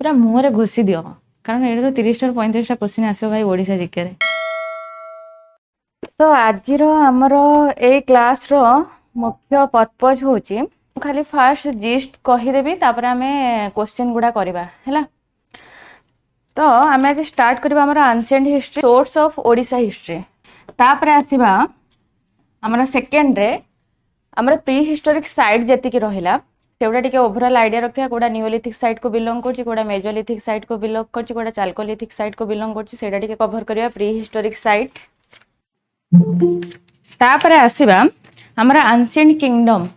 पूरा मुहरे घोषी दियो कारण ये 30 टा 35 टा क्वेश्चन आसो भाई ओडिशा जीके रे। तो आज आमर ए क्लास रो मुख्य पर्पज होची खाली फास्ट जिस्ट कहीदेवी तापर आमे क्वेश्चन गुडा करबा हैला। तो आमे आज स्टार्ट करबा हमर ancient history source of Odisha history तापर आसीबा हमर सेकंड रे हमर प्री हिस्टोरिक साइट जति की रहिला सेउडा टिके ओवरऑल आइडिया रखिया कोडा नियोलिथिक साइट को बिलोंग करछि कोडा मेजोलिथिक साइट को बिलोंग करछि कोडा चाल्कोलिथिक साइट को बिलोंग करछि सेडा टिके कवर करबा प्री हिस्टोरिक साइट। तापर आसीबा हमरा एंशिएंट किंगडम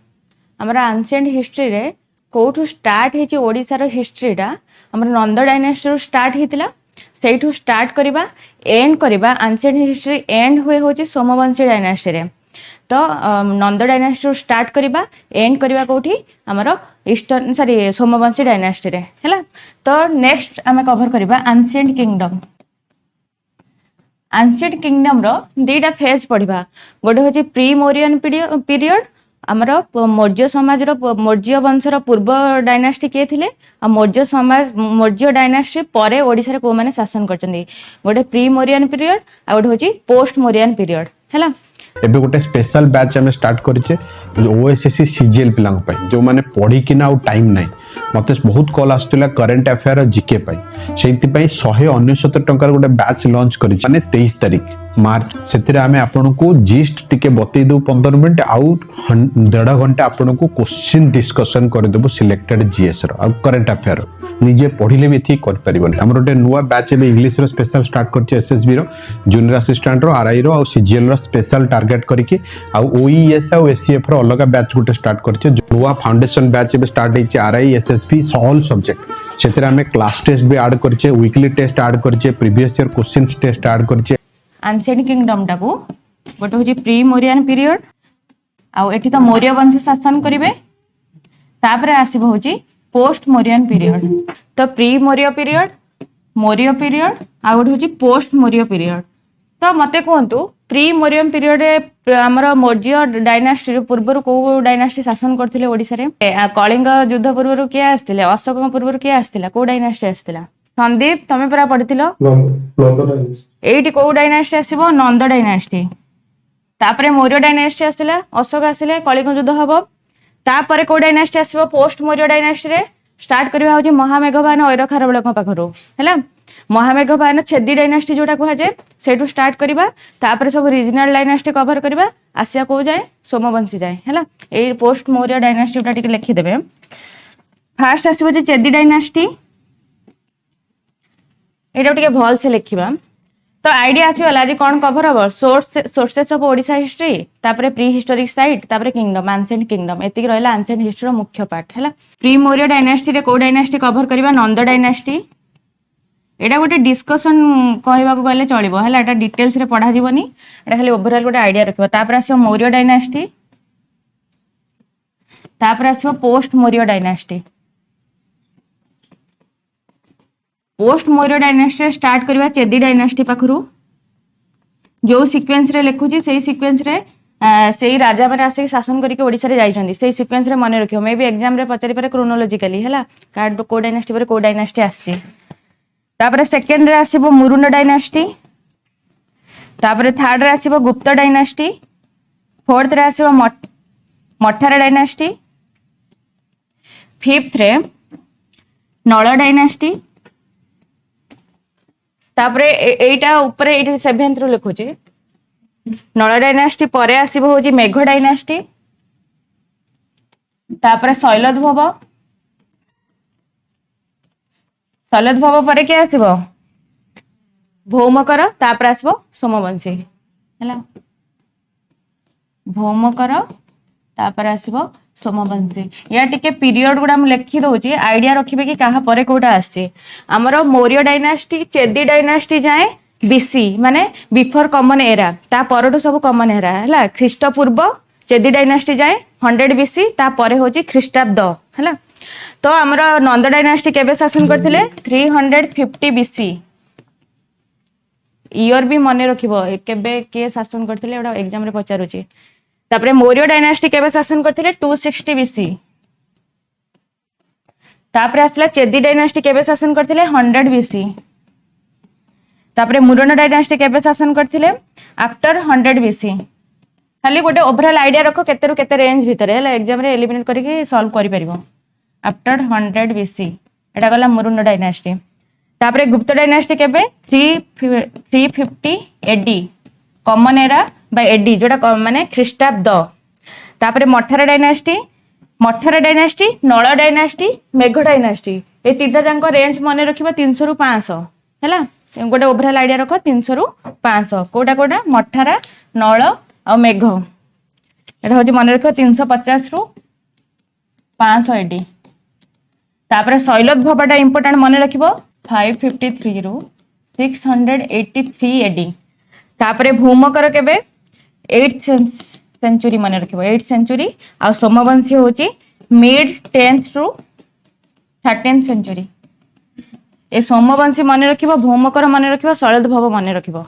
हमरा एंशिएंट हिस्ट्री रे कोठू स्टार्ट हेछि ओडिसा रो हिस्ट्रीटा हमर नंद डायनेस्टी रो स्टार्ट हेतिला सेठू स्टार्ट करबा एंड करबा एंशिएंट हिस्ट्री एंड हुए होछि सोमवंशी डायनेस्टी रे। तो नंद डायनेस्टी स्टार्ट करबा एंड करबा कोठी हमरो ईस्टर्न सॉरी सोमवंशी डायनेस्टी रे हैला। तो नेक्स्ट हमें कवर करबा एंशिएंट किंगडम। एंशिएंट किंगडम रो दुईटा फेज पढ़िबा गोटे होची प्री मोरियन पीरियड हमरो मौर्य समाज रो मौर्य वंश रो पूर्व डायनेस्टी के थिले आ मौर्य समाज मौर्य डायनेस्टी परे ओडिसा रे को माने शासन करचंदी गोटे प्री मोरियन पीरियड आ गोटे होची पोस्ट मोरियन पीरियड हैला। एबे गोटे स्पेशल बैच आम स्टार्ट करिचे ओएसएससी सीजीएल पिलांग पई जो माने पढ़ी कि ना और टाइम नाही मते बहुत कॉल आस्तला करंट अफेयर और जीके पई सेति पई 169 टंकार गोटे बैच लॉन्च करिचे माने 23 तारिख मार्च सेतिरे आमे आपन को जिस्ट टिके बतै दउ 15 मिनिट आउ 1.5 घंटा आपन को क्वेश्चन डिस्कशन कर देबो सिलेक्टेड जीएस रो और करंट अफेयर निजे पढ़िले भी थी कर परिबन। हमर गोटे नुवा बैच एबे इंग्लिश रो स्पेशल स्टार्ट करचे एसएसबी रो जूनियर असिस्टेंट रो आरआई रो और सीजीएल रो स्पेशल टारगेट करके आ ओईएस और एसीएफ रो अलग बैच गोटे स्टार्ट करचे नुवा फाउंडेशन बैच एबे स्टार्ट हेचे आरआई एसएसबी ऑल सब्जेक्ट सेतरे हमें क्लास टेस्ट भी ऐड करचे वीकली टेस्ट ऐड करचे previous year questions test add करचे। एंशिएंट किंगडम टाको गोटे होची प्री मोरियन पीरियड आ एठी तो मौर्य वंश शासन करिवे तापरे आसीबो होची पोस्ट मोरियन पीरियड। तो प्री मौर्य पीरियड आ गोटे होची पोस्ट मौर्य पीरियड। तो मते कहंतु प्री मौर्य पीरियड रे हमर मौर्य डायनेस्टी पूर्व को डायनेस्टी शासन करथिले ओडिसा रे कलिंग युद्ध पूर्व के आस्थिले अशोक पूर्व के आस्थिला को डायनेस्टी आस्थिला संदीप तमे परा पढिथिलो एइटी को डायनेस्टी आसीबो नंद डायनेस्टी तापरे मौर्य डायनेस्टी आसिला अशोक आसिले कलिंग युद्ध हबो तापरे को डायनेस्टी आसीबो पोस्ट मौर्य डायनेस्टी रे स्टार्ट करबा होची महामेघवान ऐर खारबेल को पाखरो हैला। महामेघवान छेदी डायनेस्टी जोटा को जे सेटू स्टार्ट करबा तापरे सब रीजनल डायनेस्टी कवर करबा आसिया को जाय सोमवंशी जाय हैला। ए पोस्ट मौर्य डायनेस्टी जोटा टिके लिखि देबे फर्स्ट आसीबो जे छेदी डायनेस्टी एटा टिके भल से लिखिबा। तो आइडिया आसीगला आज कौन कवर हम सोर्सेस ऑफ ओडिशा हिस्ट्री तापरे प्री हिस्टोरिक साइट तापरे किंगडम एंशिएंट किंगडम एतिक रहला एंशिएंट हिस्ट्री रो मुख्य पार्ट हैला। प्री मौर्य डायनेस्टी रे को डायनेस्टी कवर करबा नंद डायनेस्टी एटा गोटे डिस्कशन कहबा को गले चलिबो हैला एटा डिटेल्स रे पढा जीवनी एटा खाली ओवरऑल गोटे आइडिया रखबा। तापरे आसीबो मौर्य डायनेस्टी तापरे आसीबो post Maurya dynasty post Maurya dynasty start करबा चेदी डायनेस्टी पाखरु जो सीक्वेंस रे लिखुची सेही सीक्वेंस रे सेही राजा माने आसे शासन करके ओडिसा रे जाई छथि सेही सीक्वेंस रे माने रखियो मे भी एग्जाम रे पचारि पारे क्रोनोलॉजिकली हैला कार्ड को डायनेस्टी पर को डायनेस्टी आसी। तापरे सेकंड रे आसीबो मुरुंड डायनेस्टी तापरे थर्ड रे आसीबो गुप्त डायनेस्टी फोर्थ रे आसीबो मठार डायनेस्टी फिफ्थ रे नळ डायनेस्टी तापरे एटा ऊपरे एटी 7th रो लिखुची नळ डायनेस्टी परे आसीबो होची मेघ डायनेस्टी तापरे शैलद्भव परे के आसीबो भौमकर तापरे आसीबो सोमवंशी हैला भौमकर तापरे आसीबो सोमवंशी या टिके पीरियड गुडा हम लिखि दोची आइडिया रखिबे कि कहा परे कोटा आसी हमरो मौर्य डायनेस्टी चेदी डायनेस्टी जाए बीसी माने बिफोर कॉमन एरा ता परटो सब कॉमन एरा हैला ख्रीष्ट पूर्व चेदी डायनेस्टी जाए 100 बीसी ता परे होची ख्रीष्टाब्द हैला। तो हमरो नंद डायनेस्टी केबे शासन करथिले 350 बीसी ईयर भी मने रखिबो केबे के शासन करथिले एडा एग्जाम रे पचारुची। तापरे मौर्य डायनेस्टी केबे शासन करथिले 260 बीसी तापरे आसला चेदी डायनास्टी केबे शासन करथिले 100 बीसी। तापरे मुरण डायनास्टी केबे शासन करथिले आफ्टर 100 बीसी। खाली गोटे ओवरऑल आइडिया रखो केते रु केते रेंज भितरे हला एग्जाम रे एलिमिनेट करके सॉल्व करि परिबो। आफ्टर 100 बीसी एटा गला मुरुंड डायनास्टी। तापरे गुप्त डायनास्टी केबे 350 AD common era by AD जोटा माने ख्रीष्टाब्द द। तापरे Mathara dynasty Nala dynasty Megha dynasty ए तीनटा जांको रेंज मने रखिबा 300 रु 500 हैला गोटे ओवरऑल आइडिया रखो 300 रु 500 कोटा मठारा नळ आ मेघ एटा होजी मने रखिबा 350 रु 500 एडी। तापरे शैलोद्भवटा इंपोर्टेंट मने रखिबो 553 रु 683 एडी। तापरे भूमकर केबे 8th सेंचुरी मन रखिबो 8th सेंचुरी आ सोमवंशी होची मिड 10th रु 13th सेंचुरी। ए सोमवंशी मन रखिबो भूमकर मन रखिबो शैलोद्भव मन रखिबो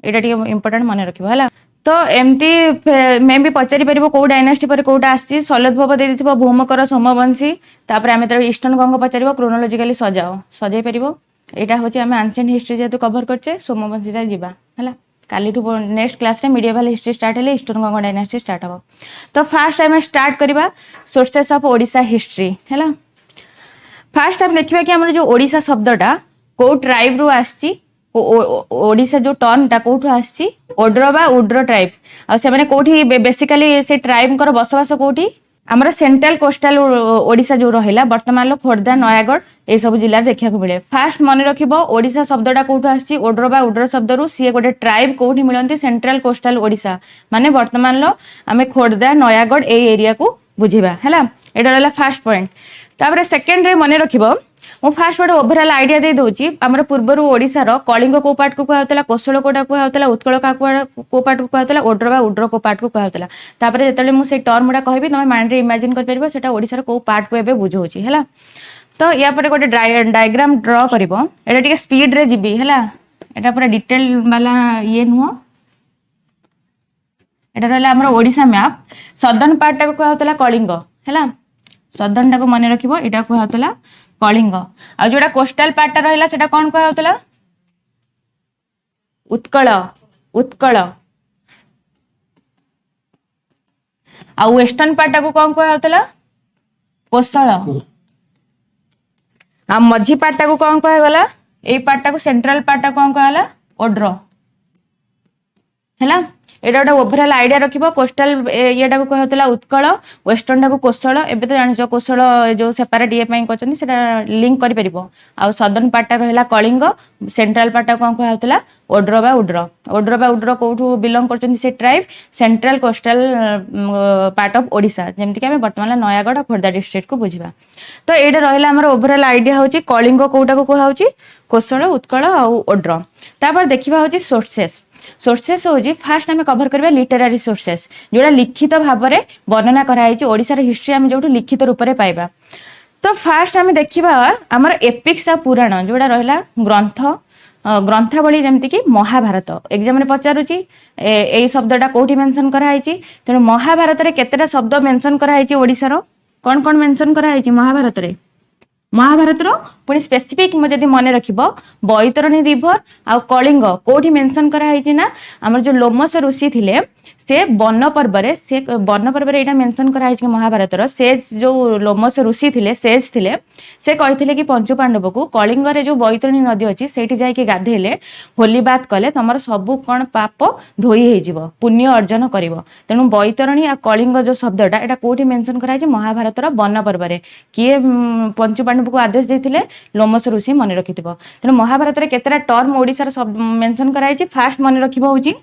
एटा टी इंपोर्टेंट मन रखिबो हला। तो एमती मे भी पचारि परिबो को डायनास्टी पर कोटा आसी शैलोद्भव दे दिथिबो भूमकर सोमवंशी तापर आमे तर ईस्टर्न गंग पचारिबो क्रोनोलॉजिकली सजाई परिबो। एटा होची आमे एंशिएंट हिस्ट्री जेतु कवर करछे सोमवंशी जा जिबा हला। काली टू नेक्स्ट क्लास रे मिडिएवल हिस्ट्री स्टार्ट हेले ईस्टर्न गंगा डायनास्टी स्टार्ट हो। तो फास्ट टाइम स्टार्ट करबा सोर्सेस ऑफ ओडिशा हिस्ट्री हैला। फास्ट टाइम देखिबा कि हमर जो ओडिशा शब्दटा को ट्राइब रु आछि ओडिशा जो टर्मटा कोठु आछि ओड्र बा उड्र ट्राइब आ से माने कोठी बेसिकली से ट्राइब कर बसवास कोठी आमर सेंट्रल कोस्टल ओडिशा जो रहिला वर्तमान खोर्धा नयागढ़ ए सब जिल्ला देखा मिले। फास्ट मन रखिबो ओडिशा शब्दटा कोठु आछि ओड्र बा उड्र शब्द रु सी गोटे ट्राइब कोठी मिलंती सेंट्रल कोस्टल ओडिशा माने वर्तमान आमे खोर्धा नयागढ़ ए एरिया को बुझिबा हैला। एटा रहला फास्ट पॉइंट। तापर सेकंड रे मन रखिबो मु फास्ट गोटे ओवरऑल आइडिया दे दोची हमर पूर्वरु ओडिसा रो कलिंग को पार्ट को कहउतला कोसळ कोटा को कहउतला उत्कल का को पार्ट को कहउतला ओड्र बा उड्र को पार्ट को कहउतला। तापर जेतले मु से टर्मडा कहबी तमे माइंड रे इमेजिन कर परबो सेटा ओडिसा रो को पार्ट को एबे बुझौची हैला। तो या पर गोटे डायग्राम ड्रा करबो एटा टिके स्पीड रे जिबी हैला। एटा पूरा डिटेल वाला ये नुहो एटा रहला हमर ओडिसा मैप सदर्न पार्ट को कहउतला कलिंग हैला। सदर्न टा को माने रखिबो एटा को कहउतला कलिंग आ जोडा कोस्टल पार्ट रहला सेटा कोन कहउतला उत्कल उत्कल आ वेस्टर्न पार्ट को कोन कहउतला कोसळ आ मझी पार्ट को कोन कहगला ए पार्ट को सेंट्रल पार्ट कोन कहला ओड्र हैला। एटा गोटे ओवरऑल आइडिया रखिबो कोस्टल येटा को कहउतला उत्कल वेस्टर्न टा को कोसळ एबे तो जानिछो कोसळ जो सेपरेट ये पई कहचनी सेटा लिंक करि परिबो आ सदर्न पार्ट रहला कलिंग सेंट्रल पार्ट कोन कहउतला ओड्र बा उड्र कोठु बिलोंग करचनी से tribe central coastal part of Odisha जेमति कि हमें वर्तमान नयागढ़ खोर्धा डिस्ट्रिक्ट को बुझिबा। तो एटा रहला हमर ओवरऑल आइडिया होची कलिंग कोटा को कहउची कोसळ उत्कल आ ओड्र। तापर देखिबा होची सोर्सेस होजी फास्ट हमें कवर करबा लिटरेरी सोर्सेस जोड़ा लिखित भाव में वर्णना कराई ओडिशार हिस्ट्री हम जो लिखित रूप में पाइबा। तो फास्ट हमें देखिबा हमर एपिक्स आ पुराण जोड़ा रहला ग्रंथावली जमती कि महाभारत एग्जाम रे पचारुची ए शब्दटा कोठी मेंशन कराई तेणु महाभारत रे केतेटा शब्द मेंशन कराई ओडिशार कोन कोन मेंशन कराई महाभारत रे महाभारत रो पुणी स्पेसिफिक जदि मन रखिबो बैतरणी रिवर आ कलिंग कोठी मेंशन करा है ना हमर जो लोमस ऋषि थिले से वन पर्व रे एटा मेंशन करा है कि महाभारत रो सेज जो लोमस ऋषि थिले सेज थिले से कहिथिले कि पंचु पांडव को कलिंग रे जो बैतरणी नदी अछि सेठी जाय कि गाधेले होली बात कले तमर सब कोन पाप धोई हे जिवो पुण्य अर्जन करिवो। तेनु बैतरणी आ कलिंग जो शब्दटा एटा कोठी मेंशन करा है महाभारत रो वन पर्व रे किए पंचु पांडव को आदेश देथिले लोमस ऋषि मन रखिथिबो। तेनु महाभारत रे केतेरा टर्म ओडिसा रो सब मेंशन करा है फास्ट मन रखिबो होची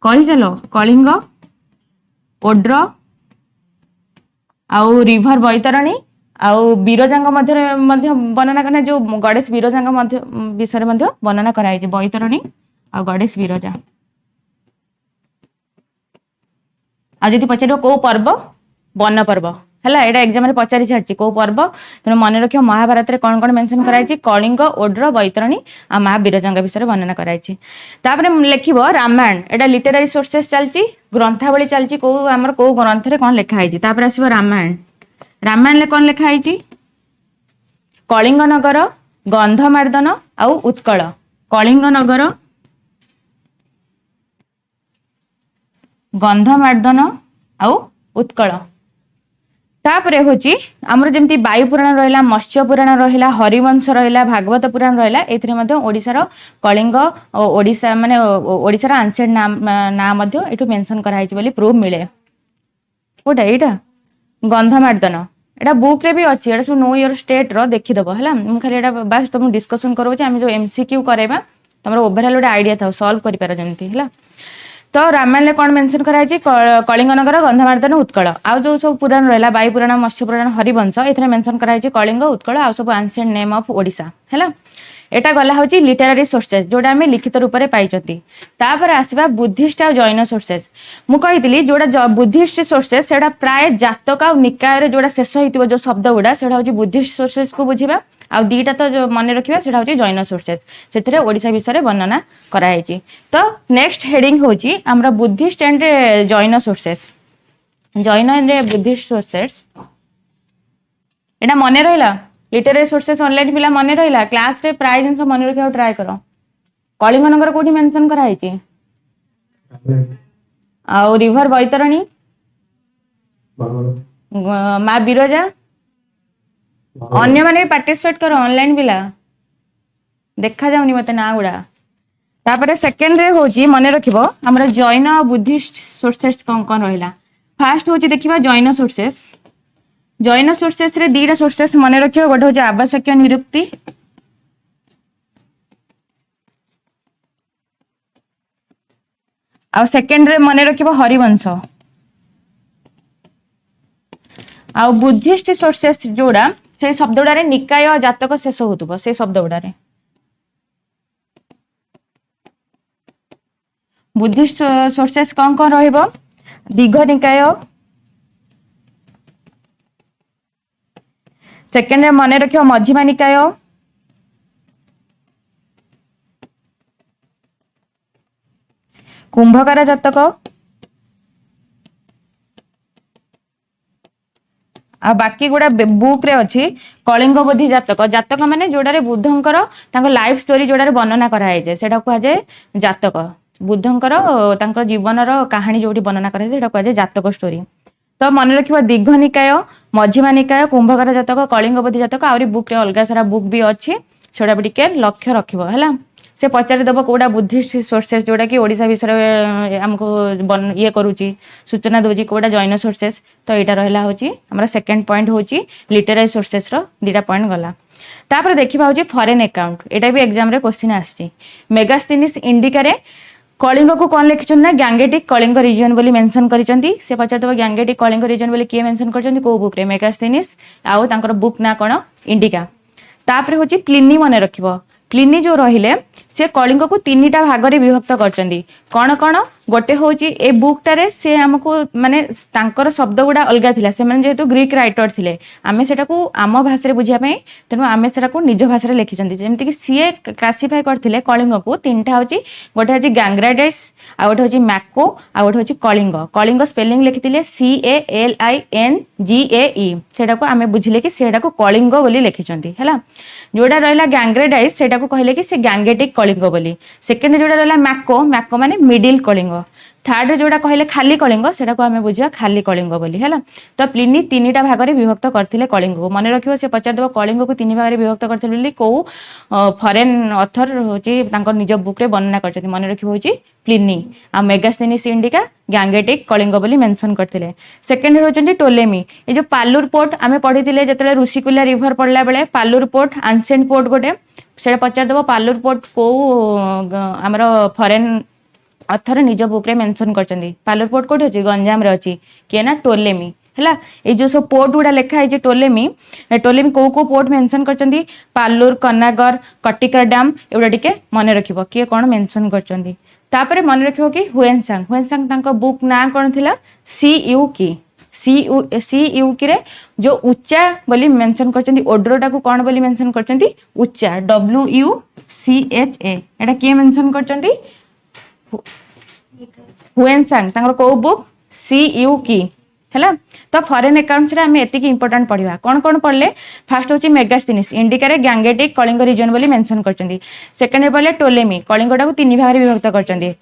कहि चलो कलिंग ओड्र आउ रिवर बैतरणी आउ बीरजांग मध्य वर्णना करना जो गणेश बीरजांग मध्य विषय मध्य वर्णना कराई बैतरणी आउ गणेश बीरजा। आ जदि पचारो को पर्व वन पर्व हैला एटा एग्जाम रे पचारि छाडची को पर्व तेनु मन रखियो महाभारत रे कोन कोन मेंशन कराई कलिंग ओड्र बैतरणी आ महा बीरजांग विषय वर्णना कराई। तापरे लिखिबो रामायण एटा लिटरेरी सोर्सेस चलची ग्रंथावली चलची को हमर को ग्रंथ रे कोन लिखा है तापरे आसीबो रामायण ले कौन लिखा है? कलिंग नगर, गंधमार्दन आउ उत्कल। कलिंग नगर, गंधमार्दन आउ उत्कल। तापरे होची हमर जेमती वायु पुराण रहिला, मत्स्य पुराण रहिला, हरिवंश रहिला, भागवत पुराण रहिला। एथिरे मध्ये ओडिसा रो कलिंग ओडिसा माने ओडिसा रो आंशियंट ना मध्ये एठु मेंशन करा हिची बोली प्रूफ मिले। कोटा एटा गंधमार्दन एटा बुक रे भी अछि। एटा सो नो योर स्टेट रो देखि दबो हला। हम खाली एटा बस तुम डिस्कशन करो जे हम जो एमसीक्यू करेबा तमरो ओवरऑल ओटा आईडिया थाउ सॉल्व करि पारो जेमती हला। तो रामायण ले कौन मेंशन कराई? कलिंग नगर, गंधमार्दन, उत्कल। आउ जो सब पुराण रहला वायु पुराण, मत्स्य पुराण, हरिवंश एथरे मेंशन कराई कलिंग, उत्कल आउ सब एंशिएंट नेम ऑफ ओडिसा हैला। एटा गला होची लिटरेरी सोर्सेस जोडा हमें लिखित रूप रे पाइचंती। तापर आसीबा बुद्धिस्ट आ जैन सोर्सेस। मु कहितली जोडा बुद्धिस्ट सोर्सेस सेडा प्राय जातक आ निकाय रे जोडा शेष होइतिबो जो शब्द गुडा सेडा होची बुद्धिस्ट सोर्सेस को बुझिबा। आ दीटा तो जो मन रखिबा सेडा होची जैन सोर्सेस। सेथरे ओडिसा विषय वर्णना करा हैची। तो नेक्स्ट हेडिंग होची हमरा Buddhist and Jain sources. Jain and Buddhist sources एटा मन रहिला। लिटरेरी सोर्सेस ऑनलाइन पिला मन रहिला। क्लास रे प्राय जिंस मन रखिया ट्राई करो। कलिंग नगर कोठी मेंशन करा हैची? आ रिवर बैतरणी, मां बिरजा। अन्य माने पार्टिसिपेट करो ऑनलाइन पिला। देखा जाउनी मते ना गुडा। तापरे सेकंड रे होची मन रखिबो हमरा जैन आ बुद्धिस्ट सोर्सेस कोन कोन रहिला। फर्स्ट होची देखिबा जैन सोर्सेस। जैन सोर्सेस रे दीटा सोर्सेस मन रखियो। गोटे होची आवश्यक निरुक्ति आ सेकंड रे मन रखिबो हरिवंश। आ बुद्धिस्ट सोर्सेस जोड़ा से शब्द गुडा रे निकाय जातक शेष होतबो से शब्द गुडा रे। बुद्धिस्ट सोर्सेस कौन कौन रहिबो? दीघ निकाय, सेकेंड रे मन रखियो मझिमा निकाय, कुंभकार जातक आ बाकी गुडा बुक रे अछि कलिंग बोधि जातक। जातक माने जोडारे बुद्धंकर तांको लाइफ स्टोरी जोडारे वर्णना करा है जे सेटा को जाय जातक। बुद्धंकर तांको जीवन रो कहानी जोडी वर्णना करा है सेटा को जाय जातक स्टोरी। तो मन रखिबा दीघ निकाय, मझिमा निकाय, कुंभकार जातक, कलिंग बोधि जातक। आउरी बुक रे अलगा सारा बुक भी अछि सेटा भी टिके लक्ष्य रखिबो हला। से पचारि दबो कोडा बुद्धिस्ट सोर्सेस जोडा कि ओडिसा विषय हमको ये करूची सूचना दोजी कोडा जैन सोर्सेस। तो एटा रहला होची हमरा सेकंड पॉइंट होची लिटरेरी सोर्सेस रो दीटा पॉइंट गला। तापर देखिबा होची फॉरेन अकाउंट। एटा भी एग्जाम रे क्वेश्चन आछि। मेगास्थेनिस इंडिका रे कलिंग को कौन लिखिछन ना गैंगेटिक कलिंग रीजन बोली मेंशन करिसंती। से पचार दबो गैंगेटिक कलिंग रीजन बोली के मेंशन करछंती को बुक रे? मेगास्थेनिस आउ तांकर बुक ना कोन इंडिका। तापर होची प्लिनी मन रखिबो। प्लिनी जो रहिले से कलिंग को तीनिटा भाग रे विभक्त करचंदी। कोन कोन? गोटे होची ए बुक टारे से हमको माने तांकर शब्द गुडा अलगा थिला। से माने जेहेतु ग्रीक राइटर थिले आमे सेटा को आम भाषा रे बुझिया पई तेनु आमे सेटा को निज भाषा रे लिखिचंती। जेमति कि सीए क्लासिफाई करथिले कलिंग को तीनटा होची। गोटे होची गैंग्रेडाइस, आ गोटे होची मैको, आ गोटे होची कलिंग। कलिंग स्पेलिंग लिखिथिले CALINGAE। सेटा को आमे बुझिले कि सेटा को कलिंग बोली लिखिचंती हैला। जोडा रहला गैंग्रेडाइस सेटा को कहले कि से गैंगेटिक कलिंग बोली। सेकंड जोडा रहला मैको, मैको माने मिडिल कलिंग। थर्ड जोडा कहले खाली कलिंग सेटा को हमें बुझिया खाली कलिंग बोली हैला। तो प्लिनी तीनिटा भाग रे विभक्त करथिले कलिंग को। मन रखिबो से पचार दबो कलिंग को तीन भाग रे विभक्त करथिले बोली को फॉरेन ऑथर होची तांकर निज बुक रे वर्णना करछथि। मन रखिबो होची प्लिनी। आ मेगास्थेनिस इंडिका गैंगेटिक कलिंग बोली मेंशन करथिले। Second होचंती Ptolemy. ए जो पालुर पोर्ट आमे पढिथिले जतले ऋषिकुल्या रिवर पडला बेले पालुर पोर्ट एंशिएंट पोर्ट गोटे सेटा पचार दबो पालुर पोर्ट को हमरो फॉरेन अथर निज बुक रे मेंशन करचंदी। पालुर पोर्ट कोठी अछि? गंजाम रे अछि। के ना टोलेमी हैला। ए जो सब पोर्ट गुडा लेखा है जे टोलेमी टोलेमी को पोर्ट मेंशन करचंदी? पालुर, कन्नागर, कटिका डैम एउडा टिके मन रखिबो के कोन मेंशन करचंदी। तापरे मन रखिबो कि हुएनसांग। हुएनसांग तांको बुक ना कोन थिला? CU की। CU की रे जो उच्चा बोली मेंशन करचंदी। ओड्रोटा को कोन बोली मेंशन करचंदी? उच्चा WUCHA। एटा के मेंशन करचंदी? हुएनसांग। तांकर को बुक? CU की है। तो फॉरेन अकाउंट्स रे आम एतिक इंपोर्टाट पढ़ा कौन कौन पढ़ले फास्ट हूँ मेगास्थिनिस इंडिका रे गैंगेटिक कलिंग रीजन बोली मेंशन करछंती। सेकंड पढ़ले टोलेमी कलिंगटा को तीन भाग विभक्त करछंती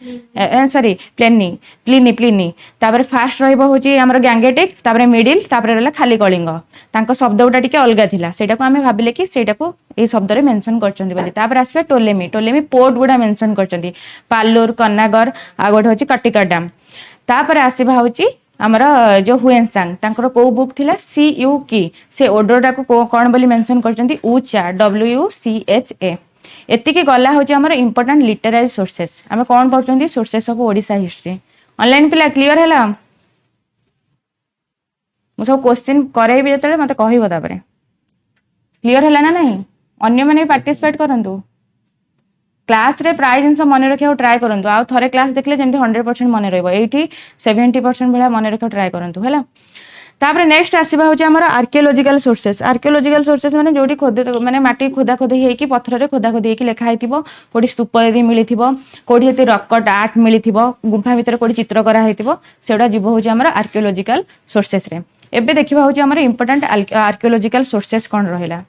सॉरी प्लेनी प्लिनी प्लिनी तापर फास्ट रहइबो होची हमर गैंगेटिक तापर मिडिल तापर रहला खाली कलिंग तांको शब्द गुटा टिके अलगा थिला सेटा को आमे भाबिले कि सेटा को ए शब्द रे मेंशन करछंती बोली। तापर आसबे टोलेमी टोलेमी पोर्ट गुडा मेंशन करछंती पाल्लुर कन्नागर आ गोटे होची कटिका डैम। तापर आसीबा होची हमरा जो हुएनसांग तांकर को बुक थिला सी यू की से ओडोटा को कोन बोली मेंशन करछंती ऊचा WUCHA। एतिके गला होची हमर इंपोर्टेंट लिटरेरी सोर्सेस आमे कोन पढछंती sources of Odisha history. Online पिला क्लियर हैला मु सब क्वेश्चन करैबी जतले मते कहिबो तापरे क्लियर हैला ना नहीं अन्य माने पार्टिसिपेट करंतु क्लास रे प्राय जिनस मन रखिया ट्राई करंतु आ थरे क्लास देखले जेमति 100% मन रहइबो एठी 70% भला मन रखिया ट्राई करंतु हैला। तापर नेक्स्ट आसीबा होची हमर आर्कियोलॉजिकल सोर्सेस माने जोडी खोदे माने माटी खोदा खोदी हेकी पत्थर रे खोदा खोदी हेकी लेखा हेतिबो कोडी स्तूप यदि मिलिथिबो कोडी हेति रॉक आर्ट मिलिथिबो गुफा भितर कोडी चित्र करा हेतिबो सेडा जीव होची हमर आर्कियोलॉजिकल सोर्सेस रे। एबे देखिबा होची हमर इंपोर्टेंट आर्कियोलॉजिकल सोर्सेस कोन रहिला।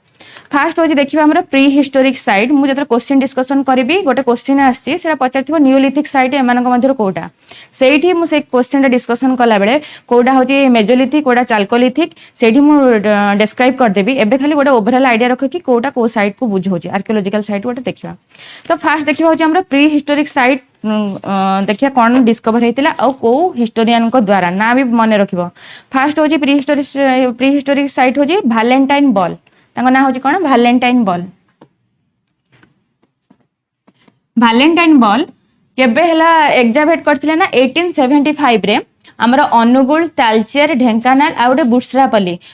फास्ट होची देखिबा हमर प्री हिस्टोरिक साइट मु जतर क्वेश्चन डिस्कशन करबी गोटे क्वेश्चन आछि सेटा पचारथिबो नियोलिथिक साइट एमानक मध्यर कोटा सेठी मु से क्वेश्चन रे डिस्कशन कला बेले कोडा होची मेजोलिथिक कोडा चाल्कोलिथिक सेठी मु डिस्क्राइब कर देबी। एबे खाली गोटे ओवरऑल आईडिया रखो कि कोटा को साइट को बुझौची आर्कियोलॉजिकल साइट गोटे देखिबा। तो फास्ट देखिबा होची हमर प्री हिस्टोरिक साइट देखिया कौन डिस्कवर हेतिला और को हिस्टोरियन को द्वारा ना भी मन रखिबो। फास्ट होची प्री हिस्टोरिक साइट होची वैलेंटाइन बॉल तांको ना होची कोन वैलेंटाइन बॉल। वैलेंटाइन बॉल केबे हला एग्जावेट करथिले ना 1875 रे हमर अनुगुल तालचेर ढेंकानाल आ गोटे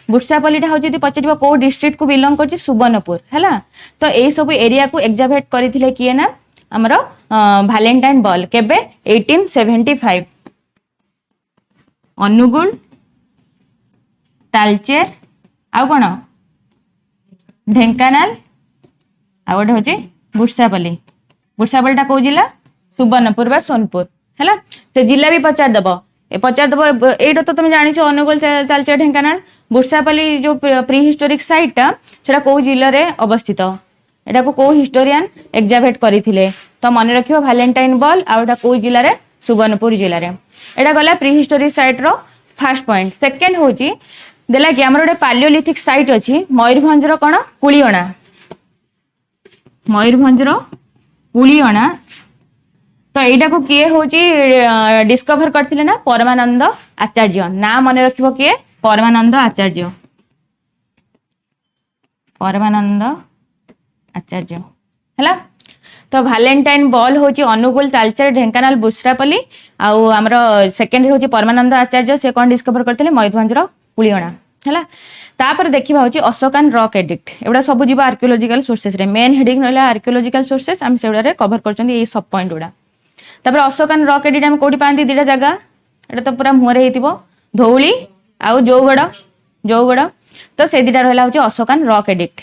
बुटसापल्लीटा होची जदी पचरिबो को डिस्ट्रिक्ट को बिलोंग करची सुवर्णपुर हैला। तो एई सब एरिया को एग्जावेट करथिले किए ना हमर वैलेंटाइन बॉल केबे 1875 अनुगुल तालचेर आ कोन ढेंकानाल आ गोटे होची बुटसापल्लीटा को जिला सुवर्णपुर बा सोनपुर हैला। से जिला भी पचार दबो एटा तो तुम जानि छो अनुगुल तालचेर ढेंकानाल बुटसापल्ली जो प्री हिस्टोरिक साइटटा सेटा को जिल्ला रे अवस्थित एटा को हिस्टोरियन एग्जावेट करिथिले। तो मन रखियो वैलेंटाइन बॉल आ एटा को जिल्ला रे सुवर्णपुर जिल्ला रे एटा गला pre historic site row first point. Second होची देला कि हमर गोटे पालियोलिथिक साइट अछि मयूरभंज रो कोन कुलियणा मयूरभंज रो कुलियणा। तो एटा को किए होची डिस्कवर करथिले ना परमानंद आचार्य ना मन रखिबो किए परमानंद आचार्य हैला। तो वैलेंटाइन बॉल होची अनुगुल तालचेर ढेंकानाल बुटसापल्ली आ हमर सेकंड होची परमानंद आचार्य से कोन डिस्कवर करथिले मयूरभंज रो कुलियणा हैला। तापर देखिबा होची अशोकान रॉक एडिक्ट एबडा सब जीवा आर्कियोलॉजिकल सोर्सेस रे मेन हेडिंग रहला आर्कियोलॉजिकल सोर्सेस हम सेबडा रे कवर करचंदी ए सब पॉइंट उडा। तापर अशोकान रॉक एडिक्ट हम कोडी पांती दीटा जगह एटा तो पूरा मुहरे हेतिबो धौली आ जौगड़ तो से दीटा रहला होची अशोकान रॉक एडिक्ट।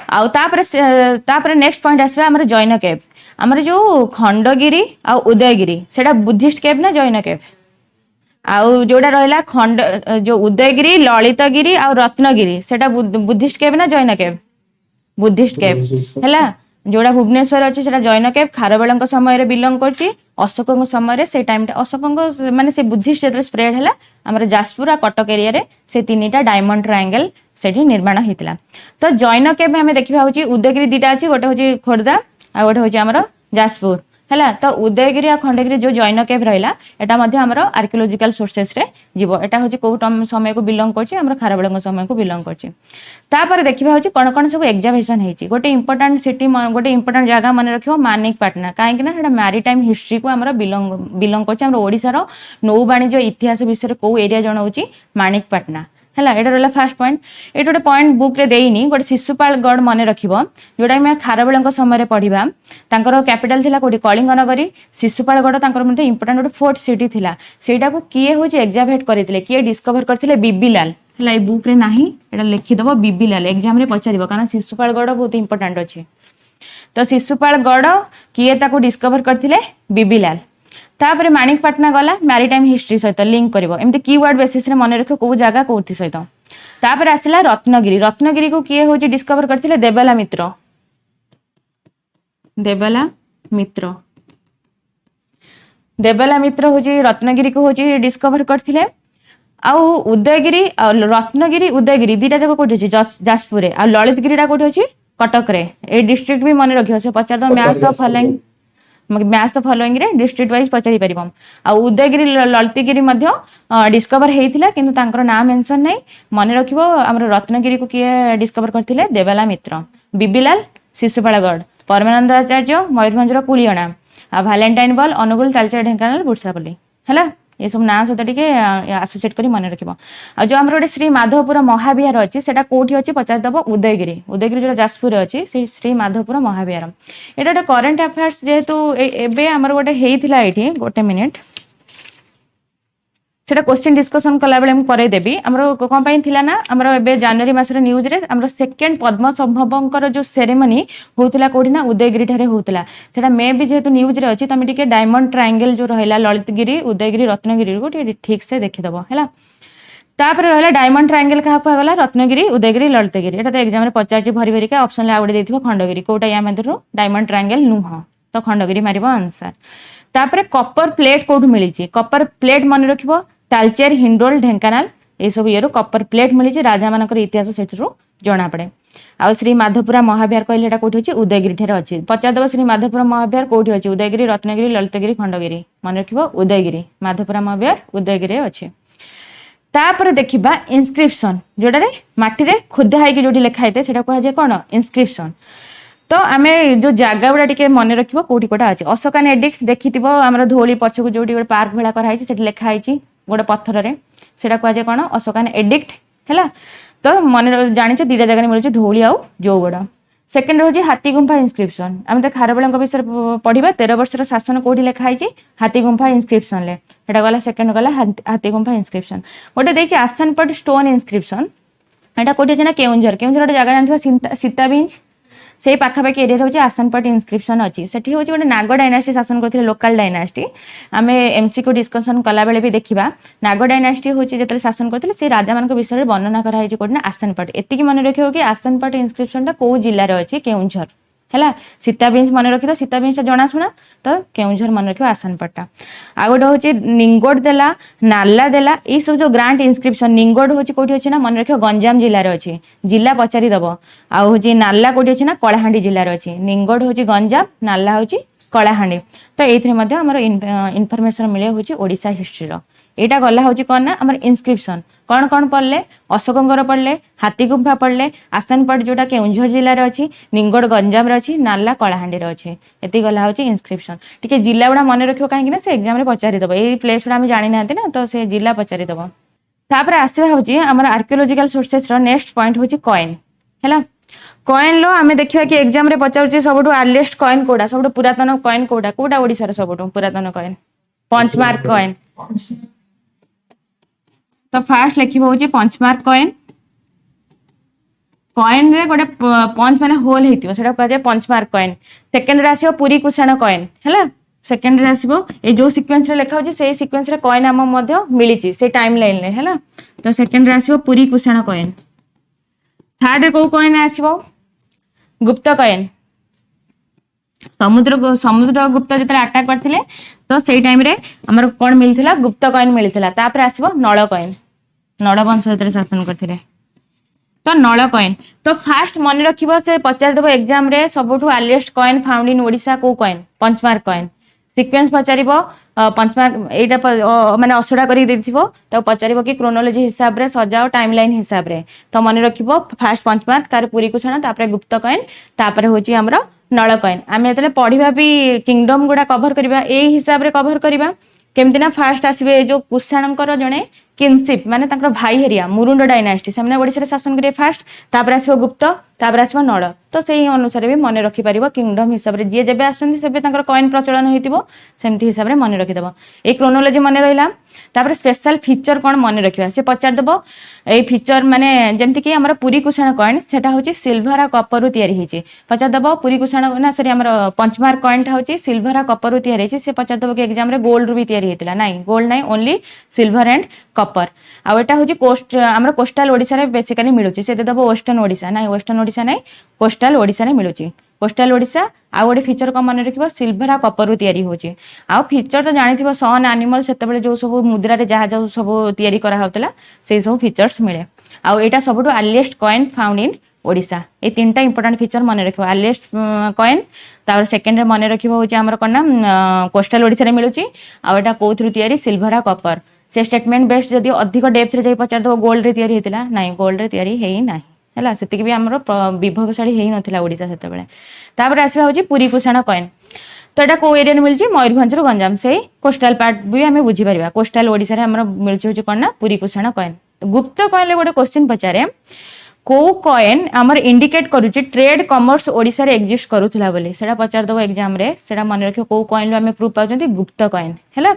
आ तापर नेक्स्ट पॉइंट आसबा हमर जैन केव हमर जो खंडगिरी आ उदयगिरी सेटा बुद्धिस्ट केव ना जैन केव आउ जोड़ा रहला खंड जो उदयगिरी ललितगिरी आ रत्नगिरी सेटा बुद्धिस्ट केव ना जैन केव बुद्धिस्ट केव हैला। जोड़ा भुवनेश्वर अछि सेटा जैन केव खारवेलक समय रे बिलोंग करछि अशोकक समय रे से टाइम अशोकक माने से बुद्धिस्ट जेतरे स्प्रेड हैला हमर जाजपुर आ कटक एरिया रे से तीनटा डायमंड ट्रायंगल सेठी निर्माण हेतिला। तो जैन केव हमें देखिबा होछि उदयगिरी दीटा अछि गोटे होछि खोर्धा आ गोटे होछि हमर जाजपुर हैला। तो उदयगिरी आ खंडगिरी जो जैन केव रहला एटा मध्ये हमर आर्कियोलॉजिकल सोर्सेस रे जीवो एटा होछि को समय को बिलोंग करछि हमर खारवेलक समय को बिलोंग करछि। तापर देखिबा होछि कोन कोन सब एग्जामिनेशन हेछि गोटे इंपोर्टेंट सिटी गोटे इंपोर्टेंट जगह मन रखियो मानिकपाटना काहे कि ना एटा मैरीटाइम हिस्ट्री को हमर बिलोंग करछि हमर ओडिसा रो नौ वाणिज्य इतिहास विषय को एरिया जणाउछि मानिकपाटना हैला। एटा रहला फर्स्ट पॉइंट एटा गोटे पॉइंट बुक रे देइनी गोटे शिशुपाल गढ़ मन रखिबो जोडा मैं खारवेलक समय रे पढिबा तांकर कैपिटल थिला कोडी कलिंग नगरी शिशुपाल गढ़ तांकर मध्ये इंपोर्टेंट गोटे फोर्ट सिटी थिला सेटा को किए होछि एग्जावेट करितले किए डिस्कवर करथिले बीबीलाल हैला। ए बुक रे नाही एटा लिखि दबो बीबीलाल एग्जाम रे पचारिबो कारण शिशुपाल गढ़ बहुत इंपोर्टेंट अछि। तो शिशुपाल गढ़ किए ताको डिस्कवर करथिले बीबीलाल। तापर माणिकपाटना गला मैरीटाइम हिस्ट्री सहित लिंक करिवो एमती कीवर्ड बेसिस रे मन रखियो को जगह कोथि सहित तापर आसिला रत्नगिरी रत्नगिरी को किए होची डिस्कवर करथिले देबला मित्र देबला मित्र होची रत्नगिरी को होची डिस्कवर करथिले आउ उदयगिरी रत्नगिरी उदयगिरी दीटा जगह कोठी अछि जाजपुर रे आ ललितगिरी टा कोठी अछि कटक रे ए डिस्ट्रिक्ट भी मन रखियो से पचार द मैच द फॉलोइंग रे डिस्ट्रिक्ट वाइज पचारि परिबम आ उदयगिरी ललितगिरी मध्य डिस्कवर हेइथिला किंतु तांकर नाम मेंशन नै मन रखिबो हमर रत्नगिरी को किए डिस्कवर करथिले देबला मित्र बिबिलाल शिशुपालगढ़ परमानंद आचार्य मयूरभंजर कुलियणा आ वैलेंटाइन बल अनुगुल तालचेर ढेंकानाल बुरसापल्ली हैला ये सब ना सहित टिके एसोसिएट करी मन रखिबो आ जो हमर गोटे श्री माधवपुर महाविहार अछि सेटा कोठी अछि पचार दबो उदयगिरी जो जाजपुर रे अछि से श्री माधवपुर महाविहार एटा करंट अफेयर्स जेहेतु एबे हमर गोटे हेइथिला एठी गोटे मिनिट सेटा क्वेश्चन डिस्कशन कला बेले हम करे देबी हमरो कोन पई थिला ना हमरो एबे जनवरी मासर न्यूज रे हमरो सेकंड पद्म संभवंकर जो सेरेमनी होतिला कोठी ना उदयगिरी ठारे होतिला सेटा मे भी जेहेतु न्यूज रे अछि तमे टिके डायमंड ट्रायंगल जो रहला ललितगिरी उदयगिरी रत्नगिरी को टिके ठीक से देखि दबो हैला तापर रहला डायमंड ट्रायंगल कहा गला रत्नगिरी उदयगिरी ललितगिरी एटा तो एग्जाम रे पचारची भरी भरी का ऑप्शन ला आउडे देथिबो खंडगिरी कोटा या मधुरो डायमंड ट्रायंगल नुह तो खंडगिरी मारिबो आंसर तापर कॉपर प्लेट कोठु मिली छी कॉपर प्लेट मन रखिबो तालचेर हिंडोल ढेंकानाल ए सब येरो कॉपर प्लेट मिली राजा मानकर इतिहास सेठरो जना पड़े आ श्री माधवपुर महाविहार कहले एटा कोठी अछि उदयगिरी ठेरे अछि पचार दब श्री माधवपुर महाविहार कोठी अछि उदयगिरी रत्नगिरी ललितगिरी खंडगिरी मन रखिबो उदयगिरी माधवपुर महाविहार उदयगिरी अछि तापर देखिबा इंस्क्रिप्शन जोडा रे माटी रे खुदा हाई के जोडी लेखा हेते सेटा कहै जे कोन इंस्क्रिप्शन तो आमे जो जागा गुडा टिके मन रखिबो कोठी कोटा अछि अशोकान एडिक्ट देखितिबो हमरा धोली पछकु जोडी गोटे पार्क भेला कर हाइछि सेट लेखा हाइछि गोटे पत्थर रे सेटा कहै जे कोन अशोकान एडिक्ट हैला तो मन जानिछ दीटा जगह मिलुछ धोली आउ जोगड सेकंड होची हाथी गुंफा इंस्क्रिप्शन हम तो खारबेलांक विषय पढिबा 13 वर्षर शासन कोठी लेखा हाइछि हाथी गुंफा इंस्क्रिप्शन ले एटा गला सेकंड गला हाथी गुंफा इंस्क्रिप्शन गोटे देछि आसनपट स्टोन इंस्क्रिप्शन एटा कोठी अछि ना केउंझर गोटे जगह जानथिबा सीताबिंज से पाखापाखि एरिया होची आसनपट इंस्क्रिप्शन अछि सेठी होची गोटे नाग डायनास्टी शासन करथिले लोकल डायनास्टी आमे एमसीक्यू डिस्कशन कला बेले भी देखिबा नाग डायनास्टी होची जेतले शासन करथिले से राजा मानक विषय वर्णना करा हाइछि कोठना आसनपट एतिकी मन रखियो कि आसनपट इंस्क्रिप्शन ता को जिल्ला रे अछि केउंझर हैला सीताबिंज मन रखितो सीताबिंज जणा सुना तो केउंझर मन रखियो आसनपटा आ गोटे होची निंगोड देला नाला देला ई सब जो ग्रांट इंस्क्रिप्शन निंगोड होची कोठी अछि ना मन रखियो गंजाम जिल्ला रे अछि जिल्ला पचारि दबो आ होची नाला कोठी अछि ना कलाहांडी जिल्ला रे अछि निंगोड होची गंजाम नाला होची कलाहांडी तो एथरे मध्ये हमर इन्फॉर्मेशन मिले होची ओडिसा हिस्ट्री रो एटा गला होची कोन ना हमर इंस्क्रिप्शन कौन कौन पढ़ले अशोकंगर पढ़ले हाथी गुंफा पढ़ले आसनपट जोटा केउंझर जिल्ला रे अछि निंगोड गंजाम रे अछि नाला कलाहांडी रे अछि एति गला होची इंस्क्रिप्शन टिके जिल्ला गुडा मन रखियो काहे कि ना से एग्जाम रे पचारि दबो ए प्लेस गुडा हम जानि नाते ना तो से जिल्ला पचारि दबो तापर आसीबा होची हमर आर्कियोलॉजिकल सोर्सेस रो नेक्स्ट पॉइंट होची कॉइन हैला कॉइन लो हमें देखिबा कि एग्जाम रे पचाउची सबटु अर्लीस्ट कॉइन कोडा सबटु पुरातन कॉइन कोडा ओडिसा रे सबटु पुरातन कॉइन पंचमार्क कॉइन तो फास्ट लिखिबो होची पंचमार्क कॉइन कॉइन रे गोटे पंच माने होल हेतिबो सेटा कहै जे पंचमार्क कॉइन सेकंड रे आसीबो पुरी कुसाण कॉइन हैला सेकंड रे आसीबो ए जो सीक्वेंस रे लेखा होची से सीक्वेंस रे कॉइन हम मध्य मिलिची से टाइम लाइन ले हैला तो सेकंड रे आसीबो पुरी कुसाण कॉइन थर्ड रे को कॉइन आसीबो गुप्त कॉइन समुद्र गुप्त जेतरे अटैक करथिले तो सेई टाइम रे हमर कोन मिलथिला गुप्त कॉइन मिलथिला तापर आसीबो नळ कॉइन नळ वंश जेतरे शासन करथिले तो नळ कॉइन तो फास्ट मन रखिबो से पचार देबो एग्जाम रे सबटु earliest coin found in Odisha को कॉइन पंचमार्क कॉइन सीक्वेंस पचारिबो पंचमार्क एटा माने असुडा करी देथिबो तो पचारिबो कि क्रोनोलॉजी हिसाब रे सजाओ टाइमलाइन हिसाब रे तो मन रखिबो फास्ट पंचमार्क तार पुरी कुसण तापर गुप्त कॉइन तापर होची हमरो नळ कॉइन आमे एतले पढिबा भी किंगडम गुडा कवर करबा ए हिसाब रे कवर करबा केमति ना फास्ट आसीबे जो कुषाणकर जणे किनशिप माने ताकर भाई हेरिया मुरुंड डायनास्टी सामने ओडिसा रे शासन करे फास्ट तापर आसीबो गुप्त तापर आसो नल तो से अनुसार भी मन रखिपर किंगडम हिसाब से जी जब आसर कॉइन प्रचलन होती हिसाब से मन रखिदेव ये क्रोनोलोजी मन रहा तापर स्पेशल फीचर कौन मन रखा से पचारदेव ये फीचर माने जमती कि आम पुरी कुषाण कॉइन से हूँ सिल्वर आ कपर रु या पचारदेव पुरी कुषाण ना सरी आम पंचमार्क कॉइन हूँ सिल्वर आ कपर रु या से पचारदेव कि एग्जाम रे गोल्ड रु भी या ना गोल्ड ना only silver and Kapoor outta हूँ कोस्ट आम कोस्टाल ओडिशा रे बेसिकली मिलूची से देव वेस्टर्न ओडिशा ना वेस्टर्न ओडिशा ना कोस्टाल ओडिशा रे मिलूची कोस्टाल ओडिशा आ गोटे फीचर कौन मन रखिबो सिल्वर आ कपर रु तैयारी होची आ फीचर तो जानिथिबो सन एनिमल सेतेबेले जो सब मुद्रा रे जहा जो सब तैयारी करा होतला से सब फीचर्स मिले आ एटा सबटु earliest coin found in Odisha ये तीनटा इंपोर्टेंट फीचर मन रखिबो अर्लीस्ट कॉइन तापर सेकंड रे मन रखिबो होची हमर कोन ना कोस्टाल ओडिशा रे मिलूची आ एटा कोथरु तैयारी सिल्वर आ कपर से स्टेटमेंट बेस्ड जदी अधिक डेप्थ रे जाई पचार दो गोल्ड रे तैयारी हेतिला नाही गोल्ड रे तैयारी हेई नाही है से भी आम विभवशाली हो नाला ओडिशा से तापर आसवा हूँ पुरी कुषाण कॉइन तो यहाँ कौ एरिया मिलूँ मयूरभंज रु गंजाम से कोस्टाल पार्ट भी आम बुझीपर कोस्टाल ओडिशा आम मिलूँ कौन ना पुरी कुषाण कॉइन गुप्त कॉइन गोटे क्वेश्चन पचारे कौ कॉइन आमर इंडिकेट करुच्ची ट्रेड कमर्स ओडिशा रे एग्जिस्ट करूला बोली से पचारदेव एग्जाम रे से मन रख कौ कॉइन आम प्रूफ पाँच गुप्त कॉइन है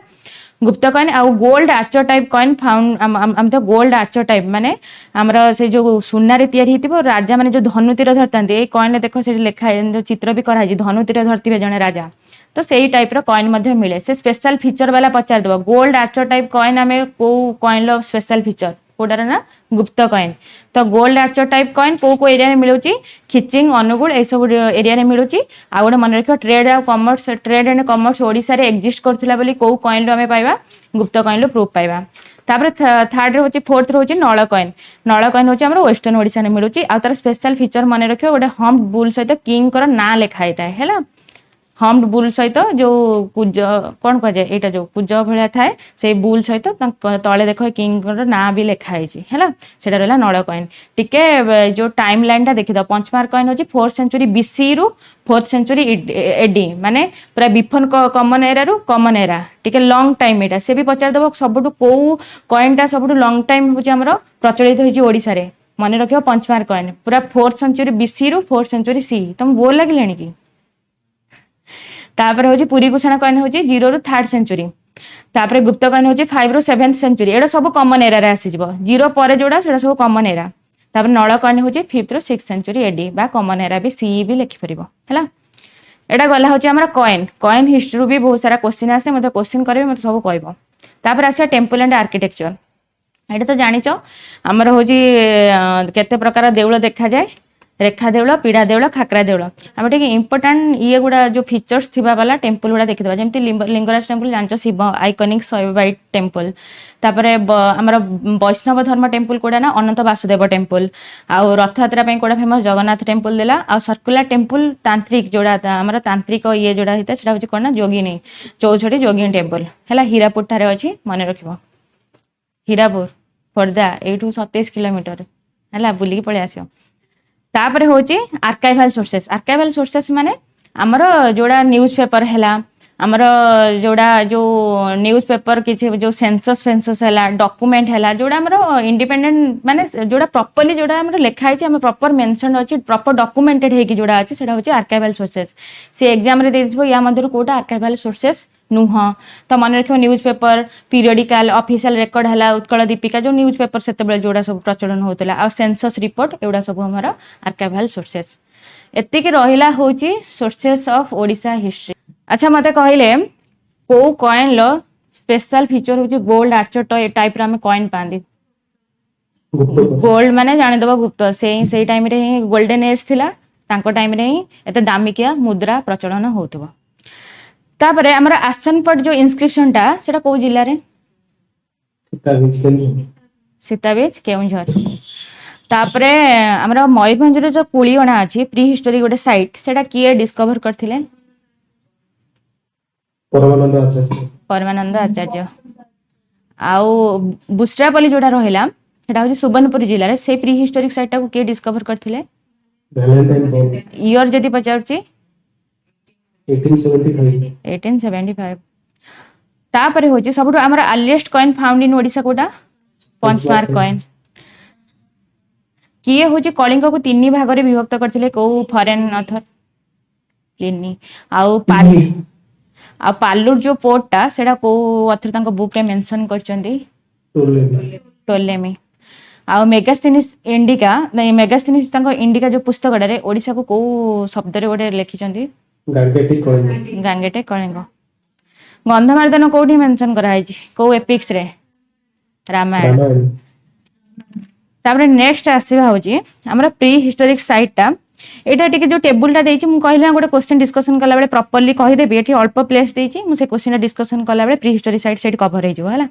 गुप्त कॉइन आउ gold archer type coin found आम तो गोल्ड आर्चर टाइप माने आमर से जो सुनारे तैयारी होती राजा माने जो धनु तीर धरता ये कॉइन देख से लिखा जो चित्र भी कराई धनु तीर धरती जड़े राजा तो सही टाइप कॉइन मिले से स्पेशल फीचर वाला पचार देव गोल्ड आर्चर टाइप कॉइन आम कौ कॉइन स्पेशल फीचर कोटार ना गुप्त कॉइन तो गोल्ड आर्चर टाइप कॉइन कौ एरिया मिलूची खिचिंग अनुगुल ये सब एरिया मिलूची आ गोटे मन रख ट्रेड आ commerce trade and commerce Odisha रे एग्जिस्ट करथुला बोली कौ कॉइन रो हमें पाइबा गुप्त कॉइन रो प्रूफ पाइबा तापर थर्ड रे होची फोर्थ रे होची नळ कॉइन होची हमर वेस्टर्न ओडिशा रे मिलूची आ तार स्पेशल फीचर मन रखियो गोटे हम्प बुल सहित किंग कर ना लिखा हिताय हैला हम्प बुल सहित जो कुज कौन कह जाए यहाँ जो कुज भाया थाए से बुल सहित तले देख किंग ना भी लिखाई है से रहा नल कॉइन टिके जो टाइम लाइन टा देखी पंचमार्क कॉइन होची 4th सेंचुरी बीसी रु 4th सेंचुरी एडी माने पूरा बिफोर कॉमन एरा रु कॉमन एरा टिके लॉन्ग टाइम एटा से भी पचार देव सबुठु कौ कॉइन टा सबुठु लॉन्ग टाइम होची हमरो प्रचलित होची ओडिशा रे मन रखियो पंचमार्क कॉइन पूरा 4th सेंचुरी बीसी रु 4th सेंचुरी सी तुम बोल लगिलेनी कि तापर हूँ पुरी कुषाण कॉइन हूँ 0 रु 3rd सेंचुरी तापर गुप्त कॉइन हूँ 5 रु 7th सेंचुरी एटा सब कॉमन एरा रे आसी जिवो 0 पर जोड़ा सेटा सब कॉमन एरा तापर नळ कॉइन हूँ 5th रु 6th सेंचुरी एडी बा कॉमन एरा भी सी भी लिखि परिबो हैला एटा गला हूँ हमर कॉइन हिस्ट्री भी बहुत सारा क्वेश्चन आसे मते क्वेश्चन करबे मते सब कहबो तापर आसे टेम्पल एंड आर्किटेक्चर एटा तो जानिचो हमर हूँ केते प्रकार देउळ देखा जाए रेखा देउल पीड़ा देउल खाकरा देउल आम टे इंपोर्टाट ये गुड़ा जो फीचर्स थी वाला टेम्पल गुड़ा देखी जमी लिंगराज टेम्पल जान शिव आइकनिक व्हाइट टेम्पल तापर आमर वैष्णव धर्म टेम्पल कोड़ा ना अनंत वासुदेव टेम्पल आउ रथयात्रा कोड़ा फेमस जगन्नाथ टेम्पल देला आ सर्कुलर टेम्पल तांत्रिक जोड़ा आमर तांत्रिक ये जोड़ा होता है हूँ कौन ना जोगिनी चौछठी जोगिनी टेम्पल है हीरापुर ठारे अच्छी मन रख हीरापुर खोर्धा यू 27 किलोमीटर है बुलिकी पलि आस तापर हूँ आर्काइवाल सोर्सेस माने आमर जोड़ा न्यूज पेपर है आमर जोड़ा जो न्यूज पेपर किसी जो सेंसस फेंसस है डॉक्यूमेंट है जोड़ा आमर इंडिपेंडेंट माने जोड़ा प्रॉपर्ली जोड़ा आमर लिखाई आम प्रॉपर मेंशन अच्छी प्रॉपर डॉक्यूमेंटेड है कि जोड़ा अच्छी सेटा हूँ आर्काइवाल सोर्सेस से एग्जाम रे देइथिबो या मध्यरु कोटा आर्काइवाल सोर्सेस नुह तो मन रख news paper periodical official record है उत्कल दीपिका जो न्यूज पेपर से जोड़ा सब प्रचलन होता आ सेंसस रिपोर्ट एगुड़ा सब हमार आर्काइवाल सोर्सेस एतिक रहिला होची सोर्सेस ऑफ ओडिशा हिस्ट्री। अच्छा मते कहले को कॉइन लो स्पेशल फीचर होची गोल्ड आर्चर टाइप रा में कॉइन पांदी गोल्ड माने जाने दबा गुप्त से टाइम रे ही गोल्डन एज थिला तांको टाइम रे ही एते दामिकिया मुद्रा प्रचलन होतबो तापरे हमरा आसन पट जो इंस्क्रिप्शन टा सेटा को जिल्ला रे सीताबीज केउंझर तापरे हमरा मयूरभंज रे जो कुलियणा अछि प्री हिस्टोरी गोटे साइट सेटा किए डिस्कवर करथिले परमानंद आचार्य आउ बुस्ट्रापल्ली जोड़ा रहिला सेटा होची सुवर्णपुर जिल्ला रे से प्री हिस्टोरिक साइट टा को किए डिस्कवर करथिले ईयर जदी पचारची 1875 तापरे होची सबटु हमरा earliest coin found in Odisha कोटा पंचमार्क कॉइन किए हूँ कलिंग को 3 भाग में विभक्त करते कौ फरेन अथर प्लिनी आउ पालुर जो पोर्टा सेटा को अथर तांको बुक रे मेंशन करचंदी टोलेमी आउ मेगास्थेनिस इंडिका नहीं मेगास्थेनिस तांको इंडिका जो पुस्तक रे ओडिसा को को शब्द रे गोटे लिखिचंदी गांगेटे कलिंग गंधमार्दन कोठी मेंशन करा है को एपिक्स रे रामायण तापर नेक्स्ट आसीबा होची हमरा प्री हिस्टोरिक साइट टा एटा टिके जो टेबल टा देछि मु कहले गोटे क्वेश्चन डिस्कशन कला बेले प्रॉपर्ली कहि देबी एठी अल्प प्लेस देछि मु से क्वेश्चन डिस्कशन कला बेले pre historic site set cover हे जिवो हला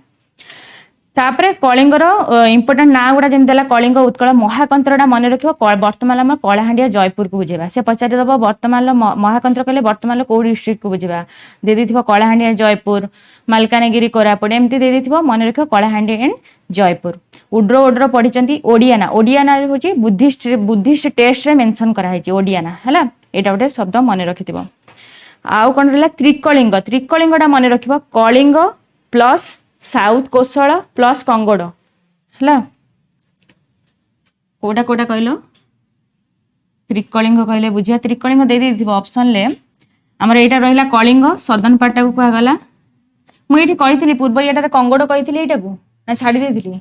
तापरे कलिंगर इंपोर्टेंट ना गुडा जेम देला कलिंग उत्कल महाकंत्रटा मन रखियो वर्तमान हम कलाहांडिया जयपुर को बुझेबा से पचारि दबो वर्तमान महाकंत्र कहले वर्तमान को डिस्ट्रिक्ट को बुझेबा दे देथिबो कलाहांडिया जयपुर मालकानगिरी कोरापुट एमती दे देथिबो मन रखियो कलाहांडिया एंड जयपुर उड्रो उड्रो पढिचंती ओडियाना ओडियाना होची बुद्धिस्ट टेस्ट रे मेंशन करा है ओडियाना हला एटा गोटे शब्द मन रखिथिबो आउ कोन रहला त्रिकलिंग त्रिकलिंगटा मन रखिबो कलिंग प्लस साउथ कोसळ प्लस कंगोड हला कोटा कोटा कहलो त्रिकलिंग कहले बुझिया त्रिकलिंग दे देथिबो ऑप्शन ले हमर एटा रहिला कलिंग सदन पाटा को कुआ गला मु एठी कहितली पूर्व एटा कंगोड कहितली एटा को ना छाडी देथिली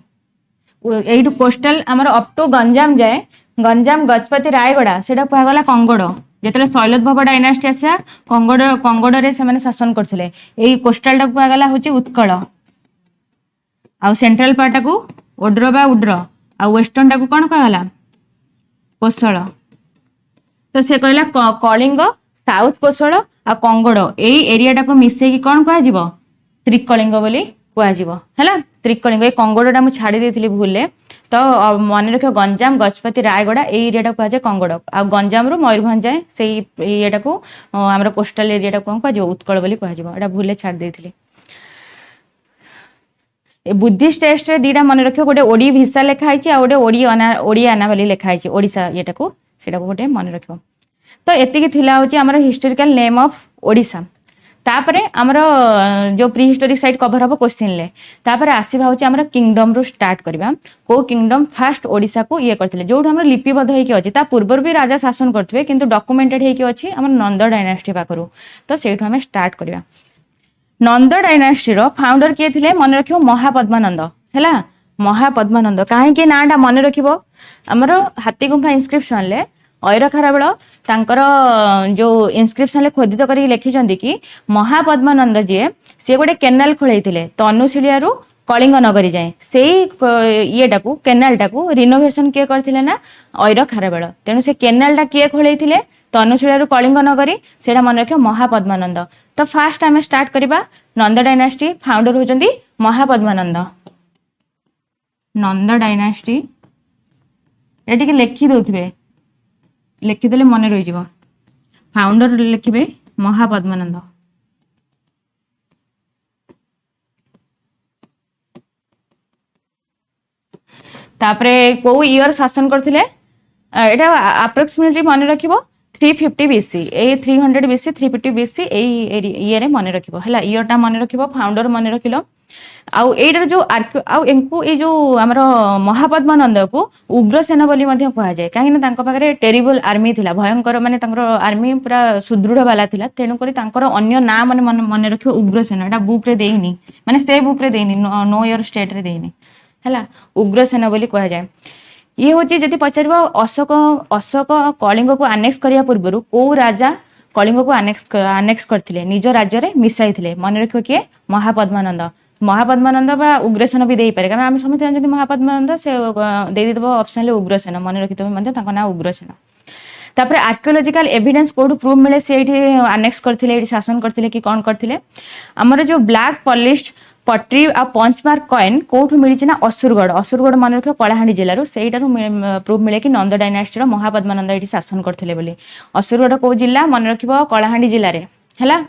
एठू कोस्टल हमर अप टू गंजाम जाए गंजाम गजपति रायगड़ा सेटा कुआ गला कंगोड जेतले शैलद्भव डायनास्टी आसा कंगोड रे से माने शासन करथिले एई कोस्टल टा कुआ गला होची उत्कल आउ सेंट्रल पार्ट को ओड्र बा उड्र आ वेस्टर्न टा को कोन कहला कोसळ तो से कहला कलिंग साउथ कोसळ आ कंगोड एई एरिया टा को मिसै की कोन कहआ जीवो त्रिकलिंग बोली कहआ जीवो हला त्रिकलिंग ए कंगोड टा मु छाडी देथिली भूले तो मन रखियो गंजाम गजपति रायगड़ा ए एरिया टा कहआ जे कंगोड आ गंजाम रो मयूरभंज जाए सेई एरिया टा को हमर कोस्टल एरिया टा को कहआ जीवो उत्कल बोली कहआ जीवो एटा भूले छाडी देथिली बुद्धिस्ट टेस्ट रे दीटा मन रखियो गोटे ओडी भिसा लेखा आइछि आ गोटे ओडियाना वाली लेखा आइछि ओडिसा एटा को सेटा को गोटे मन रखियो तो एति की थिला होछि हमर हिस्टोरिकल नेम ऑफ ओडिसा तापरे हमर जो प्री हिस्टोरिक साइट कवर हबो क्वेश्चन ले तापरे आसीबा होछि हमर किंगडम रो स्टार्ट करबा को किंगडम फर्स्ट ओडिसा को ये करथिले जोठ हमर लिपिबद्ध हेकि अछि ता पूर्वर भी राजा शासन करथबे किंतु डॉक्यूमेंटेड हेकि अछि हमर नंद डायनास्टी पाखरु तो सेठु हमें स्टार्ट करबा नंद डायनास्टी रो फाउंडर किए थिले मन रखियो महापद्मानंद हैला महापद्मानंद काहे के नाटा मन रखिबो हमर हाथी गुंफा इंस्क्रिप्शन ले ऐर खारबेल तांकर जो इंस्क्रिप्शन ले खोदित करी लिखिचंदी कि महापद्मानंद जे से गोटे केनाल खोलैथिले तनुशिलिया रु कलिंग नगरी जाए सेई येटा को केनाल टा को रिनोवेशन किए करथिले ना ऐर खारबेल तेनु से केनाल टा किए खोलैथिले तनुशिलिया रु कलिंग नगरी सेटा मन रखियो महापद्मानंद तो फास्ट आम स्टार्ट करबा नंद डायनास्टी फाउंडर होचंदी महापद्मानंद नंद डायनास्टी एटी के लिखि दोथबे लिखि देले मन रहि जिवो फाउंडर लिखिबे महापद्मानंद तापरे को ईयर शासन करथिले एटा अप्रोक्सीमेटली मन रखिबो 350 बीसी ए 300 बीसी 350 बीसी ए रे मन रखिबो हला ईयर टा मन रखिबो फाउंडर मन रखिलो आउ एडर जो आउ एंकु ए जो हमर महापद्मानंद को उग्रसेन बोली मध्ये कहा जाय काहे ना तांको पाखरे टेरिबल आर्मी थिला भयंकर माने तांकर आर्मी पूरा सुदृढ़ वाला थिला तेनु करी तांकर अन्य नाम मन रखिबो उग्रसेन एटा बुक रे देइनी माने से बुक रे देइनी नो ईयर स्टेट रे देइनी हला उग्रसेन बोली कहा जाय ये होची जति पचारबो अशोक कलिंग को अनेक्स करिया पूर्वरु को राजा कलिंग को अनेक्स करथिले निज राज्य रे मिसाइथिले मन रखियो के महापद्मानंद बा उग्रसेन भी देई पारे कारण हम समझते जानते महापद्मानंद से दे देबो ऑप्शन ले उग्रसेन मन रखितो मध्ये ताको ना उग्रसेन तापरे आर्कियोलॉजिकल एविडेंस कोड प्रूफ मिले से एठी अनेक्स करथिले एठी शासन करथिले कि कोन करथिले हमर जो ब्लैक पॉलिश्ड पट्री आ पंचमार्क कॉइन कोठु मिली ना असुरगढ़ मन रखियो कलाहांडी जिल्ला रो सेइटारु प्रूफ मिले कि नंद डायनास्टी रो महापद्मानंद एठी शासन करथिले बोली असुरगढ़ को जिल्ला मन रखिबो कलाहांडी जिल्ला रे हैला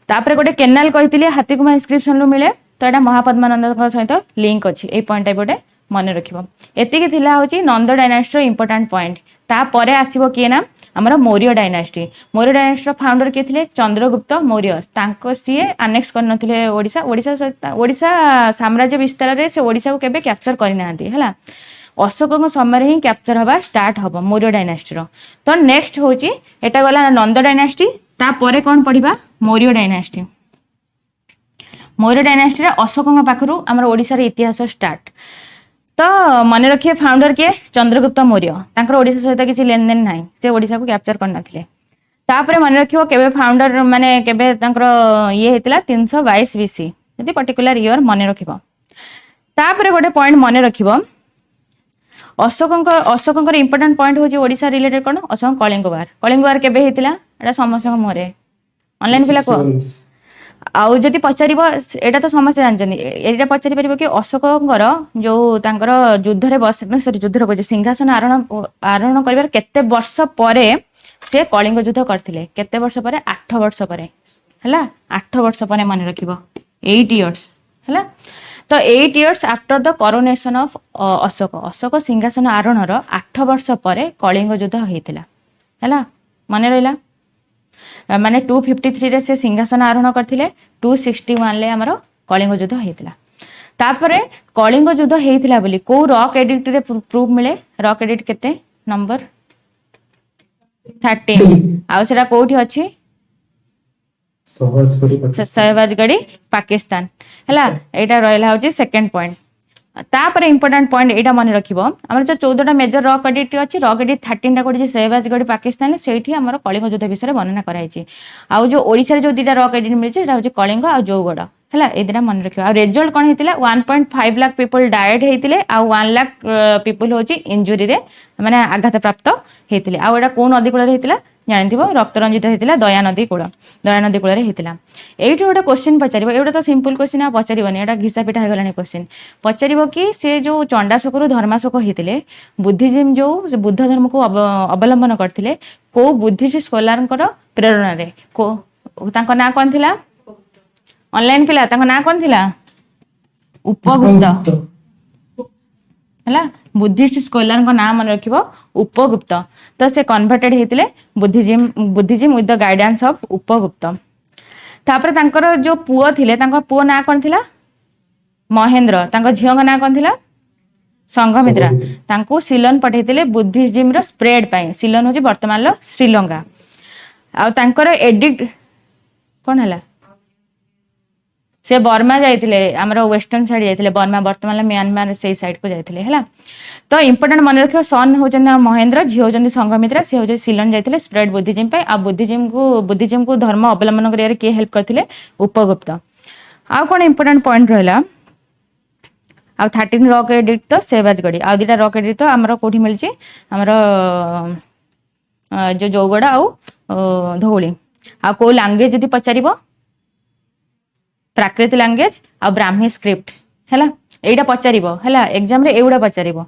तापरे गोटे केनाल कहितली हाथीकुमा इंस्क्रिप्शन लो मिले तो एटा महापद्मानंद सहित लिंक अछि ए पॉइंट एबोटे मन रखिबो एति के थिला होची नंद डायनास्टी रो इंपोर्टेंट पॉइंट ता परे आसीबो किए ना हमर मौर्य डायनास्टी रो फाउंडर के थिले चंद्रगुप्त मौर्य तांको सीए अनेक्स कर नथिले ओडिसा साम्राज्य विस्तार रे से ओडिसा को केबे कैप्चर करि नांती हला अशोक समय ही कैप्चर हवा स्टार्ट हम मौर्य डायनास्टी रो। तो नेक्स्ट होची एटा गला नंद डायनास्टी, तापर कौन पढ़िबा मौर्य डायनास्टी। मौर्य डायनास्टी रे अशोक पाखरु हमर ओडिसा रे इतिहास स्टार्ट। तो मन रखिए फाउंडर किए चंद्रगुप्त मौर्य, तांकर ओडिसा सहित किसी लेन देन नाही, से ओडिसा को कैप्चर करना थिले। तापरे मन रखियो केबे फाउंडर माने केबे तांकर ये हेतिला 322 बीसी, यदि पर्टिकुलर ईयर मन रखिबो। तापरे गोटे पॉइंट मन रखिबो अशोकंकर इंपोर्टेंट पॉइंट होची ओडिसा रिलेटेड कोन अशोक कलिंग वार। कलिंग वार केबे हेतिला एटा समस्त मोरे ऑनलाइन पिला को आउ जदि पचारिबो एटा तो समस्त जानजनी, एटा पचारि परिबो कि अशोकंकर जो तांकर युद्ध रे बस सॉरी युद्ध रे को सिंहासन आरोहण करिवार केते वर्ष परे से कलिंग युद्ध करथिले, केते वर्ष परे 8 वर्ष परे हला 8 वर्ष परे मन रखिबो 8 इयर्स हला। तो 8 years after the coronation of Ashoka सिंहासन आरोहण रो 8 वर्ष परे कलिंग युद्ध हेतिला हला मन रहिला। माने 253 रे से सिंहासन आरोहण करथिले, 261 ले हमरो कलिंग युद्ध हेतिला। तापरे कलिंग युद्ध हेतिला बोली को रॉक एडिक्ट रे प्रूफ मिले, रॉक एडिक्ट केते नंबर 13 आ सेटा कोठी अछि सहबाजगढ़ी पाकिस्तान हला। एटा रहला होची सेकंड पॉइंट। तापर इंपोर्टेंट पॉइंट एटा मन रखिबो हमर जो 14टा मेजर रॉक एडिट अछि, रॉक एडिट 13टा कोठी सहबाजगढ़ी पाकिस्तान सेठी हमर कलिंग युद्ध विषय वर्णना कराइछि। आ जो ओडिसा रे जो दीटा रॉक एडिट मिलछि एटा होची कलिंग आ जौगड़ हला, ए दिना मन रखिबो। आ रिजल्ट कोन हेतिला 1.5 लाख पीपल डायड हेतिले, आ 1 लाख पीपल होची इंजुरी रे माने आघात प्राप्त हेतिले। आ एटा कोन नदी कूल रे हेतिला जानिथिबो रक्तरंजित हेतिला दया नदी कूल रे हेतिला। एइठी गोटे क्वेश्चन पचारिबो, एटा तो सिंपल क्वेश्चन आ पचारिबोनी, एटा घिसा पिटा हे गलानी क्वेश्चन पचारिबो कि से जो चंडाशोक रु धर्माशोक हेतिले बुद्धिज्म जो बुद्ध धर्म को अवलंबन करथिले को बुद्धिस्ट स्कॉलरଙ୍କର प्रेरणारे को तांको ना कोन थिला ऑनलाइन पिला तांको ना कोन थिला उपगुप्त हला। बुद्धिस्ट स्कॉलर को नाम मन रखिबो उपगुप्त। तो से कन्वर्टेड हेतिले Buddhism with the guidance of Upagupta. तापर तांकर जो पुओ थिले तांको पुओ ना कोन थिला महेंद्र, तांको झियो को ना कोन थिला संघमित्रा। तांको सिलोन पठेतिले बुद्धिज्म रो स्प्रेड पाई, सिलोन होची वर्तमान लो श्रीलंका। आ तांकर एडिक्ट कोन हला से बर्मा जाइथिले, हमरो वेस्टर्न साइड जाइथिले बर्मा, वर्तमान म्यांमार से साइड को जाइथिले हला। तो इंपोर्टेंट मन रखियो सन होचन महेंद्र, झियो होचन संघमित्रा, से होचे सिलोन जाइथिले स्प्रेड बुद्धिज्म पाई। आ बुद्धिज्म को धर्म अवलंबन करियारे के हेल्प करथिले उपगुप्त। आ कोन इंपोर्टेंट पॉइंट रहला आ 13 रॉक एडिट तो सहबाजगढ़ी, आ दिटा रॉक एडिट तो हमरो कोठी मिलची हमरो जो जौगड़ आ धौली। आ को लैंग्वेज जदी पचारिबो प्राकृत लैंग्वेज आ ब्राह्मी स्क्रिप्ट हैला, एइटा पचारिबो हैला एग्जाम रे एउडा पचारिबो।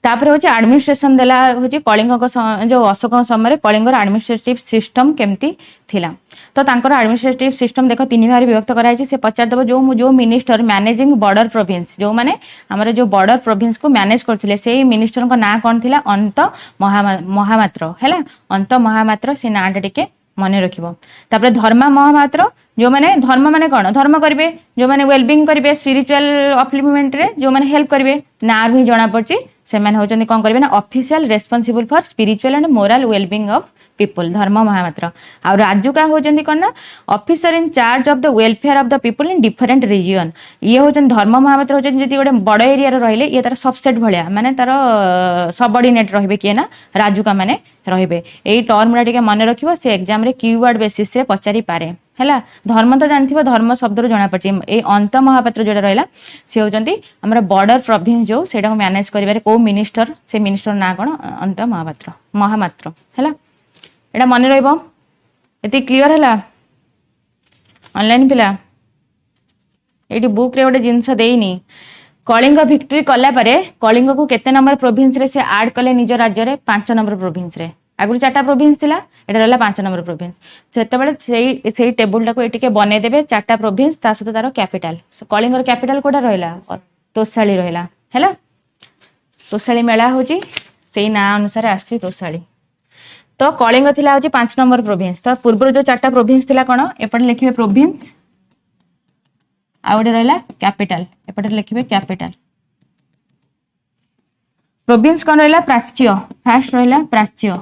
तापर होची एडमिनिस्ट्रेशन देला होची कलिंग को जो अशोक समय कलिंगर एडमिनिस्ट्रेटिव सिस्टम केमती थिला। तो तांकर एडमिनिस्ट्रेटिव सिस्टम देखो तीन भाग विभक्त कराइछि। से पचार दबो जो मिनिस्टर मैनेजिंग बॉर्डर प्रोविंस, जो माने हमर जो बॉर्डर प्रोविंस को मैनेज करथिले सेही मिनिस्टर को ना कोन थिला अंत महामात्र हैला। अंत महामात्र से नाटा टिके मने रखिबो। तापर धर्मा महामात्र जो माने धर्म माने कोन धर्म करिवे, जो माने वेलबिंग करिवे स्पिरिचुअल अपलिमेंट रे जो माने हेल्प करिवे ना भी जणा पड़ची से माने होचंदी कोन करिवे ना official responsible for spiritual and moral wellbeing of people Dharma Mahamatra. आ राजुका होचंदी कोन ना officer in charge of the welfare of the people in different region. ये होचन धर्म महामात्र होचन जदी गोटे बड़ एरिया रे रहिले ये तार सबसेट भलिया माने तार सबऑर्डिनेट रहिबे किए ना राजुका माने रहिबे। एई टर्म रा टिके माने रखिबो, से एग्जाम रे कीवर्ड बेसिस रे पचारि पारे हैला। धर्म तो जानथिबो धर्म शब्द रो जणा पड़ची। ए अंत महापात्र जोडा रहला से होचंदी हमर बॉर्डर प्रोविंस जो सेटा को मैनेज करिबारे को मिनिस्टर, से मिनिस्टर ना कोन अंत महामात्र हैला। एटा मने रहइबो, एति क्लियर हैला ऑनलाइन पिला। एटी बुक रे गोटे जिंस देइनी कलिंग विक्ट्री कला पारे कलिंग को केते नंबर प्रोविंस रे से ऐड कले निज राज्य रे 5 नंबर प्रोविंस रे। आगु 4टा प्रोविंस थिला, एटा रहला 5 नंबर प्रोविंस। सेते बेले सेही टेबुल टाको एटिके बने देबे 4टा प्रोविंस ता सते तारो कैपिटल। कलिंगर कैपिटल कोडा रहला तोसाली रहला हैला। तोसाली मेला होची सेही ना अनुसार आसी तोसाली। तो कलिंग थिला होची 5 नंबर प्रोविंस। तो पूर्व जो 4टा प्रोविंस थिला कोन एपटे लिखिबे प्रोविंस आ ओडे रहला कैपिटल, एपटे लिखिबे कैपिटल प्रोविंस कौन रहा प्राच्य फास्ट रहा प्राच्य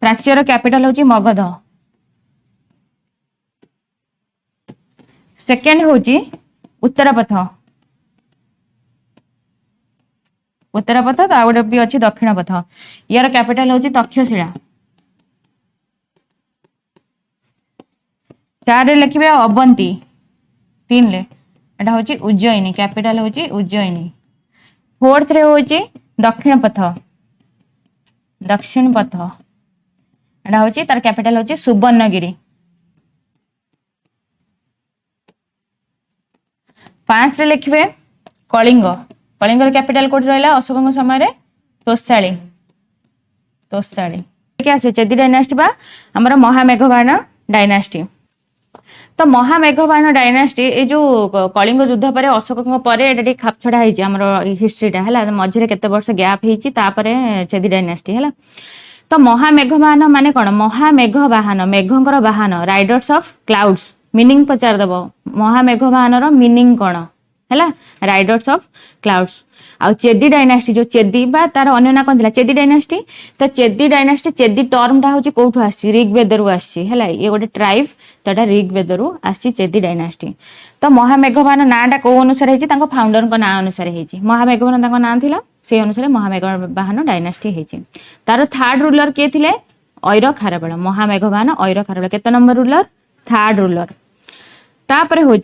प्राच्यर कैपिटल हूँ मगध सेकेंड हूँ उत्तरपथ उत्तरपथ तो आउ भी अच्छी दक्षिण पथ यार कैपिटल हूँ तक्षशिला 4 लिखे अवंती 3 एटा हूँ उज्जयिनी कैपिटल हूँ उज्जयिनी 4th रे हूँ दक्षिण पथ दक्षिण पथ एटा हूँ तार कैपिटल हूँ सुवर्णगिरी 5 रे लिखे कलिंग कलिंगर कैपिटल कोठी रहा अशोक समय तोषाली तोषाली आसे चेदी डायनास्टी बा हमर महामेघवाहन डायनास्टी तो महामेघवाहन डायनास्टी ये जो कलिंग युद्ध पर अशोक पर खाप छड़ा हिस्ट्रीटा है मझे केते वर्ष गैप होती चेदी डायनास्टी है तो महामेघवाहन माने कौन महामेघवाहन मेघंकर वाहन राइडर्स ऑफ क्लाउड्स मीनिंग पचार दब महामेघवाहन मीनिंग कौन है राइडर्स ऑफ क्लाउड्स आउ चेदी डायनास्टी जो चेदी बा तार अन्य ना कौन चेदी डायनास्टी तो चेदी टर्म टा हूँ कौटू आसी ऋग्वेदरू आसी है ये गोटे ट्राइब तो यहाँ ऋग्वेदरू आसी चेदी डायनास्टी तो महामेघवाहन नाटा कौ अनुसार होती फाउंडर ना अनुसार होती महामेघवाहन ना था से अनुसार महामेघवाहन डायनास्टी होती तार थर्ड रूलर किए थे ऐर खारवेल महामेघवाहन ऐर खारवेल केते नंबर रूलर थर्ड रूलर तापर हूँ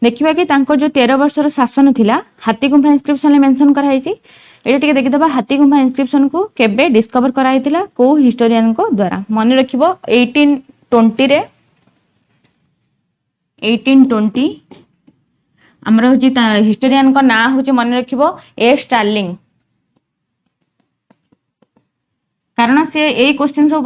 देखिए कि जो 13 वर्षर शासन थिला हाथीगुम्फा इनस्क्रिप्शन में मेंशन कराई ये टिके देखिदबा हाथीगुम्फा इनस्क्रिप्शन को केबे डिस्कवर कराइथिला को हिस्टोरियन को द्वारा मन रखिबो 1820 रे 1820 हमर होची हिस्टोरियन को ना होची मन रखिबो ए स्टार्लिंग कारण से यही क्वेश्चन सब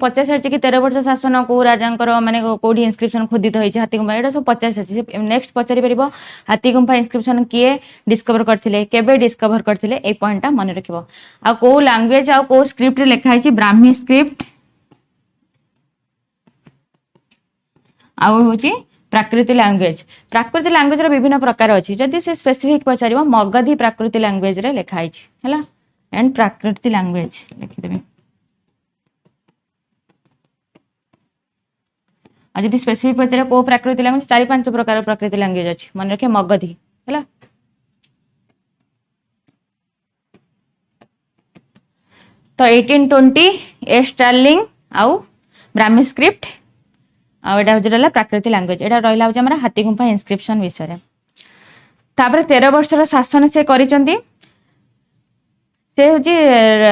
पचार सारी कि 13 वर्ष शासन को राजा माने कौटी इनस्क्रिप्शन खोदित होती हाथीगुम्फा ये सब पचार सारी नेक्स्ट पचारि पार हाथीगुम्फा इनस्क्रिप्शन किए डिस्कवर करते केबे डिस्कवर करते ये पॉइंटा मन रखिबो आ को लैंग्वेज आ को स्क्रिप्ट रे लिखा है ब्राह्मी स्क्रिप्ट आउ होची प्राकृत लैंग्वेज रो विभिन्न प्रकार अछि जदि से स्पेसिफिक पचारिबो मगधी प्राकृत लैंग्वेज रे लिखा है हैला एंड प्राकृत लैंग्वेज लिखिदेबे आ जदि स्पेसिफिक पचारे को प्राकृत लैंग्वेज 4-5 प्रकार प्राकृत लैंग्वेज अछि मन रखे मगधी हैला तो 1820 ए स्टार्लिंग आउ ब्राह्मी स्क्रिप्ट आ एटा होजला प्राकृत लैंग्वेज एटा रहला होज हमरा हाथीगुम्फा इनस्क्रिप्शन विषय रे तापर 13 वर्षर शासन से करिसंती से हूँ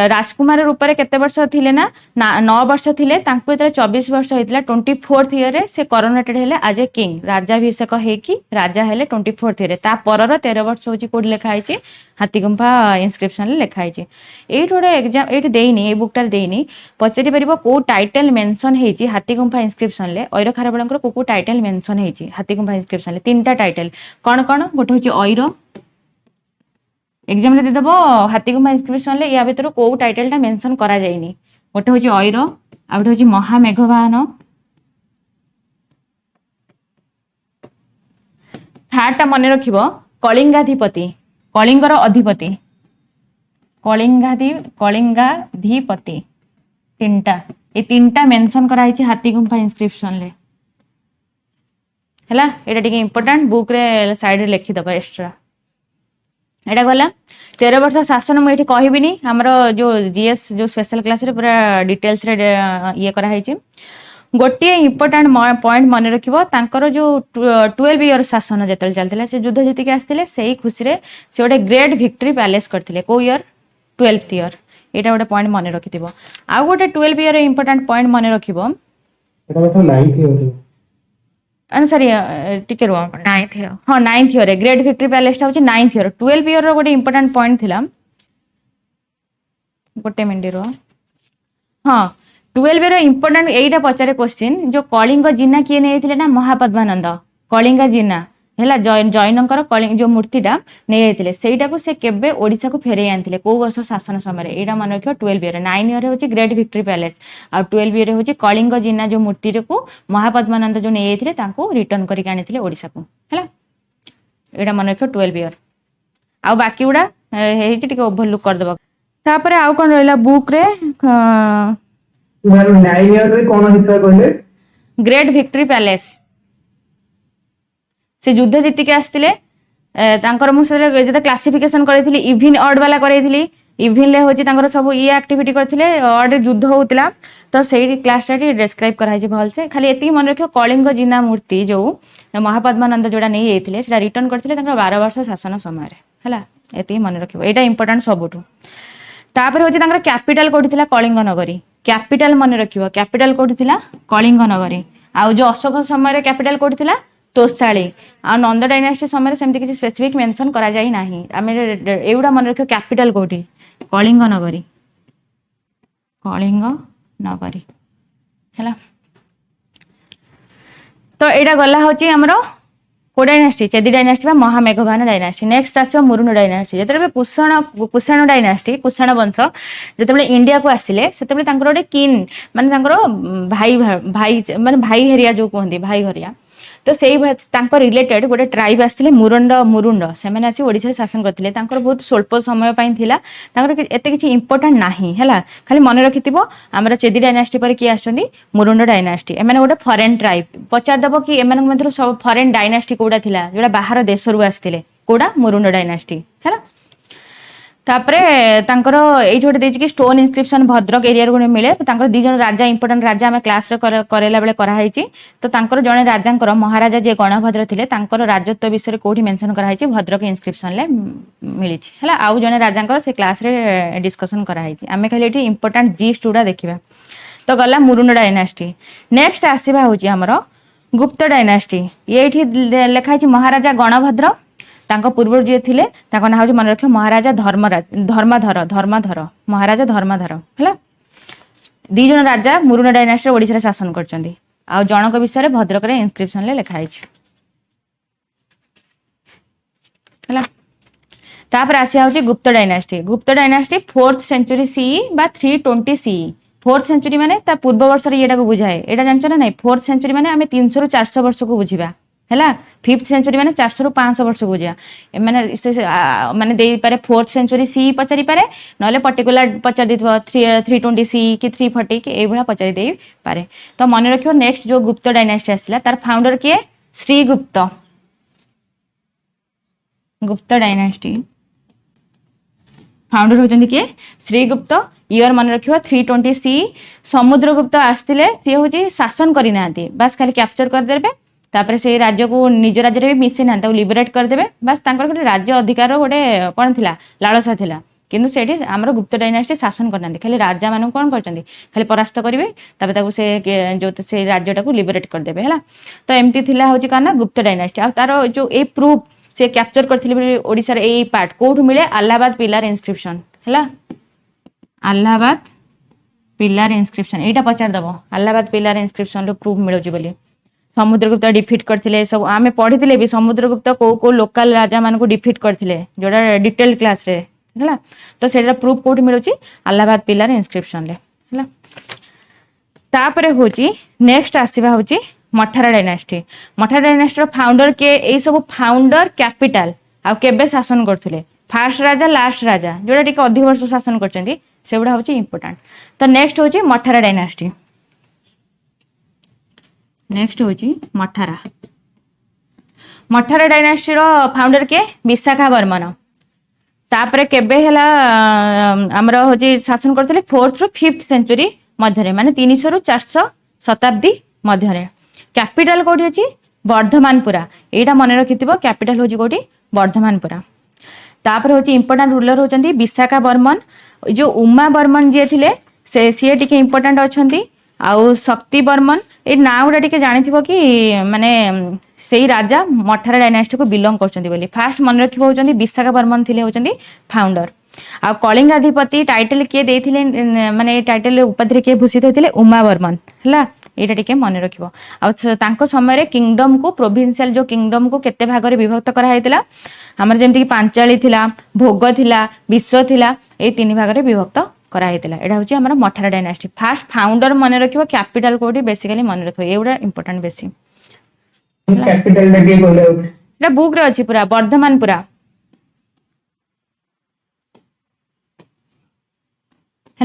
राजकुमार रूप में केते वर्ष थिले ना 9 वर्ष थिले 24 वर्ष होता 24th ईयर रे से करोनेटेड हेले एज ए किंग राजाभिषेक हेकी राजा हेले 24th ईयर ता परर 13 वर्ष होची कोड लिखा है हाथीगुम्फा इनस्क्रिप्शन ले लिखा है एट गोटे एग्जाम एट देनी ए बुकटार देनी पचारि परिबो को टाइटल मेंशन हेची हाथीगुम्फा इनस्क्रिप्शन ले ऐर खारवेलंकर को टाइटल मेंशन हेची हाथीगुम्फा इनस्क्रिप्शन ले 3टा टाइटल कौन कौन गोटे होची ऐर एग्जाम रे देदबो हाथीगुम्फा इनस्क्रिप्शन ले या भीतर को टाइटल टा मेंशन करा जायनी गोटे होची ऐर आ गोटे होची महामेघवाहन थर्ड टा मन रखिबो कलिंगाधिपति कलिंगर अधिपति कलिंगाधिपति 3टा ये 3टा मेंशन करा हिची हाथीगुम्फा इनस्क्रिप्शन ले हैला एटा टिके इंपोर्टेंट बुक रे साइड रे लिखि दबा एक्स्ट्रा एटा गला 13 वर्ष शासन मुझे कहबिनी हमर जो जीएस जो स्पेशल क्लास रे पूरा डिटेल्स रे ये करा हिची गोटे इंपोर्टेंट पॉइंट मन रखिबो तांकर जो 12 ईयर शासन जेतल चलथिला से युद्ध जीति के आस्थिले सेही खुशी रे से गोटे ग्रेट विक्ट्री पैलेस करथिले को ईयर 12th ईयर एटा गोटे पॉइंट मन रखिथिबो आ गोटे 12 ईयर इंपोर्टेंट पॉइंट मन रखिबो एटा मतलब 9th ईयर सॉरी टिके रो 9th ईयर हां 9th year great victory palace टा होची 9th ईयर 12 ईयर रो गोटे इंपोर्टेंट पॉइंट थिला गोटे मिनिट रो हां 12 ईयर इंपोर्टेंट एटा पचारे क्वेश्चन जो कलिंग जिना किए नेथिले ना महापद्मानंद कलिंग जिना हैला जैनकर कलिंग जो मूर्तिटा नै आइथिले सेइटा को से केबे ओडिसा को फेरै आनथिले को वर्ष शासन समय एटा मन रखियो 12 ईयर 9 ईयर होची ग्रेट विक्ट्री पैलेस आ 12 ईयर होची कलिंग जिना जो मूर्ति को महापद्मानंद जो नै आइथिले तांको रिटर्न करि आनिथिले ओडिसा को हैला एटा मन रखियो 12 ईयर आ बाकी उडा ହେଇଛି ଟିକେ ଓଭରଲୁକ୍ କରିଦବା। ତାପରେ ଆଉ କଣ ରହିଲା ବୁକ୍ ରେ ମ୍ୟାମ୍ 9 ଇୟର ରେ କଣ ହେଇଥିଲା କହିଲେ? ଗ୍ରେଟ୍ ଭିକ୍ଟୋରି ପ୍ୟାଲେସ୍ ସେ ଯୁଦ୍ଧ ଜିତିକି ଆସିଥିଲେ। ତାଙ୍କର ମୁଁ ଯେତେ କ୍ଲାସିଫିକେସନ କରିଥିଲି ଇଭିନ୍ ଅଡ୍ ବାଲା କରିଥିଲି। ଇଭିନ୍ ରେ ହଉଛି ତାଙ୍କର ସବୁ ଇଏ ଆକ୍ଟିଭିଟି କରିଥିଲେ, ଅଡ୍ ରେ ଯୁଦ୍ଧ ହଉଥିଲା ତ ସେଇ କ୍ଲାସଟା ଟିକେ ଡେସ୍କ୍ରାଇବ କରାଯାଇଛି ଭଲସେ। ଖାଲି ଏତିକି ମନେ ରଖିବ କଳିଙ୍ଗ ଜିନା ମୂର୍ତ୍ତି ଯୋଉ ମହାପଦ୍ମାନନ୍ଦ ଯୋଉଟା ନେଇ ଯାଇଥିଲେ ସେଟା ରିଟର୍ନ କରିଥିଲେ ତାଙ୍କର 12 ବର୍ଷ ଶାସନ ସମୟରେ ହେଲା। ଏତିକି ମନେ ରଖିବ, ଏଇଟା ଇମ୍ପୋର୍ଟାଣ୍ଟ ସବୁଠୁ। ତାପରେ ହଉଛି ତାଙ୍କର କ୍ୟାପିଟାଲ କୋଉଠି ଥିଲା? କଳିଙ୍ଗ ନଗରୀ। କ୍ୟାପିଟାଲ ମନେ ରଖିବ, କ୍ୟାପିଟାଲ କୋଉଠି ଥିଲା? କଳିଙ୍ଗ ନଗରୀ। ଆଉ ଯୋଉ ଅଶୋକ ସମୟରେ କ୍ୟାପିଟାଲ କୋଉଠି ଥିଲା? ତୋସ୍ତାଳି। ଆଉ ନନ୍ଦ ଡାଇନାଷ୍ଟି ସମୟରେ ସେମିତି କିଛି ସ୍ପେସିଫିକ ମେନସନ କରାଯାଇ ନାହିଁ। ଆମେ ଏଇଗୁଡା ମନେ ରଖିବ, କ୍ୟାପିଟାଲ କୋଉଠି? କଳିଙ୍ଗ ନଗରୀ। କଳିଙ୍ଗ ନଗରୀ ହେଲା। ତ ଏଇଟା ଗଲା ହଉଛି ଆମର କୋ ଡାଇନାଷ୍ଟି? ଚେଦି ଡାଇନାଷ୍ଟି ବା ମହାମେଘବାନ ଡାଇନାଷ୍ଟି। ନେକ୍ସଟ ଆସିବ ମୁରୁଣ୍ଡ ଡାଇନାଷ୍ଟି। ଯେତେବେଳେ କୁଷାଣ ଡାଇନାଷ୍ଟି, କୁଷାଣ ବଂଶ ଯେତେବେଳେ ଇଣ୍ଡିଆକୁ ଆସିଲେ ସେତେବେଳେ ତାଙ୍କର ଗୋଟେ କିନ୍ ମାନେ ତାଙ୍କର ଭାଇ ମାନେ ଭାଇ ହେରିଆ ଯୋଉ କୁହନ୍ତି ଭାଇ ହେରିଆ, ତ ସେଇ ତାଙ୍କ ରିଲେଟେଡ ଗୋଟେ ଟ୍ରାଇବ ଆସିଥିଲେ ମୁରୁଣ୍ଡ। ସେମାନେ ଆସି ଓଡିଶାରେ ଶାସନ କରିଥିଲେ। ତାଙ୍କର ବହୁତ ସ୍ୱଳ୍ପ ସମୟ ପାଇଁ ଥିଲା, ତାଙ୍କର ଏତେ କିଛି ଇମ୍ପୋର୍ଟାଣ୍ଟ ନାହିଁ ହେଲା। ଖାଲି ମନେ ରଖିଥିବ ଆମର ଚେଦି ଡାଇନାଷ୍ଟି ପରେ କିଏ ଆସୁଛନ୍ତି? ମୁରୁଣ୍ଡ ଡାଇନାଷ୍ଟି। ଏମାନେ ଗୋଟେ ଫରେନ୍ ଟ୍ରାଇବ। ପଚାରିଦବ କି ଏମାନଙ୍କ ମଧ୍ୟରୁ ସବୁ ଫରେନ୍ ଡାଇନାଷ୍ଟି କୋଉଟା ଥିଲା ଯୋଉଟା ବାହାର ଦେଶରୁ ଆସିଥିଲେ? କୋଉଟା? ମୁରୁଣ୍ଡ ଡାଇନାଷ୍ଟି ହେଲା। ତାପରେ ତାଙ୍କର ଏଇଠି ଗୋଟେ ଦେଇଛି କି ଷ୍ଟୋନ ଇନସ୍କ୍ରିପସନ ଭଦ୍ରକ ଏରିଆରୁ ଗୋଟେ ମିଳେ। ତାଙ୍କର 2 ଜଣ ରାଜା ଇମ୍ପୋର୍ଟାଣ୍ଟ ରାଜା ଆମେ କ୍ଲାସରେ କରାଇଲା ବେଳେ କରାହେଇଛି। ତ ତାଙ୍କର ଜଣେ ରାଜାଙ୍କର ମହାରାଜା ଯିଏ ଗଣଭଦ୍ର ଥିଲେ ତାଙ୍କର ରାଜତ୍ୱ ବିଷୟରେ କୋଉଠି ମେନସନ କରାହେଇଛି? ଭଦ୍ରକ ଇନସ୍କ୍ରିପସନରେ ମିଳିଛି ହେଲା। ଆଉ ଜଣେ ରାଜାଙ୍କର ସେ କ୍ଲାସରେ ଡିସ୍କସନ କରାହେଇଛି। ଆମେ ଖାଲି ଏଠି ଇମ୍ପୋର୍ଟାଣ୍ଟ ଜିଷ୍ଟ ଗୁଡା ଦେଖିବା। ତ ଗଲା ମୁରୁଣ୍ଡ ଡାଇନାଷ୍ଟି। ନେକ୍ସଟ ଆସିବା ହଉଛି ଆମର ଗୁପ୍ତ ଡାଇନାଷ୍ଟି। ଏଇଠି ଲେଖା ହେଇଛି ମହାରାଜା ଗଣଭଦ୍ର। ତାଙ୍କ ପୂର୍ବରୁ ଯିଏ ଥିଲେ ତାଙ୍କ ନାଁ ହଉଛି ମନେ ରଖିବ ମହାରାଜା ଧର୍ମଧର ମହାରାଜା ଧର୍ମଧର ହେଲା। 2 ଜଣ ରାଜା ମୁରୁଣ୍ଡ ଡାଇନାଷ୍ଟିରେ ଓଡିଶାରେ ଶାସନ କରିଛନ୍ତି। ଆଉ ଜଣଙ୍କ ବିଷୟରେ ଭଦ୍ରକରେ ଇନସ୍କ୍ରିପସନରେ ଲେଖା ହେଇଛି ହେଲା। ତାପରେ ଆସିବା ହଉଛି ଗୁପ୍ତ ଡାଇନାଷ୍ଟି। ଗୁପ୍ତ ଡାଇନାଷ୍ଟି 4th ସେଞ୍ଚୁରୀ CE ବା 320 CE। 4th ସେଞ୍ଚୁରୀ ମାନେ ତା ପୂର୍ବ ବର୍ଷର ଇଏଟାକୁ ବୁଝାଏ। ଏଇଟା ଜାଣିଛ ନା ନାଇଁ? 4th ସେଞ୍ଚୁରୀ ମାନେ ଆମେ 300 ରୁ 400 ବର୍ଷକୁ ବୁଝିବା ହେଲା। 5th ସେଞ୍ଚୁରୀ ମାନେ 400 ରୁ 500 ବର୍ଷକୁ ବୁଝିବା। ମାନେ ମାନେ ଦେଇପାରେ 4th ସେଞ୍ଚୁରୀ CE ପଚାରି ପାରେ, ନହେଲେ ପର୍ଟିକୁଲାର ପଚାରି ଦେଇଥିବ 320 CE କି 340 କି ଏଇଭଳିଆ ପଚାରି ଦେଇପାରେ। ତ ମନେ ରଖିବ ନେକ୍ସଟ ଯୋଉ ଗୁପ୍ତ ଡାଇନାଷ୍ଟି ଆସିଲା ତାର ଫାଉଣ୍ଡର କିଏ? ଶ୍ରୀଗୁପ୍ତ। ଗୁପ୍ତ ଡାଇନାଷ୍ଟି फाउंडर होचंदी किए? श्रीगुप्त। इयर मन रखियो 320 CE। समुद्रगुप्त आसथिले, सी होची शासन करि नांती, बस खाली कैप्चर कर देबे। तापर से राज्य को निज राज्य रे मिसि ना, ताको लिबरेट कर देबे। बस तांकर गोटे राज्य अधिकार गोटे कोन थिला? लालसा थिला। किंतु सेठी हमर गुप्त डायनास्टी शासन करनांती, खाली राजा मानु कोन करचंदी? खाली परास्त करिवे, तापर ताको से जो से राज्यटाको लिबरेट कर देबे हला। तो एमती थिला होची काना गुप्त डायनास्टी। आ तारो जो ए प्रूफ से कैप्चर करथिले ओडिसा रे ए पार्ट कोठु मिले? अलाहाबाद पिलर इनस्क्रिप्शन हला। अलाहाबाद पिलर इनस्क्रिप्शन एटा पचार दबो, अलाहाबाद पिलर इनस्क्रिप्शन रो प्रूफ मिलुची बोली। समुद्रगुप्त डिफीट करथिले सब आमे पढिथिले भी। समुद्रगुप्त को लोकल राजा मान को डिफीट करथिले, जोडा डिटेल क्लास रे हला। तो सेटा प्रूफ कोठु मिलुची? अलाहाबाद पिलर इनस्क्रिप्शन ले हला। तापरे होची नेक्स्ट आसीबा होची मठारा डायनास्टी। मठारा डायनास्टी रो फाउंडर के? ए सब फाउंडर कैपिटल आ केबे शासन करथिले? फास्ट राजा लास्ट राजा जोडा टिके अधिक वर्ष शासन करचंदी सेबडा होची इंपोर्टेंट। तो नेक्स्ट होची मठारा डायनास्टी। नेक्स्ट होची मठारा। मठारा डायनास्टी रो फाउंडर के? विशाखा बर्मन। तापरे केबे हला हमरो होची शासन करथिले? 4th रो 5th सेंचुरी मध्यरे, माने 300 रू 400 शताब्दी मध्यरे। कैपिटल कोठी अछि? वर्धमानपुरा। एटा मने रखिथिबो, कैपिटल होची कोठी? वर्धमानपुरा। तापर होची इंपोर्टेंट रूलर होचंदी विशाखा बर्मन। जो उमा बर्मन जे थिले से सीए टिके इंपोर्टेंट अछंती। आउ शक्ति बर्मन ए नाउडा टिके जानिथिबो कि माने सेही राजा मठारा डायनास्टी को बिलोंग करचंदी बोली। फास्ट मन रखिबो होचंदी विशाखा बर्मन थिले होचंदी फाउंडर। आ कलिंगाधिपति टाइटल के देथिले, माने टाइटल उपाधि के भूषित होथिले? उमा बर्मन हला। एटा टिके मन रखिबो। आ तांको समय रे किंगडम को, प्रोविंशियल जो किंगडम को केते भाग रे विभक्त करा हैतिला? हमर जेमति कि पांचाली थिला, भोग थिला, विश्व थिला, ए 3 भाग रे विभक्त करा हैतिला। एटा होची हमर मठारा डायनास्टी। फास्ट फाउंडर मन रखिबो, कैपिटल कोठी बेसिकली मन रखिबो, एउडा इंपोर्टेंट बेसी। कैपिटल लगे बोले एटा बुक रे अछि पूरा वर्धमानपुरा।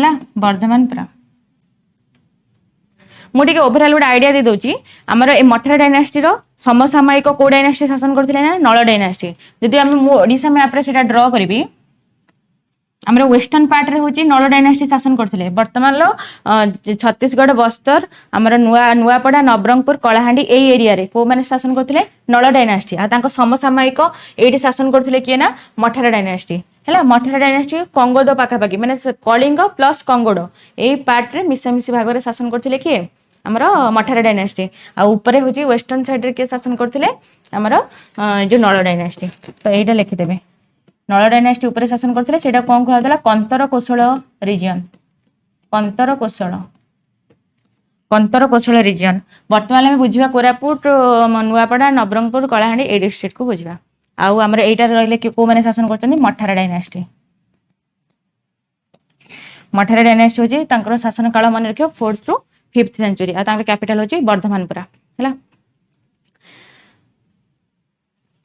है वर्धमानपुरा मुझे ओभरअल गोटे आइडिया दे दूची आमर ए मठरा डायनास्टी समसामयिक को डायनास्टी शासन करते ना नल डायनास्टी जदि आम ओडिशा मैप रे सेटा ड्र करी आमर वेस्टर्न पार्ट रे होची नल डायनास्टी शासन करते वर्तमान लो छत्तीसगढ़ बस्तर आमर नुआपड़ा नवरंगपुर कलाहांडी ए एरिया रे को माने शासन करते नल डायनास्टी आ तांको समसामयिक एठी शासन करते किए ना मठरा डायनास्टी है मठरा डायनास्टी कंगोद पाखापाखि माने कलिंग प्लस कंगोड ए पार्ट रे मिसामिसी भाग रे शासन करते किए आमर मठरा डायनास्टी आ ऊपर होची वेस्टर्न साइड रे के शासन करते आमर जो नल डायनास्टी तो एटा लिखिदेबे नल डायनास्टी ऊपर शासन करते सेटा कौन कहला कंतर कौशल रिजन कंतर कौशल रिजन वर्तमान आम बुझा कोरापुट नुआपड़ा नवरंगपुर कलाहांडी ए डिस्ट्रिक्ट को बुझा आउ आमर एटा रहिले को माने शासन करते मठरा डायनास्टी मठरा डायनास्टी होची तांकर शासन काल मन रखियो 4th टू 5th सेंचुरी आ तांकर कैपिटल होची वर्धमानपुरा हैला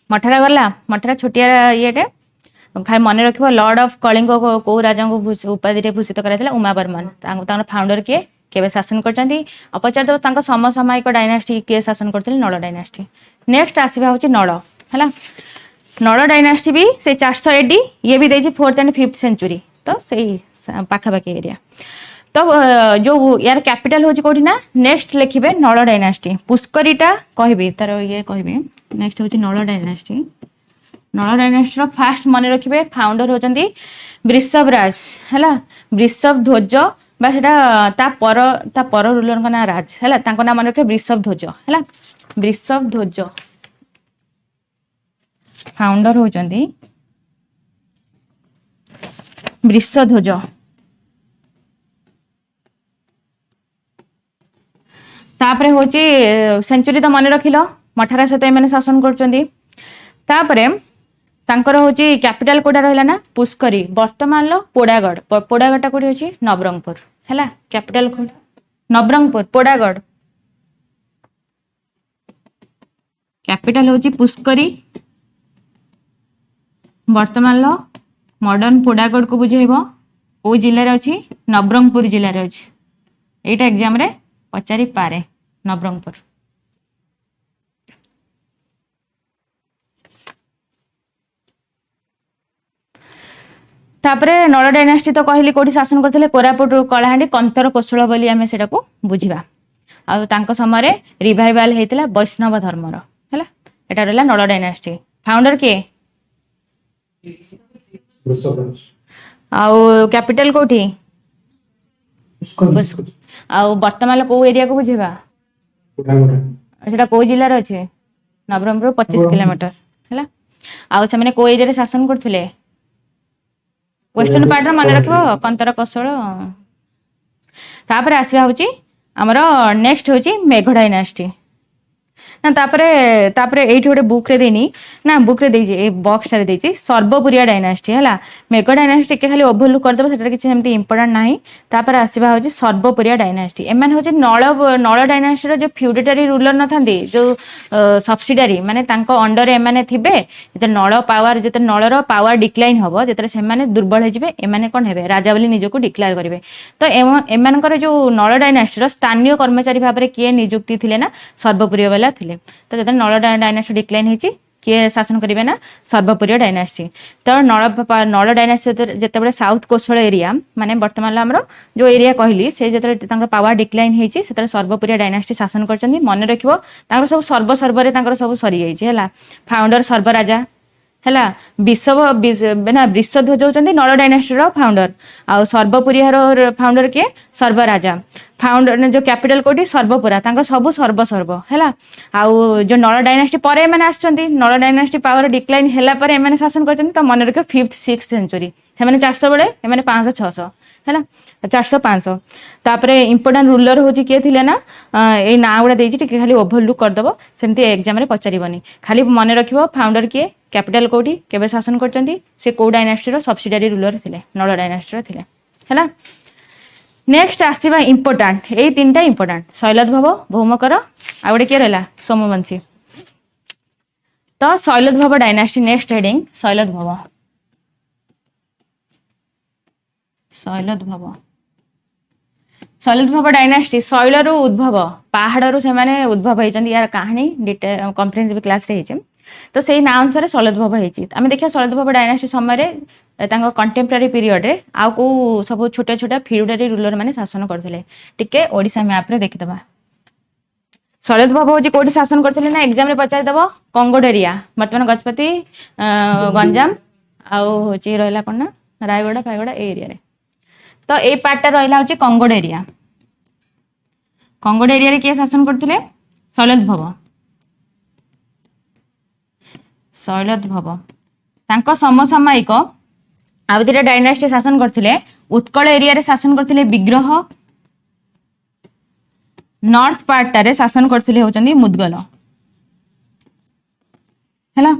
मठरा गला मठरा छोटिया येटे खाली मन रखियो लॉर्ड ऑफ कलिंग को राजा को उपाधि रे भूषित कराइला उमावर्मन तांकर फाउंडर के केबे शासन करचंदी अपचार तो तांकर समसामयिक डायनास्टी के शासन करथिले नल डायनास्टी नेक्स्ट आसीबा होची नल हैला नल डायनास्टी भी से 400 एडी ये भी देजी 4th एंड 5th सेंचुरी तो सही पाखापाखि एरिया तो जो यार कैपिटल होची कोठी ना नेक्स्ट लिखिबे नल डायनास्टी पुष्करीटा कहबी तार ये कहबी नेक्स्ट होची नल डायनास्टी नल डायनास्टी रो फास्ट मन रखिबे फाउंडर होचंदी वृषभ राज हैला वृषभ ध्वज बा सेटा ता पर रूलर का ना राज हैला तांको नाम मन रखे वृषभ ध्वज हैला वृषभ ध्वज फाउंडर होचंदी वृषभ ध्वज तापरे होची सेंचुरी तो मन रखिलो मठरा सहित एमाने शासन करचंदी तापरे तांकर होची कैपिटल कोडा रहला ना पुष्करी वर्तमान लो पोड़ागढ़ पोड़ागढ़ कोडी होची नवरंगपुर हैला कैपिटल कोड नवरंगपुर पोड़ागढ़ कैपिटल होची पुष्करी वर्तमान लो मॉडर्न पोड़ागढ़ को बुझेबो ओ जिल्ला रे अछि नवरंगपुर जिल्ला रे अछि एटा एग्जाम रे पचारि पारे नवरंगपुर तापरे नल डायनास्टी तो कहली कोठी शासन करथिले कोरापुट कलाहांडी कंतर कौशल बोली आमे सेटा को बुझिबा आ तांको समय रिवाइवल हेतिला वैष्णव धर्मर हैला एटा रहला नल डायनास्टी फाउंडर के आ कैपिटल कोठी आ वर्तमान को एरिया को बुझिबा सेटा को जिल्ला रे अछि नवरंगपुर 25 किलोमीटर हैला आ से माने को एरिया रे शासन करथिले वेस्टर्न पार्ट मन रखो कंतर कौशल तापर आसीबा होची हमर नेक्स्ट होची मेघ डायनास्टी ना तापरे एठी गोटे बुक रे देनी ना बुक रे देजी ए बॉक्स रे देजी सर्वपुरिया डायनास्टी हैला मेघ डायनास्टी के खाली ओवरलुक कर देबो सेटा किछि हमती इंपोर्टेंट नाही तापर आसीबा होची सर्वपुरिया डायनास्टी एमन होची नळ डायनास्टी रो जो फ्यूडेटरी रूलर न थांदी जो सब्सिडियरी माने तांको अंडर एमाने थिबे जते नळ पावर जते नळर पावर डिक्लाइन होबो जते से माने दुर्बल हे जिवे एमाने कोन हेबे राजा बोली निजको डिक्लेयर करिवे तो एमानकर जो नळ डायनास्टी रो स्थानीय कर्मचारी भाबरे किए नियुक्ति थिले ना सर्वपुरिया वाला थिले तो जते नळ डायनास्टी डिक्लाइन हिची किए शासन करिवे ना सर्वपुरिया डायनास्टी तो नळ डायनास्टी जते साउथ कोस्टल एरिया माने वर्तमान हमरो जो एरिया कहली से जते तांकर पावर डिक्लाइन हिची सेते सर्वपुरिया डायनास्टी शासन करचंदी मन रखिबो तांकर सब सर्वरे तांकर सब सरी जाईची हैला फाउंडर सर्वराजा हैला वृषध्वज होचंदी नळ डायनास्टी रो फाउंडर आ सर्वपुरिया रो फाउंडर के सर्वराजा फाउंडर जो कैपिटल कोठी सर्वपुरा तांकर सब सर्व हैला आ जो नळ डायनास्टी परे माने आछंती नळ डायनास्टी पावर डिक्लाइन हैला परे माने शासन करचंती त मन रखियो 5th 6th सेंचुरी हे माने 400 बेले हे माने 500 600 हैला 400 500 तापरे इंपोर्टेंट रूलर होची के थिले ना ए ना गुडा देजी टिके खाली ओवरलुक कर दबो सेमती एग्जाम रे पचारिबनी खाली मन रखिबो फाउंडर के कैपिटल कोठी केबे शासन करचंती से को डायनास्टी रो सब्सिडियरी रूलर थिले नळ डायनास्टी रो थिले हैला नेक्स्ट आसीबा इंपोर्टेंट ए तीनटा इंपोर्टेंट शैलद्भव भौमकर आ गोटे के रहला सोमवंशी तो शैलद्भव डायनास्टी नेक्स्ट हेडिंग शैलद्भव ଶୈଳୋଦ୍ଭବ ଡାଇନାଷ୍ଟି ଶୈଳରୁ ଉଦ୍ଭବ ପାହାଡରୁ ସେମାନେ ଉଦ୍ଭବ ହେଇଛନ୍ତି यार କାହାଣୀ କମ୍ପ୍ରେହେନ୍ସିଭ କ୍ଲାସରେ ହେଇଛି ତ ସେଇ ନାଁ ଅନୁସାରେ ଶୈଳୋଦ୍ଭବ ହେଇଛି ଆମେ ଦେଖିବା ଶୈଳୋଦ୍ଭବ ଡାଇନାଷ୍ଟି ସମୟରେ ତାଙ୍କ କଣ୍ଟେମ୍ପରାରୀ ପିରିୟଡରେ ଆଉ କୋଉ ସବୁ ଛୋଟ ଛୋଟ ଫିଉଡାରୀ ରୁଲର ମାନେ ଶାସନ କରୁଥିଲେ ଟିକେ ଓଡିଶା ମ୍ୟାପରେ ଦେଖିଦବା ଶୈଳୋଦ୍ଭବ ହଉଛି କୋଉଠି ଶାସନ କରିଥିଲେ ନା ଏକ୍ସାମ ରେ ପଚାରିଦବ କଙ୍ଗୋଡ ଏରିଆ ବର୍ତ୍ତମାନ ଗଜପତି ଗଞ୍ଜାମ ଆଉ ହଉଛି ରହିଲା କଣ ନା ରାୟଗଡା ଫାୟଗଡା ଏଇ ଏରିଆରେ ତ ଏଇ ପାର୍ଟଟା ରହିଲା ହଉଛି କଙ୍ଗୋଡ ଏରିଆ କଙ୍ଗୋଡ ଏରିଆରେ କିଏ ଶାସନ କରୁଥିଲେ ଶୈଳୋଦ୍ଭବ ଶୈଳୋଦ୍ଭବ ତାଙ୍କ ସମସାମୟିକ ଆଉ ଦିଟା ଡାଇନାଷ୍ଟି ଶାସନ କରିଥିଲେ ଉତ୍କଳ ଏରିଆରେ ଶାସନ କରିଥିଲେ ବିଗ୍ରହ ନର୍ଥ ପାର୍ଟଟାରେ ଶାସନ କରିଥିଲେ ହଉଛନ୍ତି ମୁଦଗଲ ହେଲା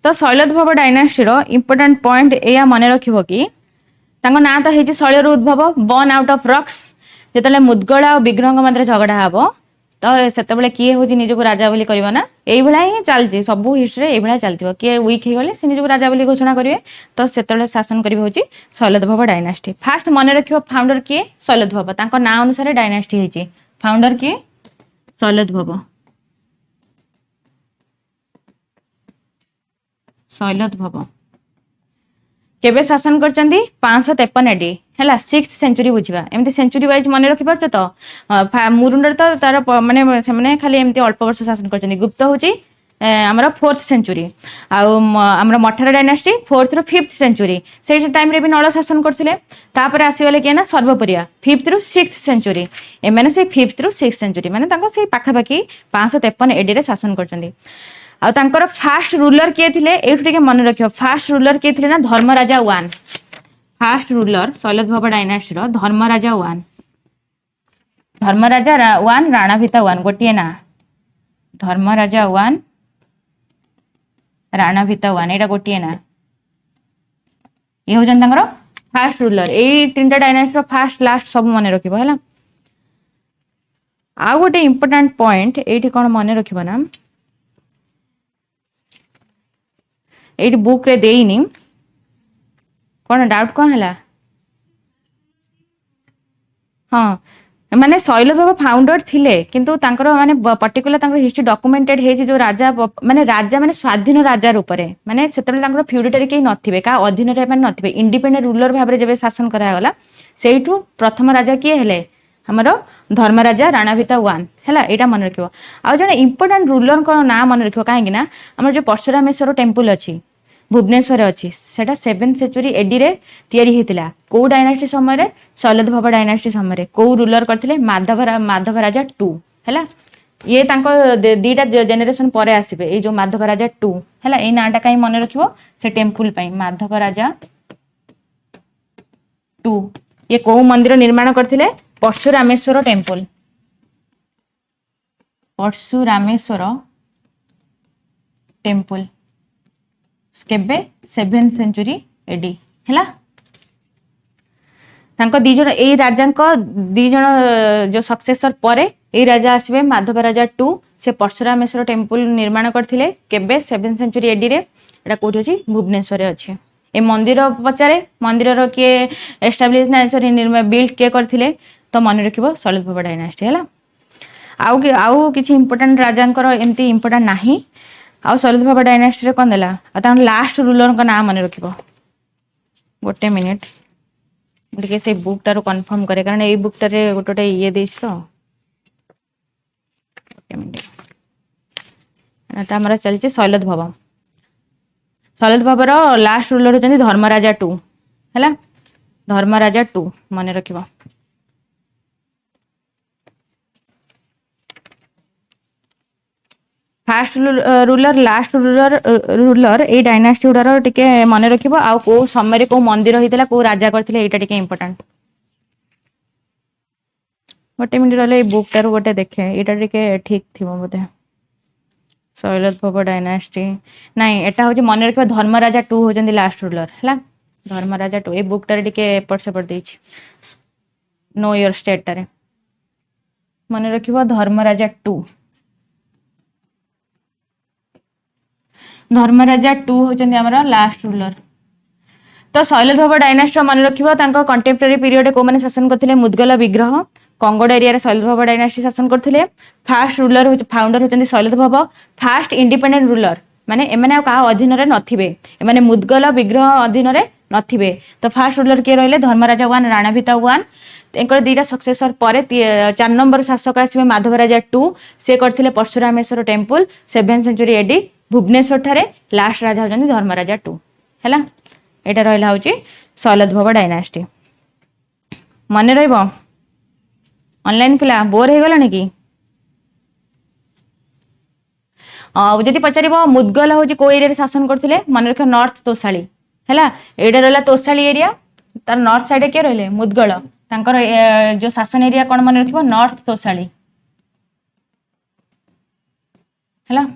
ତ ଶୈଳୋଦ୍ଭବ ଡାଇନାଷ୍ଟିର ଇମ୍ପୋର୍ଟାଣ୍ଟ ପଏଣ୍ଟ ଏଇଆ ମନେ ରଖିବ କି ତାଙ୍କ ନାଁ ତ ହେଇଛି ଶୈଳରୁ ଉଦ୍ଭବ ବର୍ନ ଆଉଟ୍ ଅଫ୍ ରକ୍ସ ଯେତେବେଳେ ମୁଦଗଳ ଆଉ ବିଗ୍ରହଙ୍କ ମଧ୍ୟରେ ଝଗଡା ହବ ତ ସେତେବେଳେ କିଏ ହଉଛି ନିଜକୁ ରାଜା ବୋଲି କରିବ ନା ଏଇଭଳିଆ ହିଁ ଚାଲିଛି ସବୁ ହିଷ୍ଟ୍ରିରେ ଏଇଭଳିଆ ଚାଲିଥିବ କିଏ ୱିକ୍ ହେଇଗଲେ ସେ ନିଜକୁ ରାଜା ବୋଲି ଘୋଷଣା କରିବେ ତ ସେତେବେଳେ ଶାସନ କରିବେ ହଉଛି ଶୈଳୋଦ୍ଭବ ଡାଇନାଷ୍ଟି ଫାଷ୍ଟ ମନେ ରଖିବ ଫାଉଣ୍ଡର କିଏ ଶୈଳୋଦ୍ଭବ ତାଙ୍କ ନାଁ ଅନୁସାରେ ଡାଇନାଷ୍ଟି ହେଇଛି ଫାଉଣ୍ଡର କିଏ ଶୈଳୋଦ୍ଭବ ଶୈଳୋଦ୍ଭବ କେବେ ଶାସନ କରିଛନ୍ତି 553 AD ହେଲା 6th ସେଞ୍ଚୁରୀ ବୁଝିବା ଏମିତି ସେଞ୍ଚୁରୀ ୱାଇଜ ମନେ ରଖିପାରୁଛ ତ ମୁରୁଣ୍ଡରେ ତ ତାର ମାନେ ସେମାନେ ଖାଲି ଏମିତି ଅଳ୍ପ ବର୍ଷ ଶାସନ କରିଛନ୍ତି ଗୁପ୍ତ ହଉଛି ଆମର 4th ସେଞ୍ଚୁରୀ ଆଉ ଆମର ମଠାର ଡାଇନାଷ୍ଟି 4th ରୁ 5th ସେଞ୍ଚୁରୀ ସେଇ ଟାଇମରେ ବି ନଳ ଶାସନ କରୁଥିଲେ ତାପରେ ଆସିଗଲେ କିଏ ନା ସର୍ବପରିଆ 5th ରୁ 6th ସେଞ୍ଚୁରୀ ଏମାନେ ସେଇ 5th ରୁ 6th ସେଞ୍ଚୁରୀ ମାନେ ତାଙ୍କ ସେଇ ପାଖାପାଖି 553 AD ରେ ଶାସନ କରିଛନ୍ତି ଆଉ ତାଙ୍କର ଫାଷ୍ଟ ରୁଲର କିଏ ଥିଲେ ଏଇଠୁ ଟିକେ ମନେ ରଖିବ ଫାଷ୍ଟ ରୁଲର କିଏ ଥିଲେ ନା ଧର୍ମରାଜା 1 ଫାଷ୍ଟ ରୁଲର ଶୈଳୋଦ୍ଭବ ଡାଇନାଷ୍ଟିର ଧର୍ମରାଜା 1 ଧର୍ମରାଜା 1 ରାଣାଭିତା 1 ଗୋଟିଏ ନା ଧର୍ମରାଜା 1 ରାଣାଭିତା 1 ଏଇଟା ଗୋଟିଏ ନା ଇଏ ହଉଛନ୍ତି ତାଙ୍କର ଫାଷ୍ଟ ରୁଲର ଏଇ ତିନିଟା ଡାଇନାଷ୍ଟିର ଫାଷ୍ଟ ଲାଷ୍ଟ ସବୁ ମନେ ରଖିବ ହେଲା ଆଉ ଗୋଟେ ଇମ୍ପୋର୍ଟାଣ୍ଟ ପଏଣ୍ଟ ଏଇଠି କଣ ମନେ ରଖିବ ନା ଏଇଠି ବୁକ୍ ରେ ଦେଇନି କଣ ଡାଉଟ୍ କଣ ହେଲା ହଁ ମାନେ ଶୈଳୋଦ୍ଭବ ଫାଉଣ୍ଡର ଥିଲେ କିନ୍ତୁ ତାଙ୍କର ମାନେ ପର୍ଟିକୁଲାର ତାଙ୍କର ହିଷ୍ଟ୍ରି ଡକୁମେଣ୍ଟେଡ ହେଇଛି ଯୋଉ ରାଜା ମାନେ ସ୍ୱାଧୀନ ରାଜା ରୂପରେ ମାନେ ସେତେବେଳେ ତାଙ୍କର ଫ୍ୟୁଡାରୀ କେହି ନଥିବେ କାହା ଅଧୀନରେ ମାନେ ନଥିବେ ଇଣ୍ଡିପେଣ୍ଡେଣ୍ଟ ରୁଲର ଭାବରେ ଯେବେ ଶାସନ କରାଗଲା ସେଇଠୁ ପ୍ରଥମ ରାଜା କିଏ ହେଲେ ଆମର ଧର୍ମରାଜା ରାଣାଭିତା 1 ହେଲା ଏଇଟା ମନେ ରଖିବ ଆଉ ଜଣେ ଇମ୍ପୋର୍ଟାଣ୍ଟ ରୁଲରଙ୍କ ନାଁ ମନେ ରଖିବ କାହିଁକି ନା ଆମର ଯୋଉ ପରଶୁରାମେଶ୍ୱର ଟେମ୍ପଲ ଅଛି ଭୁବନେଶ୍ୱରରେ ଅଛି ସେଟା 7th ସେଞ୍ଚୁରୀ AD ରେ ତିଆରି ହେଇଥିଲା କୋଉ ଡାଇନାଷ୍ଟି ସମୟରେ ଶୈଳୋଦ୍ଭବ ଡାଇନାଷ୍ଟି ସମୟରେ କୋଉ ରୁଲର କରିଥିଲେ ମାଧବ ରାଜା 2 ହେଲା ଇଏ ତାଙ୍କ ଦିଟା ଜେନେରେସନ ପରେ ଆସିବେ ଏଇ ଯୋଉ ମାଧବ ରାଜା 2 ହେଲା ଏଇ ନାଁଟା କାହିଁ ମନେ ରଖିବ ସେ ଟେମ୍ପଲ ପାଇଁ ମାଧବ ରାଜା 2 ଇଏ କୋଉ ମନ୍ଦିର ନିର୍ମାଣ କରିଥିଲେ ପରଶୁରାମେଶ୍ୱର ଟେମ୍ପଲ ପରଶୁରାମେଶ୍ୱର ଟେମ୍ପଲ କେବେ 7th ସେଞ୍ଚୁରୀ AD ହେଲା ତାଙ୍କ ଦି ଜଣ ଏଇ ରାଜାଙ୍କ ଦି ଜଣ ଯୋଉ ସକ୍ସେସର ପରେ ଏଇ ରାଜା ଆସିବେ ମାଧବ ରାଜା 2 ସେ ପରଶୁରାମେଶ୍ୱର ଟେମ୍ପଲ ନିର୍ମାଣ କରିଥିଲେ କେବେ 7th ସେଞ୍ଚୁରୀ AD ରେ ଏଟା କୋଉଠି ଅଛି ଭୁବନେଶ୍ୱରରେ ଅଛି ଏ ମନ୍ଦିର ପଚାରେ ମନ୍ଦିରର କିଏ ଏଷ୍ଟାବ୍ଲିଶ ନା ସରି ବିଲ୍ଡ କିଏ କରିଥିଲେ ତ ମନେ ରଖିବ ଶୈଳୋଦ୍ଭବ ଡାଇନାଷ୍ଟି ହେଲା ଆଉ କିଛି ଇମ୍ପୋର୍ଟାଣ୍ଟ ରାଜାଙ୍କର ଏମିତି ଇମ୍ପୋର୍ଟାଣ୍ଟ ନାହିଁ ଆଉ ଶୈଳୋଦ୍ଭବ ଡାଇନାଷ୍ଟିରେ କଣ ଦେଲା ଆଉ ତାଙ୍କ ଲାଷ୍ଟ ରୁଲରଙ୍କ ନାଁ ମନେ ରଖିବ ଗୋଟେ ମିନିଟ ଟିକେ ସେ ବୁକ୍ ଟାରୁ କନଫର୍ମ କରେ କାରଣ ଏଇ ବୁକ୍ ଟାରେ ଗୋଟେ ଇଏ ଦେଇଛି ତ ଗୋଟେ ମିନିଟ ଏଟା ଆମର ଚାଲିଛି ଶୈଳୋଦ୍ଭବର ଲାଷ୍ଟ ରୁଲର ହଉଛନ୍ତି ଧର୍ମରାଜା 2 ହେଲା ଧର୍ମରାଜା 2 ମନେ ରଖିବ ଫାଷ୍ଟ ରୁଲର ଲାଷ୍ଟ ରୁଲର ଏଇ ଡାଇନାଷ୍ଟି ଗୁଡାର ଟିକେ ମନେ ରଖିବ ଆଉ କୋଉ ସମୟରେ କୋଉ ମନ୍ଦିର ହେଇଥିଲା କୋଉ ରାଜା କରିଥିଲେ ଏଇଟା ଟିକେ ଇମ୍ପୋର୍ଟାଣ୍ଟ ଗୋଟେ ମିନିଟ ରହିଲେ ଏଇ ବୁକ୍ ଟାରୁ ଗୋଟେ ଦେଖେ ଏଇଟା ଟିକେ ଠିକ ଥିବ ବୋଧେ ଶୈଳୋଦ୍ଭବ ଡାଇନାଷ୍ଟି ନାଇଁ ଏଟା ହଉଛି ମନେ ରଖିବ ଧର୍ମରାଜା 2 ହଉଛନ୍ତି ଲାଷ୍ଟ ରୁଲର ହେଲା ଧର୍ମରାଜା 2 ଏଇ ବୁକ୍ ଟାରେ ଟିକେ ଏପଟ ସେପଟ ଦେଇଛି नो योर स्टेट ଟାରେ ମନେ ରଖିବ ଧର୍ମରାଜା 2 ଧର୍ମରାଜା 2 ହଉଛନ୍ତି ଆମର ଲାଷ୍ଟ ରୁଲର तो शैलधव डायनास्टी मन रखिबो तांको कंटेम्पररी पीरियड को माने शासन करथिले मुदगल विग्रह कंगोड एरिया रे शैलधव डायनास्टी शासन करथिले फास्ट रूलर फाउंडर होचंदी शैलधव फास्ट इंडिपेंडेंट रूलर माने एमाने का अधीन रे नथिबे एमाने मुदगल विग्रह अधीन रे नथिबे तो फास्ट रूलर के रहले धर्मराजा 1 राणाभिता 1 एंकर दीटा सक्सेसर परे 4 नंबर शासक आसीबे माधवराजा 2 से करथिले Parashurameswar temple 7th century AD Bhubaneswar ठारे लास्ट राजा होचंदी धर्मराजा 2 हैला एटा रहला होची शैलधव डायनास्टी मन रहइबो ऑनलाइन पिला बोर हे गलानी की जदि पचारिबो मुदगल होची को एरिया रे शासन करथिले मन रख नॉर्थ तोसाली हैला एडा रहला तोसाली एरिया तार नॉर्थ साइड के रहले मुदगल तांकर जो शासन एरिया कोन मन रखिबो नॉर्थ तोसाली हैला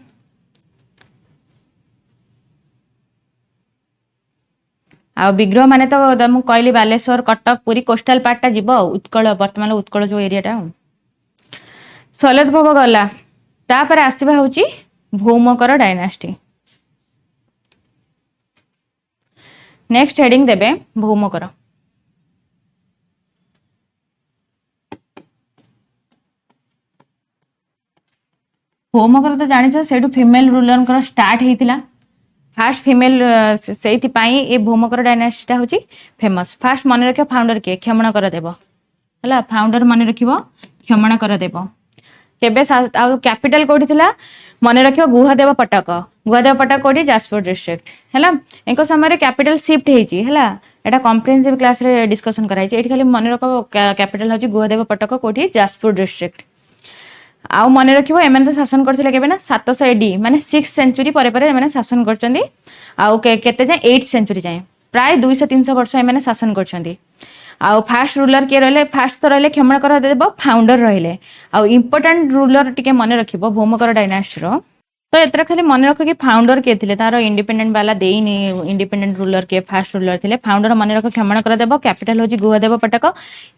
आ विग्रह माने तो मु कहली बालेश्वर कटक पुरी कोस्टल पार्टा जीव उत्कल वर्तमान उत्कल जो एरियाटा शैलधव गला तापर आसीबा होची भौमकर डायनास्टी नेक्स्ट हेडिंग देबे भौमकर भौमकर तो जानिछ सेठु फीमेल रूलर स्टार्ट हेतिला फास्ट फीमेल से भौमकर डायनास्टी होची फेमस फास्ट मन रख फाउंडर के क्षमण कर देव है फाउंडर मन रख क्षमण कर देव केबे कैपिटल कोठी थिला मन रख गुहादेव पटक कोठी जाजपुर डिस्ट्रिक्ट है एक समय कैपिटल शिफ्ट होती है एटा कॉम्प्रिहेंसिव क्लास रे डिस्कशन कराई एठी खाली मन रख कैपिटल होची गुहादेव पटक कोठी जाजपुर डिस्ट्रिक्ट आउ मन रखिबो एमन तो शासन करथिले केबे ना 700 एडी माने 6th सेंचुरी परे परे एमने शासन करचंदी आउ केते जाय 8th सेंचुरी जाय प्राय 200-300 वर्ष एमने शासन करचंदी आउ फास्ट रूलर के रहले फास्ट तो रहले क्षमण कर देबो फाउंडर रहले आउ इंपोर्टेंट रूलर टिके मन रखिबो भौमकर डायनास्टी रो तो एतरा खाली मन रख कि फाउंडर के थिले तारो इंडिपेंडेंट वाला देइनी इंडिपेंडेंट रूलर के फास्ट रूलर थिले फाउंडर मन रख क्षमण कर देबो कैपिटल होची गुहादेव पटक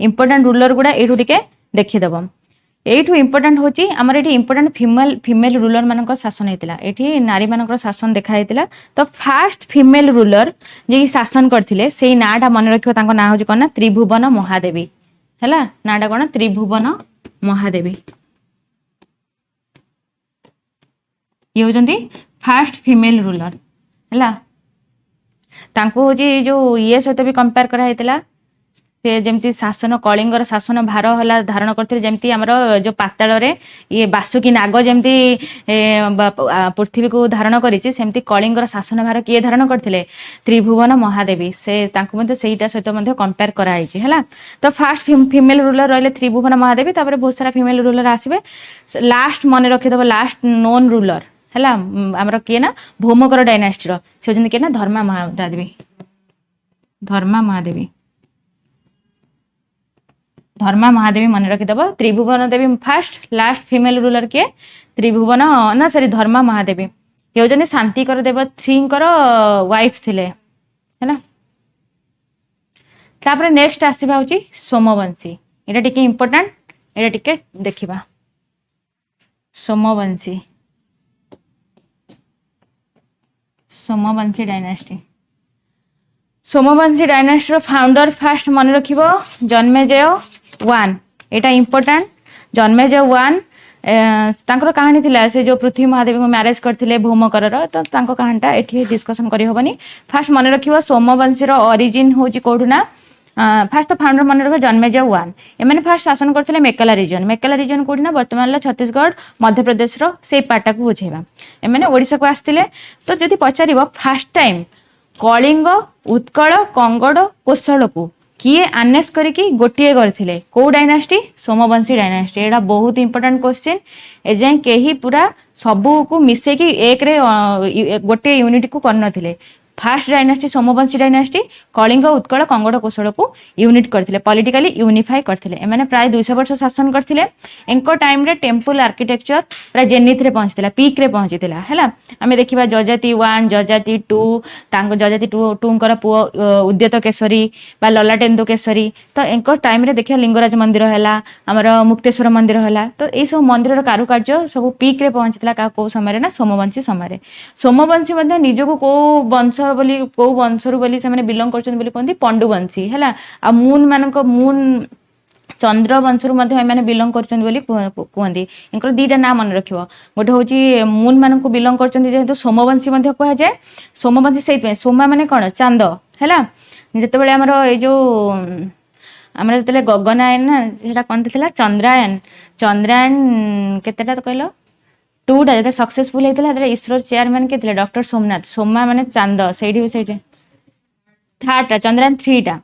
इंपोर्टेंट रूलर गुडा एठु टिके देखि देबो एठु इंपोर्टेंट होची हमर एठी इंपोर्टेंट फीमेल रूलर मानक शासन हेतिला एठी नारी मानकर शासन देखा हेतिला तो फास्ट फीमेल रूलर जे शासन करथिले सेही नाटा मन रखियो तांको ना होची कोना त्रिभुवन महादेवी हैला नाटा कोना त्रिभुवन महादेवी ये होचंदी फास्ट फीमेल रूलर हैला तांको होची जो ये सहित भी कंपेयर करा हेतिला से जमती शासन कलिंगर शासन भार हला धारण करथिले जमती हमर जो पाताल रे ये बासुकी नाग जमती पृथ्वी को धारण करिछि सेमती कलिंगर शासन भार किए धारण करथिले त्रिभुवन महादेवी से तांको मध्ये सेईटा सहित मध्ये कंपेयर करा आइछि हला तो फास्ट फीमेल रूलर रहले त्रिभुवन महादेवी तापर बहुत सारा फीमेल रूलर आसीबे लास्ट मन रखि दबो लास्ट नोन रूलर हला हमर किए ना भौमकर डायनास्टी रो से जंती के ना धर्मा महादेवी मन रखिदेव त्रिभुवन देवी फास्ट लास्ट फीमेल रूलर किए त्रिभुवन ना सॉरी धर्मा महादेवी ये होचंदी शांतिकर देव 3 कर वाइफ थिले है ना तापर नेक्स्ट आसीबा होची सोमवंशी एटा टिके इंपोर्टेंट एटा टिके देखिबा सोमवंशी डायनास्टी फाउंडर फास्ट मन रखिबो जन्मेजय 1 एटा इंपोर्टेंट जन्मेजय 1 तांकर कहानी थिला से जो पृथ्वी महादेवी को मैरिज करथिले भौमकर रो तो तांको कहानीटा एठी डिस्कशन करि होबनी फास्ट मन रखिबो सोमवंशी रो ओरिजिन होची कोठुना फास्ट तो फाउंडर मन रखिबो जन्मेजय 1 एमाने फास्ट शासन करथिले मेकला रीजन कोठिना वर्तमान छत्तीसगढ़ मध्य प्रदेश रो से पाटा को बुझेबा एमाने ओडिसा को आस्थिले तो जदि पचारिबो फास्ट टाइम कलिंग उत्कल कंगड़ कोशल को किए आनेस करके गोटे करथिले को डायनास्टी सोमवंशी डायनास्टी एटा बहुत इंपोर्टेंट क्वेश्चन एजाय केही पूरा सबू को मिसे कि एक रे गोटे यूनिट को करनथिले first dynasty Somavamshi dynasty Kalinga Utkal Kongoda Kosala को यूनिट करथिले पॉलिटिकली यूनिफाई करथिले एमाने प्राय 200 वर्ष शासन करथिले एंको टाइम रे टेंपल आर्किटेक्चर प्राय जेनिथ रे पहुंचतिला पीक रे पहुंचतिला हैला हमें देखिबा जजाति 1 जजाति 2 तांको जजाति 2 कर पुओ उद्यत केसरी बा ललाटेन्दु केसरी तो एंको टाइम रे देखिया लिंगराज मंदिर हैला हमर मुक्तेश्वर मंदिर हैला तो ए सब मंदिर रो कारुकार्य सब पीक रे पहुंचतिला का को समय रे ना सोमवंशी मध्ये निजको को वंश बोली को वंशरू बोली से बिलंग करछन बोली कहंती पंडुवंशी हैला आ मून मानक मून चंद्र वंशरू बिलंग करछन बोली कहंती इनकर दीटा नाम मन रखिबो गोटे होची मून मानक बिलंग करछन जेहेतु सोमवंशी मध्ये कहा जाय सोमवंशी सेइत पे सोमा माने कोन चांद हैला जते बेले हमर ए जो हमर जते गगनायन ना सेटा कोन थिला चंद्रायन चंद्रायन केतेटा तो कहलो टूटा जते सक्सेसफुल हेतला जते इसरो चेयरमैन के थिले डॉक्टर सोमनाथ सोमा माने चांद सेठी थर्ड चंद्रायन 3 टा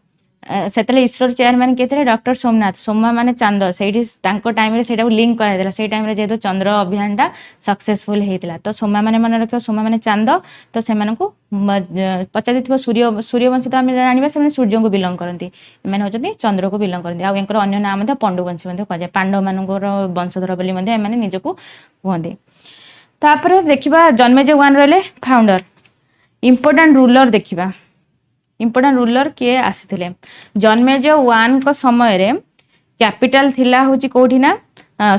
सेतले इसरो चेयरमैन के थिले डॉक्टर सोमनाथ सोमा माने चांद सेठी तांको टाइम रे सेटा लिंक करा देला सेई टाइम रे जेतो चंद्र अभियान टा सक्सेसफुल हेतला तो सोमा माने मन रखियो सोमा माने चांद तो से मानको पचा दिथिबो सूर्यवंशी तो हम जानिबा से सूर्य को बिलंग करंती एमाने होचंती चंद्र को बिलंग करंती आ एंकर अन्य नाम मध्ये पंडुवंशी मध्ये कह जाय पांडव मानकर वंशधर बोली मध्ये एमाने निजको कहंती तापरे देखिबा जन्मेजय 1 रहले फाउंडर इंपोर्टेंट रूलर देखिबा इंपोर्टेंट रूलर किए आसीथिले जन्मेजय 1 को समय रे कैपिटल थिला होची कोठी ना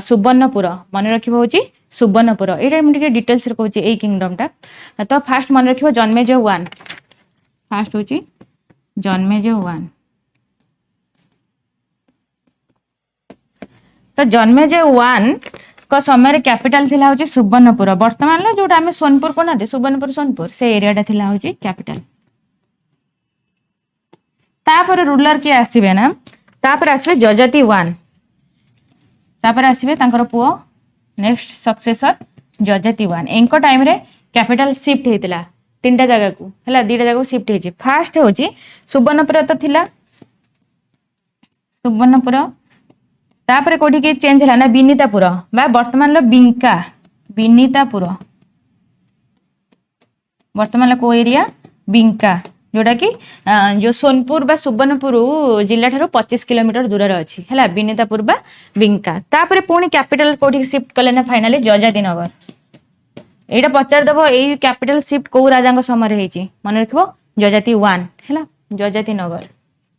सुवर्णपुर मन रखिबो होची सुवर्णपुर एटा हम टिके डिटेल्स रे कहूची ए किंगडम टा तो फास्ट मन रखिबो जन्मेजय 1 फास्ट होची जन्मेजय 1 तो जन्मेजय 1 को समय रे कैपिटल थिला होची सुवर्णपुर वर्तमान लो जोटा हमें सोनपुर को ना दे सुवर्णपुर सोनपुर से एरिया टा थिला होची कैपिटल तापर रूलर के आसीबे ना तापर आसीबे जजाति 1 तापर आसीबे तांकर पुओ नेक्स्ट सक्सेसर जजाति 1 एंको टाइम रे कैपिटल शिफ्ट हेतिला तीनटा जगह को हला दीटा जगह शिफ्ट हेची फास्ट होची सुवर्णपुर तो थिला सुवर्णपुर तापर कोठी के चेंज हला ना बिनीतापुर बा वर्तमान लो बिंका बिनीतापुर वर्तमान लो को एरिया बिंका जोटा कि जो सोनपुर बा सुवर्णपुर जिला ठारो 25 किलोमीटर दूर रे अछि हला बिनीतापुर बा बिंका तापर पुणी कैपिटल कोठी शिफ्ट कले ना फाइनली जजाति नगर एटा पचार दबो एई कैपिटल शिफ्ट को राजा को समय हेची मन रखबो जजाति 1 हला जजाति नगर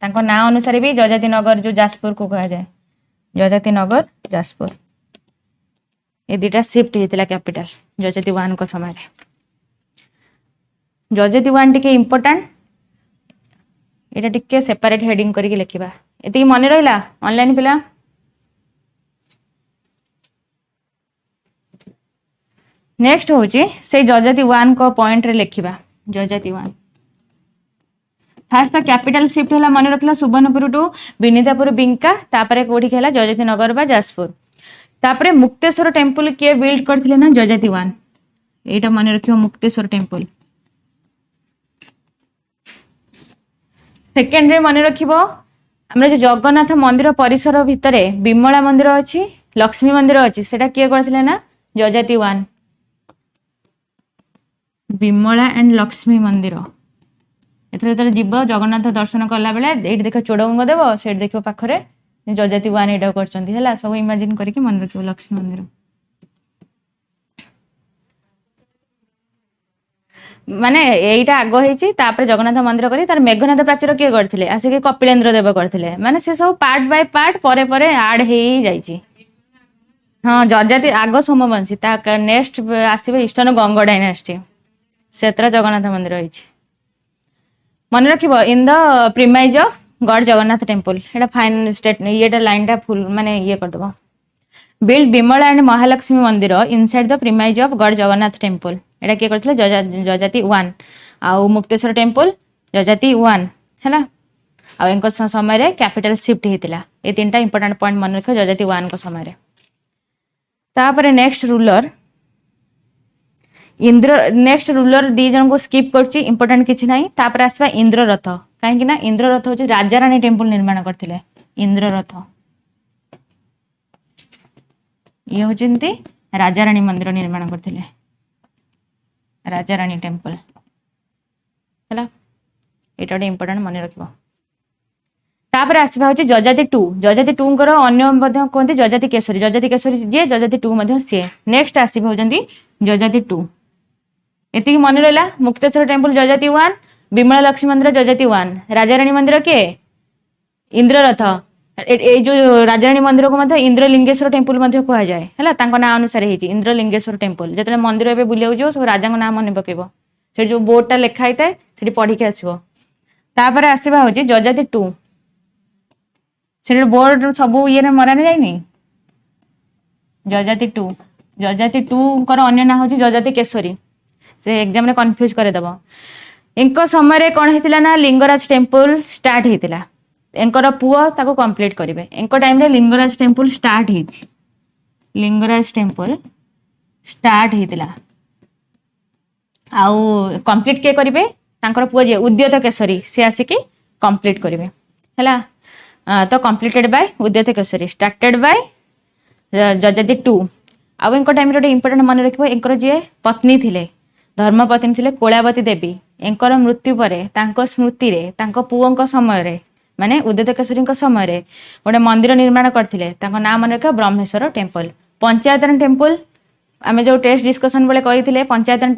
तांको नाम अनुसार भी जजाति नगर जो जाजपुर को कहा जाय जजाति नगर जाजपुर ए दीटा शिफ्ट हेतिला कैपिटल जजाति 1 को समय रे जजाति 1 टिके इंपोर्टेंट एटा टिके सेपरेट हेडिंग करके लिखिबा एति मन रहिला ऑनलाइन पिला नेक्स्ट होची से जजाति 1 को पॉइंट रे लिखिबा जजाति 1 फर्स्ट तो कैपिटल शिफ्ट होला मन रखला सुवर्णपुर टू बिनीतापुर बिंका तापरे कोठी खेला जजाति नगर बा जाजपुर तापरे मुक्तेश्वर टेंपल के बिल्ड करथिले ना जजाति 1 एटा मन रखियो मुक्तेश्वर टेंपल सेकेंड रे मन रखिबो हमरा जो जगन्नाथ मंदिर परिसर भितरे विमला मंदिर अछि लक्ष्मी मंदिर अछि सेटा के करथिले ना जजाति 1 विमला एंड लक्ष्मी मंदिर एथरे एथरे जीव जगन्नाथ दर्शन करला बेले एठी देखो चोडंग देबो सेठ देखो पाखरे जजाति 1 एटा करचंती हला सब इमेजिन करके मन रखिबो लक्ष्मी मंदिर माने एटा आगो हेची तापर जगन्नाथ मंदिर करी तार मेघनाथ प्राचीर के करथिले आसे के कपिलेंद्र देव करथिले माने से सब पार्ट बाय पार्ट परे परे ऐड हेई जाईची हां जजाति आगो सोमवंशी ता नेक्स्ट आसीबे ईस्टर्न गंगा डायनेस्टी सेत्र जगन्नाथ मंदिर हेची मन रखिबो in the premise of god Jagannath temple एटा फाइन स्टेट येटा लाइन टा फुल माने ये कर दबो बिल्ड विमला एंड महालक्ष्मी मंदिर inside the premise of god Jagannath temple एटा के करथिले जजाति 1 आ मुक्तेश्वर टेंपल जजाति 1 हैला आ एंको समय रे कैपिटल शिफ्ट हेतिला ए तीनटा इंपोर्टेंट पॉइंट मन रखो जजाति 1 को समय रे तापरे next ruler Indra next ruler दी जन को स्किप करछि इंपोर्टेंट किछि नाही तापर आसबा इंद्ररथ काहे कि ना इंद्ररथ होछि राजा रानी टेंपल निर्माण करथिले इंद्ररथ ये होचिंती राजा रानी मंदिर निर्माण करथिले राजा रानी टेंपल हैला एटा इंपोर्टेंट मन रखिबो तापर आसबा होछि जजाति 2 कर अन्य मध्ये कोनती जजाति केशरी जे जजाति 2 मध्ये से नेक्स्ट आसीबो होजंती जजाति 2 एति मन रहला मुक्तेश्वर टेंपल जजाति 1 विमला लक्ष्मी मंदिर जजाति 1 राजा रानी मंदिर के इंद्ररथ ए जो राजा रानी मंदिर को मध्ये इंद्रलिंगेश्वर टेंपल मध्ये कहा जाय हैला तांको नाम अनुसार हेची इंद्रलिंगेश्वर टेंपल जतले मंदिर एबे बुलियाउ जो सब राजा को नाम मन पकेबो से जो बोर्डटा लेखा होता है पढ़ी के आसो तापर आसवा हूँ जजाति 2 से बोर्ड सब ये मरानी जाइनी जजाति 2 अन्य ना हूँ जजाति केशरी से एग्जाम रे कन्फ्यूज करदेव इनका समय कौन होता ना लिंगराज टेम्पल स्टार्ट होता एंकर पुआ ताको कंप्लीट करेंगे एंक टाइम रे लिंगराज टेम्पल स्टार्ट होती लिंगराज टेम्पल स्टार्ट होता आउ कंप्लीट किए करेंगे तांकर पुआ जे उद्यत केशरी सी आसिकी कंप्लीट करेंगे है तो कंप्लीटेड बाय उद्यत केशरी स्टार्टेड बाय जजाति 2 आउ इनका टाइम रे इंपोर्टेंट मन रखिबो एंकर जे पत्नी थिले धर्मपत्नी थिले कोलावती देवी एंकर मृत्यु परे तांको स्मृति रे तांको पुओंको समय रे माने उद्यत केशरी समय रे गोटे मंदिर निर्माण करथिले तांको नाम मन रखिबो ब्रह्मेश्वर टेम्पल पंचायतन टेम्पल आमे जो टेस्ट डिस्कशन बेले कही पंचायतन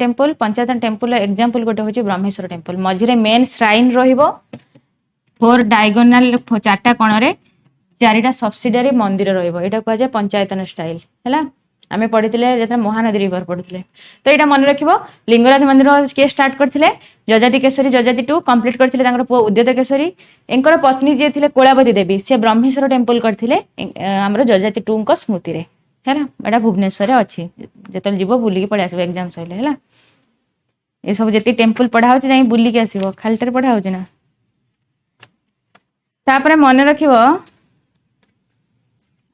टेम्पल एग्जांपल गोटे होची ब्रह्मेश्वर टेम्पल मझिरे मेन श्राइन रहिबो 4 डायगोनाल 4टा कोण रे 4टा सब्सिडियरी मंदिर रहिबो एटा कहै छै पंचायतन स्टाइल हैला आमे पढिथिले जेता महानदी रिवर पढिथिले तो एटा मन रखिबो लिंगराज मंदिर के स्टार्ट करथिले जजाति केशरी जजाति 2 कंप्लीट करथिले तांकर पुओ उद्यत केशरी एंकर पत्नी जे थिले कोलावती देवी से ब्रह्मेश्वर टेम्पल करथिले हमर जजाति 2 को स्मृति रे हैला एटा भुवनेश्वर रे अछि जेतल जीवो बुली के पढि आसबो एग्जाम सइले हैला ए सब जेती टेम्पल पढा होछि जाई बुली के आसीबो खालटर पढा होछि ना तापरे मन रखिबो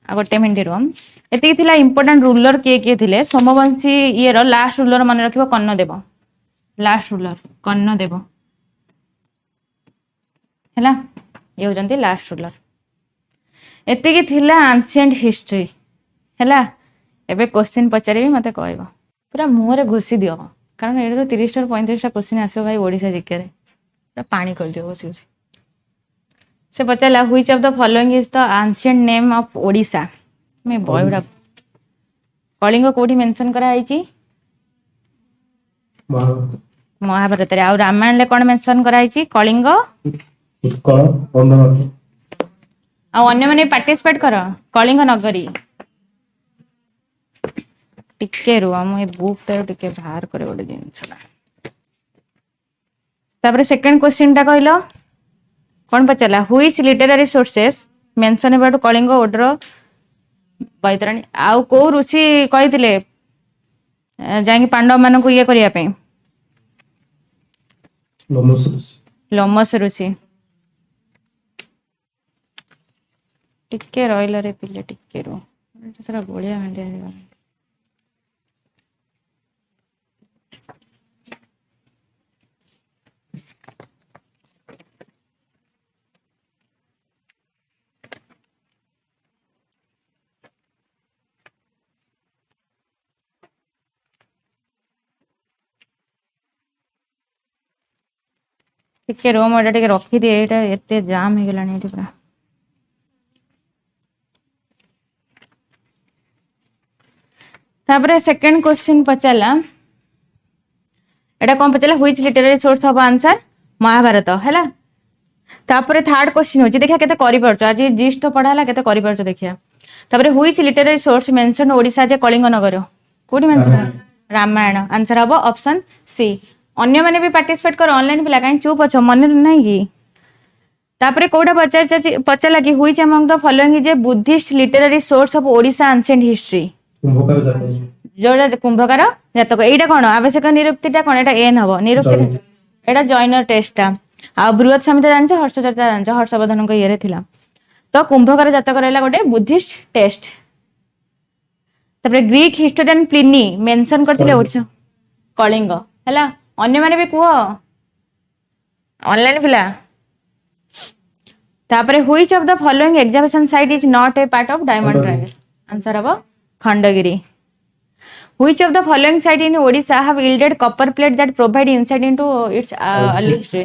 आ गोटे मिनिट रुम एति थिला इंपोर्टेंट रूलर के थिले सोमवंशी ये रो लास्ट रूलर मन रखिबो कर्णदेव लास्ट रूलर कर्णदेव हैला ये होजंती लास्ट रूलर एति की थिला एंशिएंट हिस्ट्री हैला एबे क्वेश्चन पचारिबी मते कहबो पूरा मुंह रे घुसी दियो कारण एडो 30 टा 35 टा क्वेश्चन आसो भाई ओडिसा जीके रे पूरा पानी कर दियो घुसी घुसी से पचाला which of the following is the ancient name of Odisha मैं बयडा कलिंग कोठी मेंशन करा आइची महाभारत रे आ रामायण ले कोन मेंशन करा आइची कलिंग उत्कल बंधन आ अन्य माने पार्टिसिपेट करो कलिंग नगरी टिके रुआ मु ए बुक टा टिके बाहर करे गोटे दिन छला तापर सेकंड क्वेश्चन टा कहलो कौन पचाला which literary sources mention about Kalinga Odra Baitarani आउ को ऋषि कहिथिले जाई पांडव मानन को ये करिया पे लोमस ऋषि टिके रहिला रे पिले टिके रो सारा गोलिया हंडिया टिके रोम एटा टिके रखी दिए एटा एते जाम हे गेलानी एटी पूरा तापरे सेकंड क्वेश्चन पचाला एटा कोन पचाला which literary source of answer Mahabharata हैला तापरे थर्ड क्वेश्चन होची देखा केते करि परछो आज जिस्ट पढाला केते करि परछो देखिया तापरे which literary source mention Odisha जे कलिंग नगर कोठी मेंशन रामायण आंसर हबो ऑप्शन सी अन्य माने भी पार्टिसिपेट कर ऑनलाइन पिला काई चुप अछ मन नहीं की तापरे कोडा पचाला कि which among the following is a Buddhist literary source of Odisha ancient history जोड़ा कुंभकार जातक एटा कोन आवश्यक निरुक्तिटा कोन एटा एन हबो निरुक्ति एटा जॉइनर टेस्टटा आ बृहत समिति जानछ हर्षचर्चा जानछ हर्षवर्धन को येरे थिला तो कुंभकार जातक रहला गोटे बुद्धिस्ट टेस्ट तापरे ग्रीक हिस्टोरियन प्लिनी मेंशन करथिले ओडिसा कलिंग हैला अन्य माने भी कुह ऑनलाइन पिला तापरे which of the following exhibition site is not a part of diamond triangle answer हबो Khandagiri which of the following site in Odisha have yielded copper plate that provide insight into its early history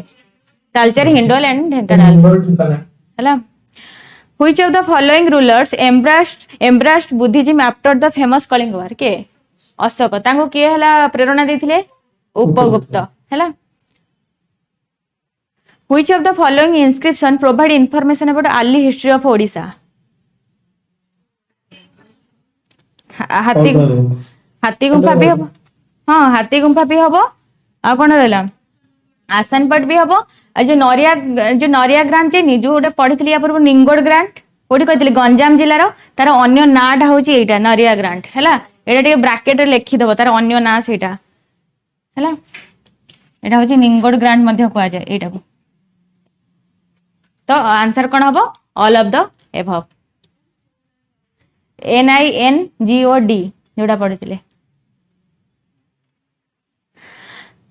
Talcher Hindol and Dhenkanal हैला which of the following rulers embraced Buddhism after the famous Kalinga war के अशोक तांको के हला प्रेरणा देथिले उपगुप्त हैला which of the following inscription provide information about early history of Odisha हाथी गुंफा भी हबो हां हाथी गुंफा भी हबो आ कौन रहा आसानपट भी हम जो नरिया ग्रांट जे जो गोटे पढ़ी या पूर्व निंगोड ग्रांट कोठी कहते गंजाम जिलार तार अन्य नाटा हूँ यहाँ नरिया ग्रांट है यहाँ ब्राकेट लिखिदब तार अन्य ना से है यहाँ हूँ निंगोड ग्रांट कह जाए यहाँ को तो आंसर कौन हम all of the above NINGOD जोड़ा पढ़ी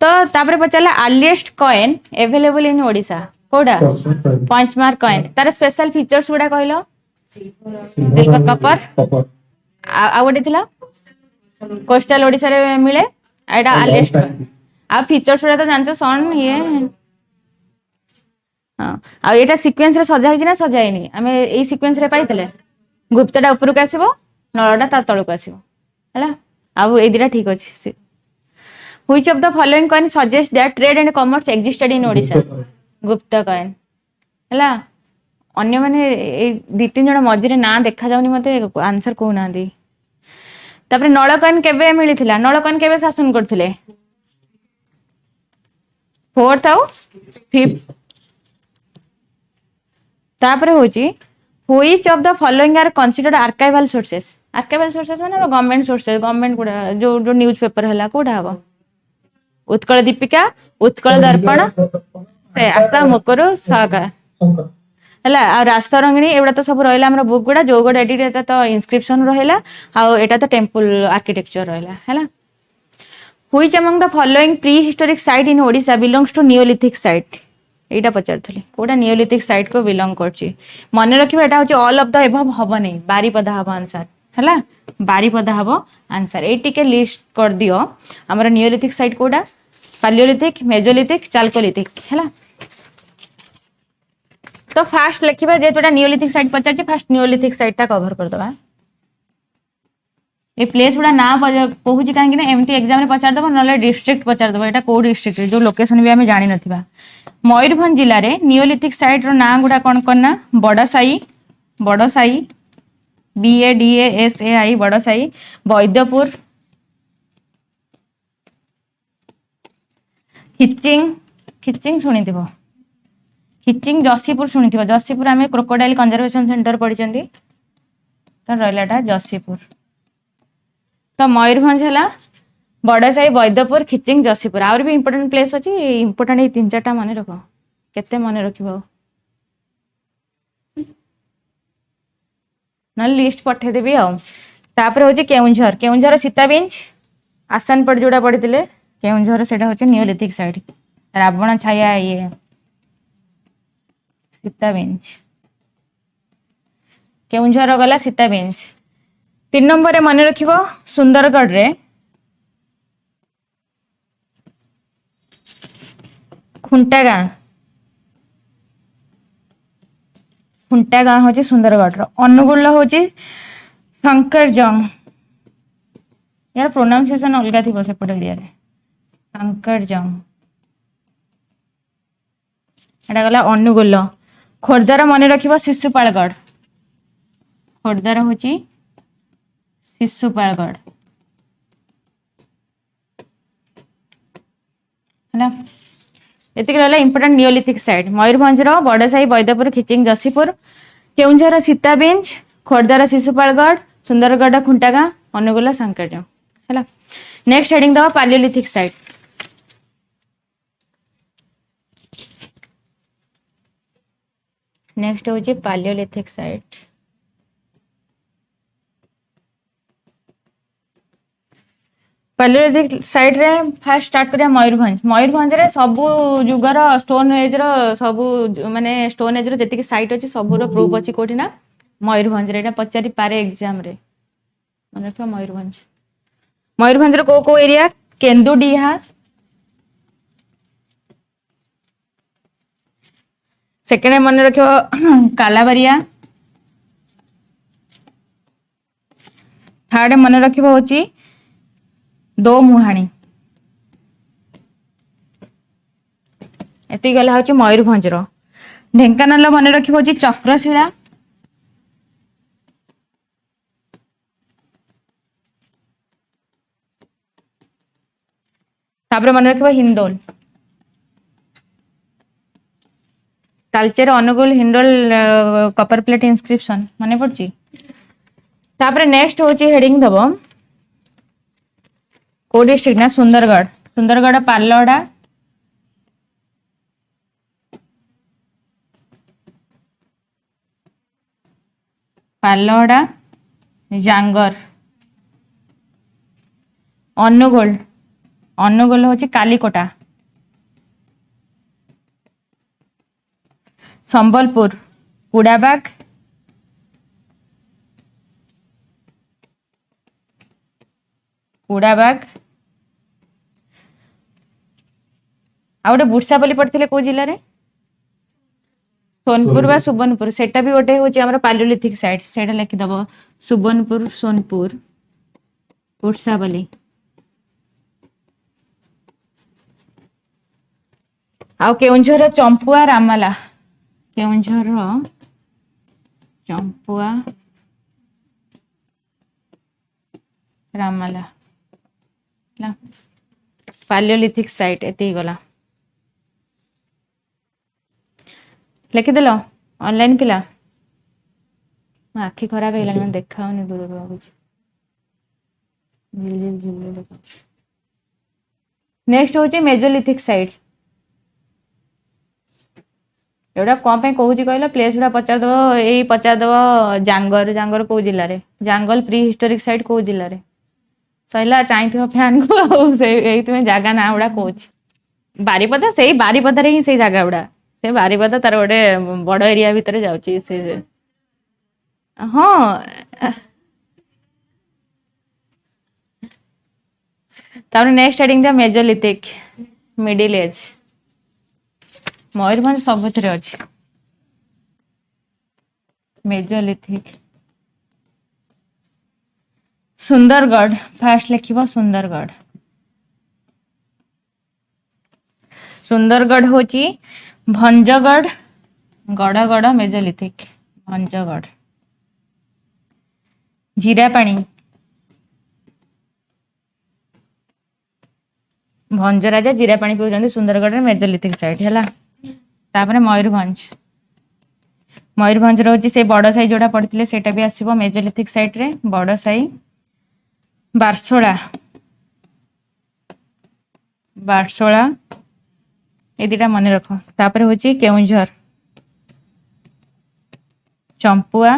तो तापर पचारा earliest coin available in Odisha कोडा पंचमार्क कॉइन तार स्पेशल फीचर्स गुडा कहलो सिल्वर कपर आ गोटे थिला कोस्टल ओडिशा रे मिले एटा अर्लीस्ट कॉइन आ फीचर्स गुडा तो जानछो सन ये हां आ एटा सीक्वेंस रे सजा हिछि ना सजाइनी हमें एई सीक्वेंस रे पाइतले गुप्तटा ऊपर को आसीबो नळटा ता तळ को आसीबो हला आ ए दिरा ठीक अछि Which of the following coin suggests that trade and commerce existed in Odisha? गुप्त कॉइन हला अन्य माने दी तीन जण मझिरे ना देखा जाउनी मते आंसर को ना दी तापर नळ कॉइन केबे मिलिथिला नळ कॉइन केबे शासन करथिले 4th आउ 5th तापर होची which of the following are considered archival sources माने गवर्नमेंट सोर्सेस गवर्नमेंट कोडा जो जो न्यूज़पेपर हला कोडा हबो उत्कल दीपिका उत्कल दर्पण से आशा मकर सागा हला आ रास्ता रंगिणी एवडा तो सब रहला हमरा बुक गुडा जो गुडा एडिट तो इंस्क्रिप्शन रहला आ एटा तो टेंपल आर्किटेक्चर रहला हला which among the following pre historic site in Odisha belongs to neolithic site एटा पचारथले कोडा नियोलिथिक साइट को बिलोंग करची मन रखिबा एटा होची ऑल ऑफ द एबव हबो नै बारीपदा हबो आंसर हला बारीपदा हबो आंसर ए टिके लिस्ट कर दियो हमरा नियोलिथिक साइट कोडा पालियोलिथिक मेजोलिथिक चाल्कोलिथिक हला तो फास्ट लिखिबा जे तोडा नियोलिथिक साइट पचारची फास्ट नियोलिथिक साइट ता कवर कर दबा ए प्लेस गुडा ना कहूची काहे कि ना एमती एग्जाम रे पचार दबो नले डिस्ट्रिक्ट पचार दबो एटा को डिस्ट्रिक्ट जो लोकेशन भी हमें जानि नथिबा मयूरभंज जिल्ला रे नियोलिथिक साइट रो ना गुडा कोन करना बडसाई BADASAI बडसाई वैद्यपुर खिचिंग शुणिथिबो खिचिंग जसीपुर शुणिथिबो जसीपुर आमे क्रोकोडाइल कंजर्वेशन सेंटर पढिचंदी तो रहलाटा जसीपुर तो मयूरभंज हला बडसाई वैद्यपुर खिचिंग जसीपुर आउर भी इंपोर्टेंट प्लेस अछि इंपोर्टेंट ए तीन चारटा माने रखो केते माने रखिबो न लिस्ट पठे देबी आ तापर होची केउंझर सीताबिंज आसानपट जोड़ा पढ़िथिले केउंझर सेटा होची नियोलिथिक साइट रावण छाया ये सीताबिंज केउंझर गला सीताबिंज 3 नंबर रे माने रखिबो सुंदरगढ़ रे खुंटा गाँ होची सुंदरगढ़ रो अनुगुल होची शंकरजंग यार प्रोनाउंसिएशन अलगा थी सेपट एरिया रे शंकरजंग एटा गला अनुगुल खोर्धार मन रखिबो शिशुपालगढ़ खोर्धार होची शिशुपालगढ़ हला एतिक रहला इंपोर्टेंट नियोलिथिक साइट मयूरभंज रो बडसाई वैद्यपुर खिचिंग जसीपुर केउंझर सीताबिंज खोर्धार शिशुपालगढ़ सुंदरगढ़ खुंटागा अनुगुल शंकरजंग हला नेक्स्ट हेडिंग दवा पालियोलिथिक साइट नेक्स्ट होची पालियोलिथिक साइट पालियोलिथिक साइट रे फास्ट स्टार्ट करिया मयूरभंज रे सबु जुगर स्टोन एज रो सबु माने स्टोन एज रो जति साइट अछि सबु रो प्रूफ अछि कोठी ना मयूरभंज रे एटा पचारि पारे एग्जाम रे मन रखो मयूरभंज रो को एरिया केंदुडीहा सेकेंड मन रखो कालाबारिया थर्ड मन रखिबो होची दो मुहाणी एति गला होची मयूरभंज रो ढेंकानाल मन रखिबो होची चक्रशिला तापर मन रखिबा Hindol Talcher Angul Hindol copper plate inscription माने पड़ची तापर नेक्स्ट होची हेडिंग दबो को डिस्ट्रिक्ट ना सुंदरगढ़ पालड़ा जांगर अनुगोल होची कालीकोटा संबलपुर कुड़ाबाग आ गोटे बुर्सा बोली पड़ते को जिले में सोनपुर बा सुबर्णपुर सेटा भी गोटे हूँ आम पालियोलिथिक साइट से लिखिदब सुबर्णपुर सोनपुर बुर्सा बोली आउ केउंझर चंपुआ रामला केउंझर चंपुआ रामला पालियोलिथिक साइट एति गला लिखिदेल ऑनलाइन पिला आखि खराब है देखा दूर नेक्स्ट हूँ मेजोलिथिक साइट एवढा कौन पे कहूँ कहल प्लेस गुड़ा पचारदेव जांगर कौ जिले में जांगल प्री हिस्टोरिक साइट कौ जिले में सैला चाहिए फैन को जगह ना गुड़ा कौच बारीपदा से बारीपदारे ही से जगह गुड़ा से बारीपदा तार गोटे बड़ एरिया भितर जाउची से हाँ तापर next heading the mesolithic middle age Mayurbhanj सबुथिरे अछि मेजोलिथिक सुंदरगढ़ फास्ट लिखिबो सुंदरगढ़ होची भंजगढ़ गड़गड़ मेजोलिथिक भंजगढ़ जीरापाणी भंज राजा जीरापाणी पीउछन्ति सुंदरगढ़ मेजोलिथिक साइट है तापर मयूरभंज रोची से बड़ साई जोड़ा पड़ते सेटा भी आसीबो मेजोलिथिक साइट रे बड़ साई बारसोला ये दुटा मन रख तापर होची केउंझर चंपुआ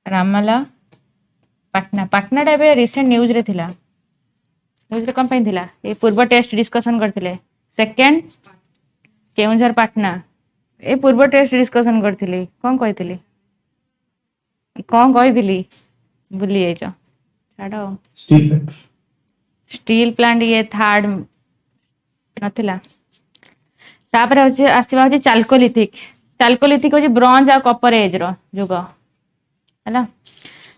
रामला पाटना टा रिसेंट न्यूज रे थिला न्यूज रे कौन पे थिला ये पूर्व टेस्ट डिस्कशन करथिले सेकंड केउंझर पाटना ए पूर्व टेस्ट डिस्कशन करथिले कौन कहिथिली भूली जाइछ छाड़ो स्टील प्लांट ये थर्ड नथिला तापर होची आसीबा होची चाल्कोलिथिक होची ब्रोंज आ कॉपर एज रो जुग हैला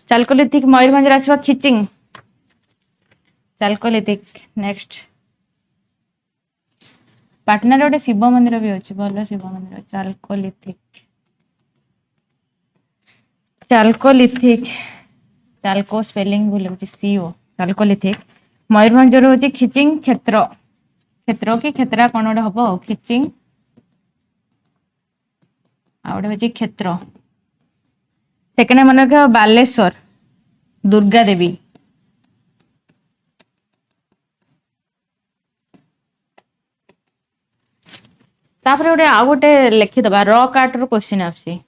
चाल्कोलिथिक मयूरभंज रे आसीबा खिचिंग चाल्कोलिथिक नेक्स्ट पाटना रे गोटे शिव मंदिर भी होची भलो शिव मंदिर चाल्कोलिथिक चाल्को स्पेलिंग भूल होची सीओ चाल्कोलिथिक मयूरभंज रे होची खिचिंग क्षेत्र की क्षेत्रा कौन गोटे हबो खिचिंग आ गोटे होची क्षेत्र सेकेंड मन रखियो बालेश्वर दुर्गा देवी तापर गोटे आउ गोटे लिखिदबा रॉक आर्ट रो क्वेश्चन आसी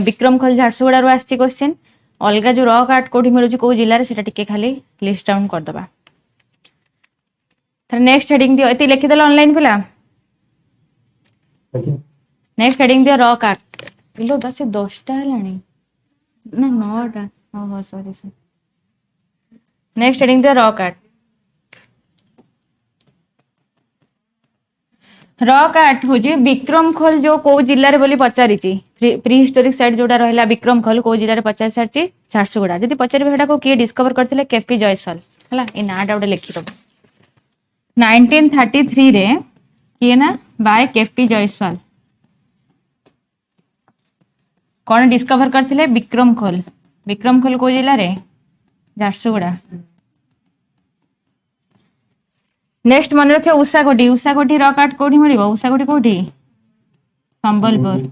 विक्रम खल झारसुगुड़ा रो आसी क्वेश्चन अलगा जो रॉक आर्ट कोठी मिलुची को जिल्ला रे सेटा टिके खाली लिस्ट डाउन कर दबा नेक्स्ट हेडिंग दियो एति लिखिदेल ऑनलाइन पिला नेक्स्ट हेडिंग दियो रॉक आर्ट पिलो बस 10टा हलानी ना 9टा ओहो सॉरी नेक्स्ट हेडिंग दियो रॉक आर्ट होजी विक्रम खोल जो को जिल्ला रे बोली पचारिची प्री हिस्टोरिक साइट जोडा रहला विक्रम खोल को जिल्ला रे पचारि सारची झारसुगुड़ा जदी पचारि हेडा को किए डिस्कवर करथिले केपी जयसवाल हला ए नाटा उडे लिखि दो 1933 रे किए ना बाय केपी जयसवाल कौन डिस्कवर करथिले विक्रम खोल को जिल्ला रे झारसुगुड़ा नेक्स्ट मन रखियो उषाकोटी र काट कोठी मिलिबो उषाकोटी कोठी संबलपुर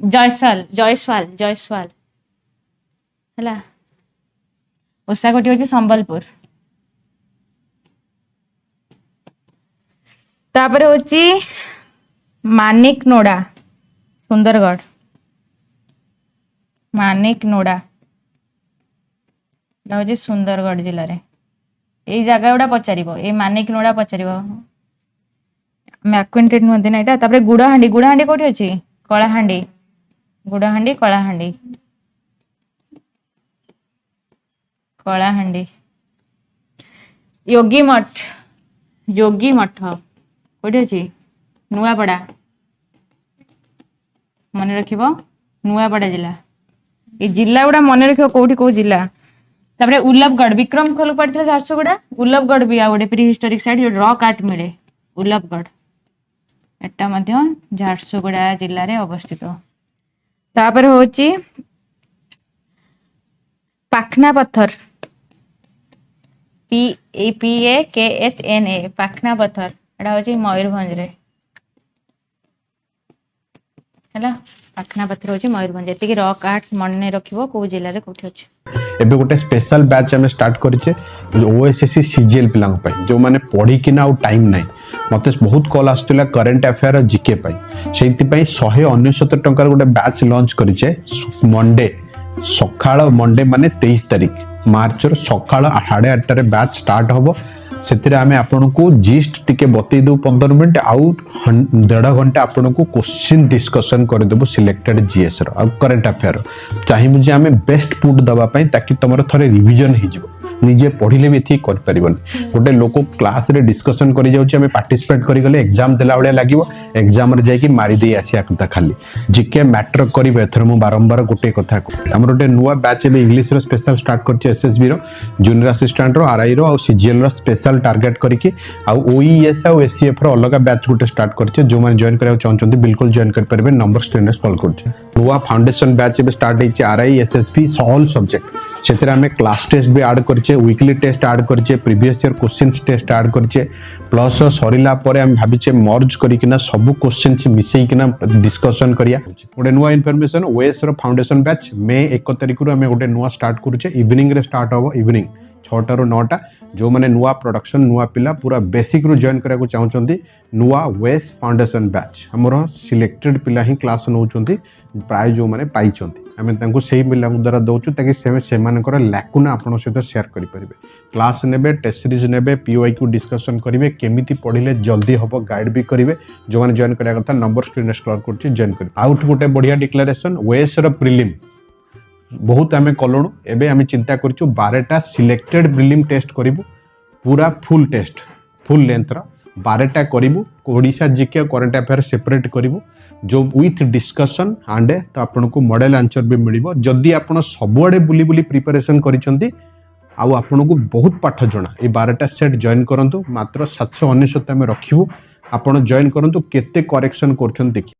जयसवाल ହେଲା उषाकोटी होची संबलपुर तापर होची मानिक नोडा सुंदरगढ़ मानिक नोडा होची सुंदरगढ़ जिल्ला रे ए जगह गुड़ा पचारिबो ए मानिक नोडा पचारिबो मैं एक्वेंटेड नहते ना एटा तापर गुड़ाहांडी कोठी अछि कलाहांडी गुड़ाहांडी कलाहांडी योगी मठ कोठी अछि नुआपड़ा मन रखिबो नुआपड़ा जिला ए जिला गुड़ा मन रखिबो कोठी को जिला तापर उल्लभगढ़ विक्रम खोल पड़ते झारसुगुड़ा उल्लभगढ़ भी आ गोटे pre historic site rock art मिले उल्लभगढ़ एटा मध्य झारसुगुड़ा जिल्ला रे अवस्थित तापर होची पाखना पत्थर PAKHNA पाखना पत्थर एटा होची मयूरभंज रे हैला पाखना पत्थर होची मयूरभंज एतिकी रॉक आर्ट मन रखिबो को जिल्ला रे कोठी अछि एबे गोटे स्पेशल बैच आम स्टार्ट करिचे ओएसएससी सीजीएल पिलांग पई जो माने पढ़ी कि ना टाइम नाही मते बहुत कॉल आस्तला करंट अफेयर जीके पई सेति पई 199 टंकार गोटे बैच लॉन्च करिचे मंडे सकाळ मंडे माने 23 तारिख मार्च रो सकाळ 8:30 रे बैच स्टार्ट होबो सेतिरे आमे आपनको जिस्ट टिके बतै दउ 15 मिनिट आउ 1.5 घंटा आपनको क्वेश्चन डिस्कशन कर देबो सिलेक्टेड जीएस रो आ करंट अफेयर चाहिबु जे आमे बेस्ट पुट दबा पई ताकि तमरो थरे रिवीजन हे जिवो निजे पढ़िले भी थी कर परिबनी गोटे लोक क्लास रे डिस्कशन करि जाउची आमे पार्टिसिपेट करि गले एग्जाम देला बळे लागिवो एग्जाम रे जाय कि मारी दे आसिया कथा खाली जीके मैटर करिवे एथर मु बारंबार गोटे कथा हमर गोटे नुवा बैच बे इंग्लिश रो स्पेशल स्टार्ट करछि एसएसबी रो जूनियर असिस्टेंट रो आरआई रो आ सीजीएल रो स्पेशल टारगेट करिकि आ ओईएस आ एससीएफ रो अलग बैच गोटे स्टार्ट करछि जो माने जॉइन करियो चाहछन्ती बिल्कुल जॉइन कर परबे नंबर स्क्रीन रे कॉल करछि नुवा फाउंडेशन बैच बे स्टार्ट हेछि आरआई एसएसबी ऑल सब्जेक्ट सेतिर हमें क्लास टेस्ट भी ऐड करछे वीकली टेस्ट ऐड करछे previous year questions test add करछे प्लस सरीला परे हम भाबिचे मर्ज करिकिना सब क्वेश्चंस मिसई किना डिस्कशन करिया गोटे नुवा इन्फॉर्मेशन ओएस रो फाउंडेशन बैच मे 1 तारिख रो हमें गोटे नुवा स्टार्ट करूचे इवनिंग रे स्टार्ट होबो इवनिंग 6टा रो 9टा जो माने नुवा प्रोडक्शन नुवा पिला पूरा बेसिक रू जॉइन करा को चाहउचंती नुवा वेस फाउंडेशन बैच हमरो सिलेक्टेड पिला ही क्लास नउचंती प्राय जो माने पाइचंती हमें तांको सेही पिला द्वारा दउचु ताकि से मानकर लाकुना आपन सहित शेयर करि परिबे क्लास नेबे टेस्ट सीरीज नेबे पीओआई डिस्कशन करिवे केमिति पढिले जल्दी हबो गाइड भी करिवे जो माने जॉइन करिया कथा नंबर स्क्रीन रे स्क्रॉल करछि जॉइन करि आउट गोटे बढ़िया डिक्लेरेशन वेस रो प्रीलिम बहुत आमे कलणु एबे आमे चिंता करछु 12टा सिलेक्टेड प्रीलिम टेस्ट करिवु पूरा फुल टेस्ट फुल लेंथ रो 12टा करिवु Odisha GK current affair separate करिवु जो विथ डिस्कशन एंड तो आपन को मॉडल आंसर भी मिलिबो जदी आपन सबुआडे बुली बुली प्रिपरेशन करिसंती आउ आपन को बहुत पाठ जणा ए 12टा सेट जॉइन करंतु मात्र 799 में रखिबु आपन जॉइन करंतु केते करेक्शन करछन देखि